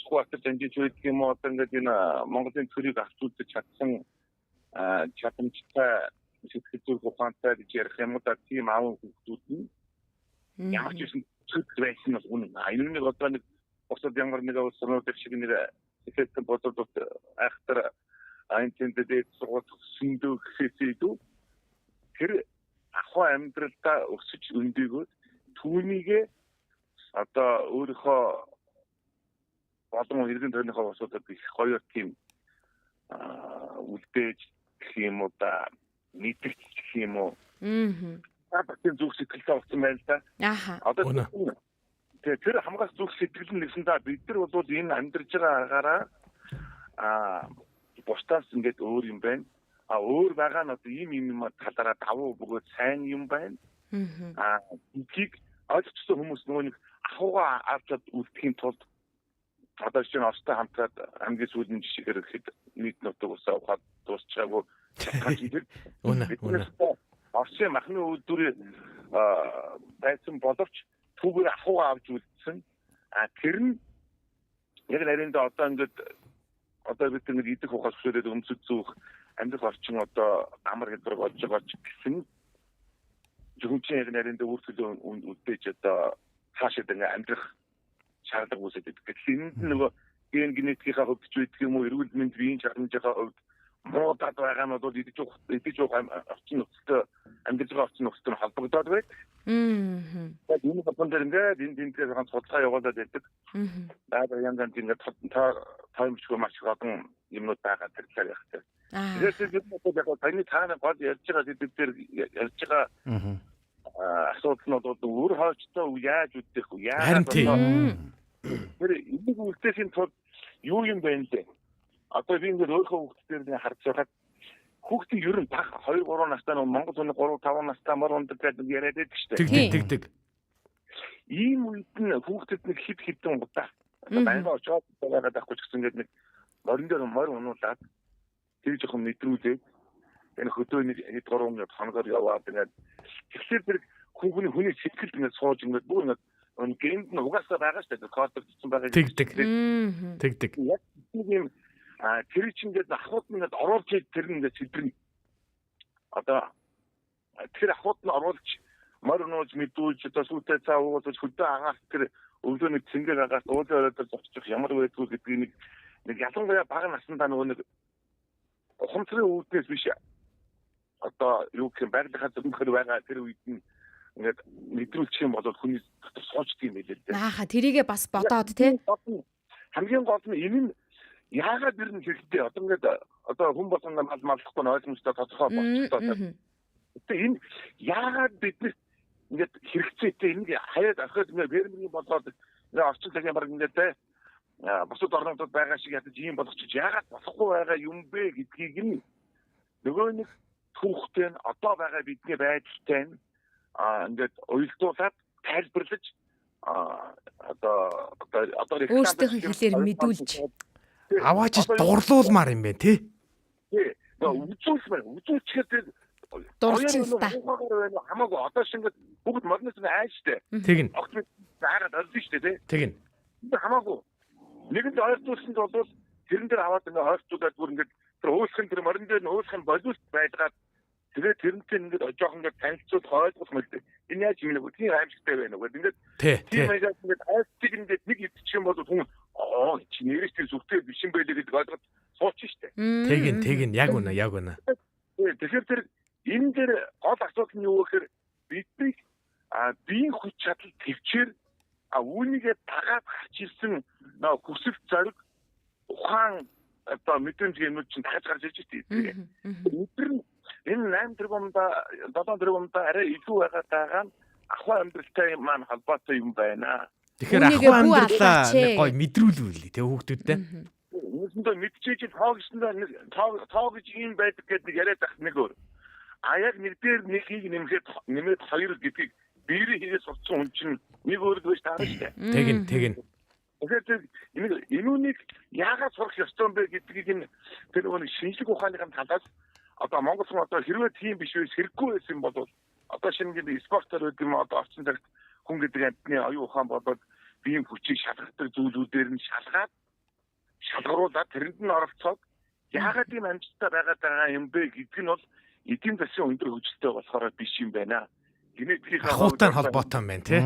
скватер тэнцэж байдаг юм уу? Одоо ингээд энэ Монголын төрийг авч үзэж чадсан чадамжтай сэтгэл зүйн ухаантай гэж ярих юм уу? Тийм аав хүүхдүүд нь ямар ч юм цэцэг байсан бол үнэн. Энэ нэг одоо нэг босод ямар нэг улсрууд шиг нэг effect бодоод айхтар айнтэндэд сургууль сүндөө гэхээс илүү
тэр ахуй амьдралдаа өсөж өндөгөөд түүнийгээ одоо өөрийнхөө болон иргэн тойрныхоо босуудад их хоёр тийм үлдээж гэх юм уу да нийтгч гэх юм уу. Таадын зүг сэтгэлтэй болсон байна л да. Одоо тэр хамгаас зүг сэтгэл нь нэгсэндээ бид нар бол энэ амьдарч байгаа агаараа бусдаас ингээд өөр юм байна. Өөр байгаа нь одоо ийм талаараа давуу бөгөөд сайн юм байна. Энийг ойлгоцсон хүмүүс нөгөө нэг ахуйгаа авчаад үлдэхийн тулд одоо чинь орстой хамтраад хамгийн сүүлийн жишгээр ихэд нийт нутаг усаа ухаад дуусчаагүй Орсын махны үйлдвэрийн байсан боловч түүгээр ахуйгаа авч үлдсэн. Тэр нь яг нарийнда одоо ингээд одоо бид нэг идэх ухаас хөшөөд өмсөж зүүх амьдрах орчин одоо амар хэлбэр болж байгаа ч гэсэн зөвхөн яг нарийнда өөрчлөлт үлдээж одоо хаашаад ингээ амьдрах шаардлага үүсэж байдаг. Тэгэхээр энд нөгөө ген генетикийн хувьд ч байдаг юм уу, эрүүл мэнд биеийн чанарынхаа хувьд муудад байгаа нь бол идэж уух орчин нөхцөлтэй амьдарч байгаа орчин нөхцөлтэй холбогдоод байдаг. Тэгээд энэ бодлон дээр ингээд энэ ганц судалгаа явуулаад байдаг. Даа янз янз ингээд таймчгүй маш их олон юмнууд байгаа зэрэг яг хэрэгтэй. Тэгээд яг таны цаана гол ярьж байгаа зүйл дээр ярьж байгаа асуудал нь бол өөр хаачтай яаж үдэх вэ? Яаж тэр энийг үлдэхийн тулд юу юм бэ нэ? Одоо би ингээд өөрийнхөө хүүхдүүдээр харж байгаад хүүхдийн ер нь баг 2 3 настай нь Монгол хүний 3 5 настай мөр ундаг гэдэг яриад байдаг шүү дээ. Тэг. Ийм үед нь хүүхдэд нэг хитэн удаа байнга очоод байгаад авахгүй ч гэсэн ингээд нэг морин дээр морь унуулаад тэр жоохон мэдрүүлээд энэ хөдөөний 3 минут хоногор яваад ингээд тэгэхээр тэр хүний сэтгэл ингээд сууж ингээд бүр ингээд гэнэд нь угаасаа байгаа шүү дээ. Кортекцсэн байгаа. Тэг. Яг тийм тэр чинь ингээд ахуйд нь ингээд оруулж тэр нь ингээд сэдрэн одоо тэр ахуйд нь оруулж морь нууж мэдүүлж одоо сүлтэй цаа уулж хөдөө агаас тэр өвлөөний цэнгэг агаас уулын оройдоор зогсчих ямар байдгүй гэдгийг нэг ялангуяа бага насндаа нөгөө нэг ухамсарын үүднээс биш одоо юу гэх юм байгалийнхаа зөвхөн байгаа тэр үед нь ингээд мэдрүүлчих юм бол хүний дотор суучдаг юм байлээ.
Тэрийгээ бас бодоод тий.
Хамгийн гол нь энэ нь яагаад ирнэ хэрэгтэй одоо ингээд одоо хүн болгон маллахгүй ойлгомжтой тодорхой болчихлоо. Тэгээ энэ яагаад биднес ингээд хэрэгцээтэй энэ хаяад ахад ингээд бэрмийн болоод орчин цагийн баг ингээд бусад орнуудад байгаа шиг ядаж ийм болгочих яагаад болохгүй байгаа юм бэ гэдгийг нь нөгөө нэг түүхтэй нь одоо байгаа бидний байдалтай нь ингээд уйлдуулаад тайлбарлаж одоо
өөрсдийнхөө хэлээр мэдүүлж
аваач дурлуулмаар юм байна тий.
Үзүүлчихэд
дурчин та.
Хамаагүй одоо шингээд бүгд моднос айштэй.
Тэгнь.
Заагаад олдсон шүү дээ тий.
Тэгнь.
Хамаагүй. Нэгэнд ойлгуулсанд бол тэрэн дээр аваад ингээд ойртуулаад бүр ингээд тэр уусхын тэр морин дээр нь уусхын боловч байгаад тэгээд тэрнтэй ингээд жоохон ингээд танилцуулах ойлгох мэт. Энэ яаж юм нэг тийм аимшигтай байна уу гэдэг. Ингээд тийм ингээд айстиг ингээд нэг идчих юм бол хүн чи нэрээс тэр зүгтээ биш юм байлээ гэдэг ойлгоод суучих штэ.
Тэгин яг үнэ.
Тэгэхээр тэр энэ дээр гол асуудал нь юу гэхээр бидний биеийн хүч чадал төвчээр үүнийгээ дагаад гарч ирсэн хүсэл зориг ухаан одоо мэдрэмж юмуд чинь дахиж гарч ирж байгаа. Өдөр нь энэ 8 тэрбумда 7 тэрбумда арай илүү байгаа нь ахуй амьдралтай маань холбоотой юм байна.
Тэгэхээр ахуй амьдралаа нэг гой мэдрүүлвэл тэг хүүхдүүдтэй.
Үүсэндээ мэдчихэж тоо гэж юм байдаг гэдэг яриад байх нэг өөр. Яг нэг дээр нэгийг нэмээд хоёр гэдгийг биерээ хийгээ сурцсан хүн чинь нэг өөр гэж таарна шүү дээ.
Тэгин.
Тэгэхээр энүүнийг яагаад сурах ёстой юм бэ гэдгийг энэ тэр нэг шинжлэх ухааныхаа талаас одоо Монгол хүн одоо хэрвээ тийм биш вэ хэрэггүй байсан бол одоо шинэ спортоор гэдэг юм одоо орчин цагт хүн гэдэг амтны оюун ухаан болоод биеийн хүчийг шалгадаг зүйлүүдээр нь шалгаруулаад тэрэнд нь оролцоод яагаад ийм амжилттай байгаа юм бэ гэдэг нь бол эдийн засгийн өндөр хөгжилтэй болохоор биш юм байна. Генетикийн
ахуйтай холбоотой юм байна тий.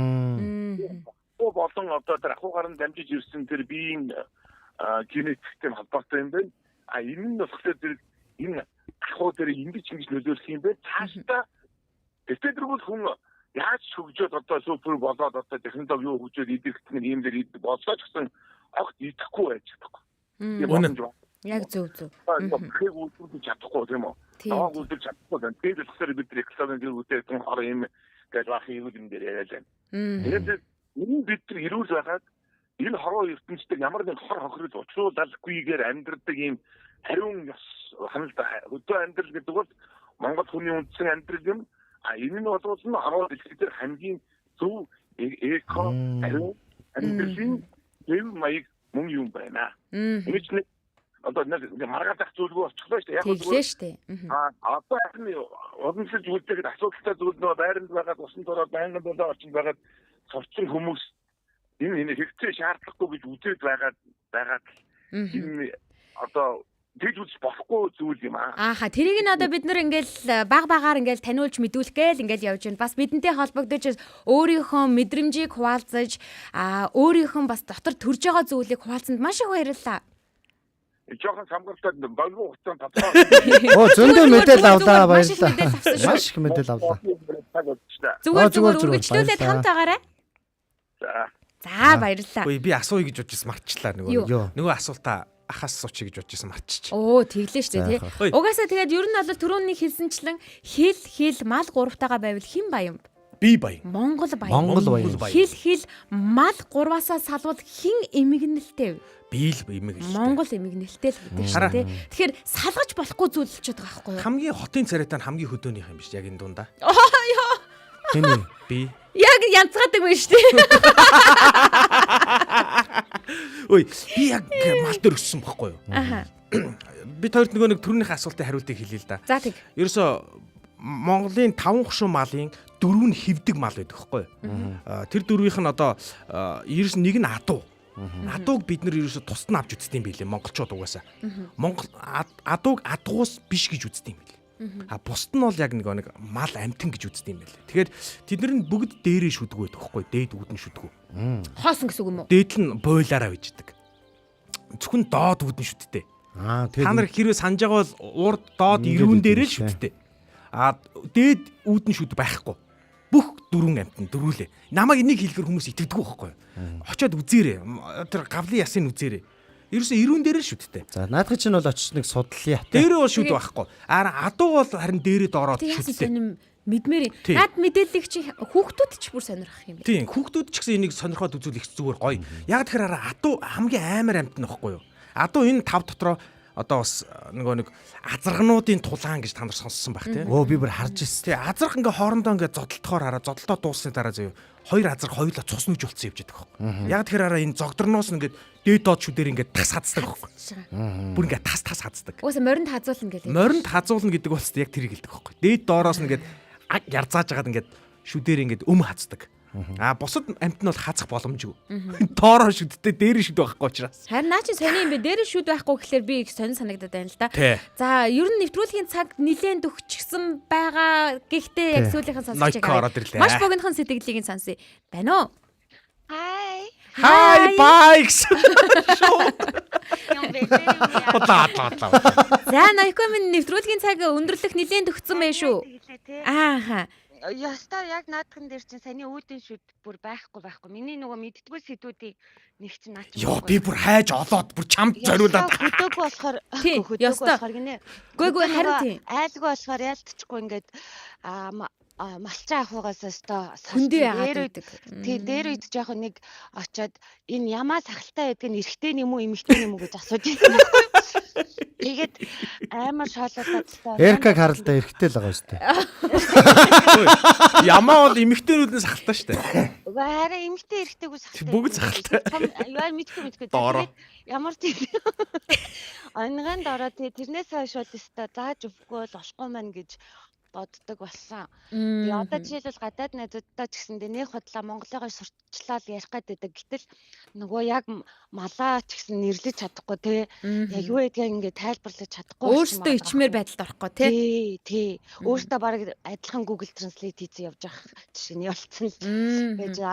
Болон одоо тэр ахуйгаар нь дамжиж ирсэн тэр биеийн генетиктэй холбоотой юм байна. Энэ нь болохоор тэр энэ ахуй дээр ингэж нөлөөлөх юм бэ? Цаашдаа Тэгтээ тэргүүл хүн яаж хөгжөөд одоо супер болоод одоо технологи юу хөгжөөд идэгдэх нь ийм дээр болсоо ч гэсэн огт идэхгүй байж чадахгүй.
Яг зөв.
Хэг үлдэж чадахгүй тийм үү? Таваг үлдэж чадахгүй. Тэгээд болохоор бид рекламын гэрүүтэй том хороо юм гэж бахи юу юм дээр яриад байна. Тэгээд энэ бид нар ирүүл байгаад энэ хороо ертөнцийн ямар нэг хор хохирол учруулалгүйгээр амьдрдаг ийм хариун ёс хандлага өдөө амьдрал гэдэг бол Монгол хүний үндсэн амьдрал юм. Энэ нь бол хороо дэлхийд хамгийн зөв эко хариун амьдралын зөв маяг мөн юм байна. Энэ ч одоо нэг маргаадах зүйлгүй болчихлоо шүү дээ. Яг
тэглээ шүү дээ.
Одоо харин уламжлалт үлдээхэд асуудалтай зүйл нөө байранд байгаад усан дороод байнгын дулаан орчинд байгаад цовцсон хүмүүс энэ хэрэгцээ шаардлагагүй гэж үзээд байгаад энэ одоо тэгж үзэж болохгүй зүйл юм аа.
Ааха тэрийг нь одоо бид нэр ингээл багаар ингээл таниулж мэдүүлэх гээл ингээл явж байна. Бас бидэнтэй холбогдож өөрийнхөө мэдрэмжийг хуваалцаж өөрийнхөө бас дотор төрж байгаа зүйлийг хуваалцсанд маш их баярлалаа.
Жохон самгалтай болов хугацаанд татвар.
Зөндөө мэдээлэл авлаа баярлалаа. Маш их мэдээлэл авлаа.
Зүгээр үргэлжлүүлээд хамтаагаарай. За баярлалаа.
Үгүй би асууя гэж бодчихсон марчлаа нөгөө асуултаа ахаас суучих гэж бодчихсон марччих.
Тэглээ шүү дээ тий. Угаасаа тэгээд ер нь бол түрүүний хэлсэнчлэн хил мал гуравтайгаа байвал хэн баян?
Би баян.
Монгол баян. Хил мал гурваасаа салвал хэн эмгэнэлтэй вэ?
Би л эмгэнэлтэй.
Монгол эмгэнэлтэй л гэдэг шүү дээ. Тэгэхээр салгаж болохгүй зүйл болчиход байгаа байхгүй юу?
Хамгийн хотын царайтай нь хамгийн хөдөөнийх юм биш яг энэ дундаа.
Тэний
би
яг янзгаадаг байна шүү дээ.
Ой, би яг мал дээр өссөн байхгүй юу? Би хоёрт нөгөө нэг төрөнийхөө асуултын хариултыг хэлье л да.
За тэг.
Ерөөсө Монголын 5 хушуу малын 4 нь хевдэг мал байдаг байхгүй юу? Тэр дөрвийнх нь одоо ерөөс нэг нь адуу. Адууг бид нэр ерөөсө тусад нь авч үздэг юм билээ монголчууд угаасаа. Монгол адууг адгуус биш гэж үздэг юм билээ. Бусд нь бол яг нэг мал амтэн гэж үздэг юм байлээ. Тэгэхээр тэд нар нь бүгд дээрээ шүдгүү байдаг байхгүй дээд үүдэн шүдгүү.
Хоосон гэсэн үг юм уу?
Дээд нь бойлаараа bijдэг. Зөвхөн доод үүдэн шүдтэй. Та нар хэрвээ санаж байгаа бол урд доод ирүүн дээрээ л шүдтэй. Дээд үүдэн шүд байхгүй. Бүх дөрвөн амтэн дөрвөлээ. Намайг энийг хэлэхэр хүмүүс итгэдэггүй байхгүй. Очоод үзээрэй. Тэр гавлын ясын үзээрэй. Ерөөсө ирүүн дээр л шүттэй.
За наадах чинь бол очиж нэг судлаа.
Дээрээ бол шүд байхгүй. Адуу бол харин дээрээ доороод
шүттэй. Мэдмээр. Наад мэдээллийг чи хүүхдүүд ч бүр сонирхох юм байна.
Тийм, хүүхдүүд ч гэсэн энийг сонирхоод үзүүл их зүгээр гоё. Яг тэгэхээр адуу хамгийн амар амт нь байхгүй юу? Адуу энэ 5 дотроо одоо бас нэг азаргнуудын тулаан гэж та нар сонссон байх тийм.
Би бүр харж ирсэн.
Тий, азарх ингээ хоорондоо ингээ зодтолтохоор хараа, зодтолтоо дууссаны дараа зөө хоёр азарх хоёулаа цус нүж болцсон явж байгаа хөө. Яг тэгэхээр хараа энэ зогдорноос ингээ дээд доод шүдээр ингээ тас хацдаг хөө. Бүр ингээ тас хацдаг.
Уусаа моринд хазуулна гэдэг.
Моринд хазуулна гэдэг бол яг тэрийг хэлдэг хөө. Дээд доороос ингээ ярзааж хагаад ингээ шүдээр ингээ хацдаг. Бусад амт нь бол хазах боломжгүй. Доороо шүдтэй дээр шүд байхгүй учраас.
Харин наа чи сони юм бэ? Дээр шүд байхгүй гэхэлэр би их сонир санагдаад байна л да. За, ер нь нэвтрүүлгийн цаг нилээн дөхчихсөн байгаа. Гэхдээ яг сүүлийнхэн сонсож байгаа. Маш богинохон сэтгэлийг нь сонсъё. Байна уу?
Hi bikes.
За, наяхгүй минь нэвтрүүлгийн цаг өндөрлөх нилээн дөхцсөн байх шүү. Ааха.
Ястаа яг наадхан дээр чинь саяны үүдэн шүд бүр байхгүй. Миний нөгөө мэдтгүүл сэдвүүдийн нэг чинь наад чинь.
Йоо би бүр хайж олоод бүр чамд зориулаад.
Хөдөөг болохоор гинэ.
Гүйгүй харин тийм.
Айлгүй болохоор яалтчихгүй ингээд малчаа ахугаас өстой
хүндээ яагаад гэдэг.
Тий, дээр үед жоохон нэг очоод энэ ямаа сахалтай байдаг нь эрэгтэй юм уу эмэгтэй юм уу гэж асууж байсан. Тэгээд амар шоололоод өстой.
Эркаг харалдаа эрэгтэй л байгаа шүү дээ.
Ямаа бол эмэгтэйнүүд нь сахалтай шүү дээ.
Хараа эмэгтэй эрэгтэйгүү сахалтай.
Бүгд сахалтай.
Яа мэдгүй. Тэгээд ямар тийм онгонд ороод тэрнээс хойш бол өстой зааж өгөхгүй бол болохгүй маань гэж боддог болсон. Би одоо жишээлбэл гадаад найзуудтай ч гэсэн нэх бодлоо Монголыгоо сурчлаад ярих гэдэг. Гэтэл нөгөө яг малаа ч гэсэн нэрлэж чадахгүй те. Яг юу гэдгийг ингээд тайлбарлаж чадахгүй.
Өөртөө ичмээр байдалд орохгүй те.
Тий. Өөртөө баг адилхан Google Translate хийсэн явж байгаа жишээ нь ялцсан л.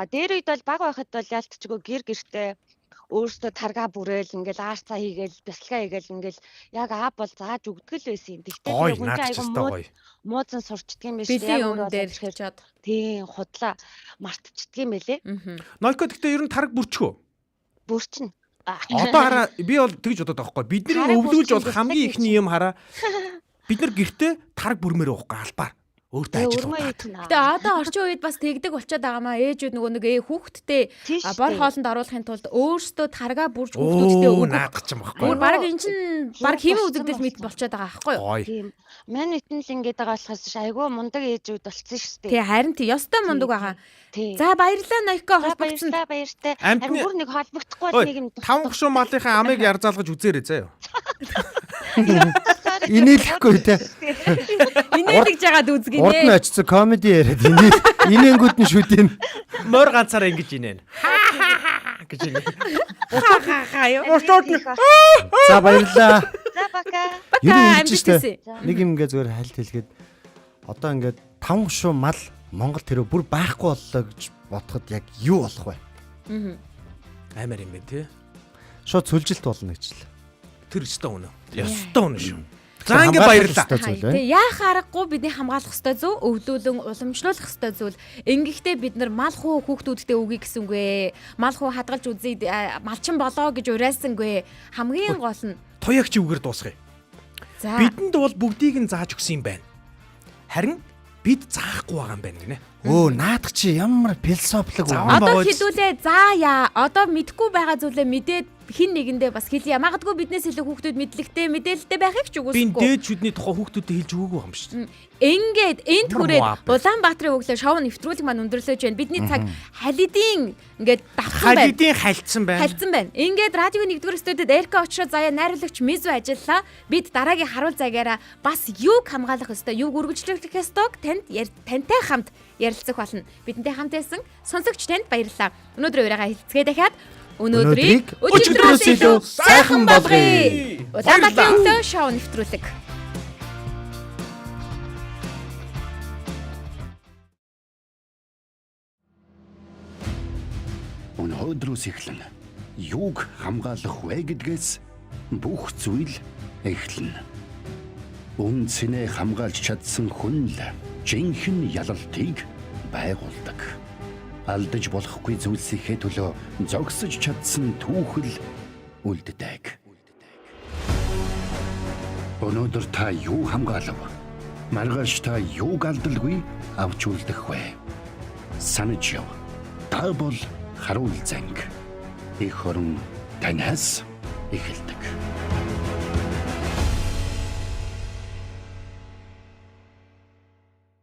Дээр үед бол баг байхад бол ялтчгүй гэр гэртээ өөртөө таргаа бүрээл ингээл аарцаа хийгээл бясалгаа хийгээл ингээл яг аав бол зааж өгдөг л байсан юм. Тэгтээ
Гоё,
хүн чинь
наадч
айгүй
өстой гоё.
мууцан сурчдаг юм биш
Билийн юм дээр
чад. Тийм худлаа мартчихдаг юм байлээ.
Нойко гэхдээ ер нь тараг бүрчгөө.
Бүрчин.
Одоо хараа би бол тэгж бодоод байгаа байхгүй. Бидний
Тараг
өвлүүлж
бүрчин
бол хамгийн ихний юм хараа. Бид нар гэртээ тараг бүрмээр уухгүй албаар. Өөртөө ажил.
Гэтэ одоо орчин үед бас тэгдэг болчиход байгаа маа. Ээжүүд нөгөө хүүхдтэй бор хоолнд оруулахын тулд өөрсдөө таргаа бүрж хүүхдүүдтэй өгөх.
Наагч юм байхгүй.
Өөр баг эн чин баг хэмээ үзэгдэл мэт болчиход байгаа байхгүй юу?
Тийм. Мань итэн л ингээд байгаа болохоос айгүй мундаг ээжүүд болцсон шүү дээ.
Тий харин тий ёстой мундаг байгаа. За баярлалаа Нойко холбогдсон.
Баяртай.
Амтны-
Харин бүр нэг холбогдохгүй бол нэг юм.
Таван гушуун малынхаа амыг ярзаалгаж үзээрэй заяа.
Инээлэхгүй те.
Инээлгэж байгаад үзгийнэ.
Урд нь очсон комеди яриад инээнгүүд нь шүдэн.
Морь ганцаараа ингэж инээн. Гэж ингэ.
За баярлаа.
За бака.
Юу хэлж
амжилт
штэ. Нэг юм ингээ зүгээр хальт хэлгээд одоо ингээд 5 гушуу мал Монгол тэрөө бүр байхгүй боллоо гэж бодоход яг юу болох вэ?
Амар юм бэ тий.
Шууд сүлжилт болно гэж л.
Тэр өстой үнэ. Ястой үнэ шүү. За ингэ баярлаа.
Тэг яах аргагүй бидний хамгаалах ёстой зөв өвлүүлэн уламжлуулах ёстой зүйл. Ингэхдээ бид нар мал хуу хүүхдүүдтэй өгье гэсэнгүй. Мал хуу хадгалж үзье малчин болоо гэж уриалсангүй. Хамгийн гол нь
Туяг чи үгээр дуусгая.
За.
Бидэнд бол бүгдийг нь зааж өгсөн юм байна. Харин бид заахгүй байгаа юм байна гинэ.
Өө наадах чи ямар философик үү?
Одоо хэлүүлээ заая. Одоо мэдгүй байгаа зүйлээ мэдээд хин нэгэндээ бас хэлье. Магадгүй биднээс илүү хүүхдүүд мэдлэгтэй мэдээлэлтэй байхыг ч
Би
үгүйсэхгүй.
дээд шүдний тухай хүүхдүүдэд хэлж өгөөгүй юм шүү дээ.
Ингээд энд
Ямар
хүрээд
муу
Улаанбаатарын өглөө шоу нэвтрүүлэг маань өндөрлөж байна. Бидний цаг халидын ингээд давхан байна.
Халидын хальцсан байна.
Хальцсан байна. Ингээд радио 1-р студид Эрка очроо заяа найруулагч Мизу ажиллаа. Бид дараагийн харуул цагаараа бас юг хамгаалах ёстой, юг үргэлжлүүлэх ёстойг тантай хамт ярилцах болно. Бидэнтэй хамт байсан сонсогч танд баярлалаа. Өнөөдрийн ураагаа хэлцгээ дахиад өнөөдрийг өчигдрөөс илүү сайхан болгоё. Улаанбаатарын өглөө шоу нэвтрүүлэг.
Өнөөдрөөс эхлэн юуг хамгаалах вэ гэдгээс бүх зүйл эхэлнэ. Үнцнээ хамгаалж чадсан хүн л жинхэнэ ялалтыг байгуулдаг. Алдаж болохгүй зүйлсийнхээ төлөө зогсож чадсан түүхэл үлддэг. Өнөөдөр та юу хамгаалав? Маргааш та юуг алдалгүй авч үлдэх вэ? Санаж яв. Та бол харуул занг. Их хорон танаас эхэлдэг.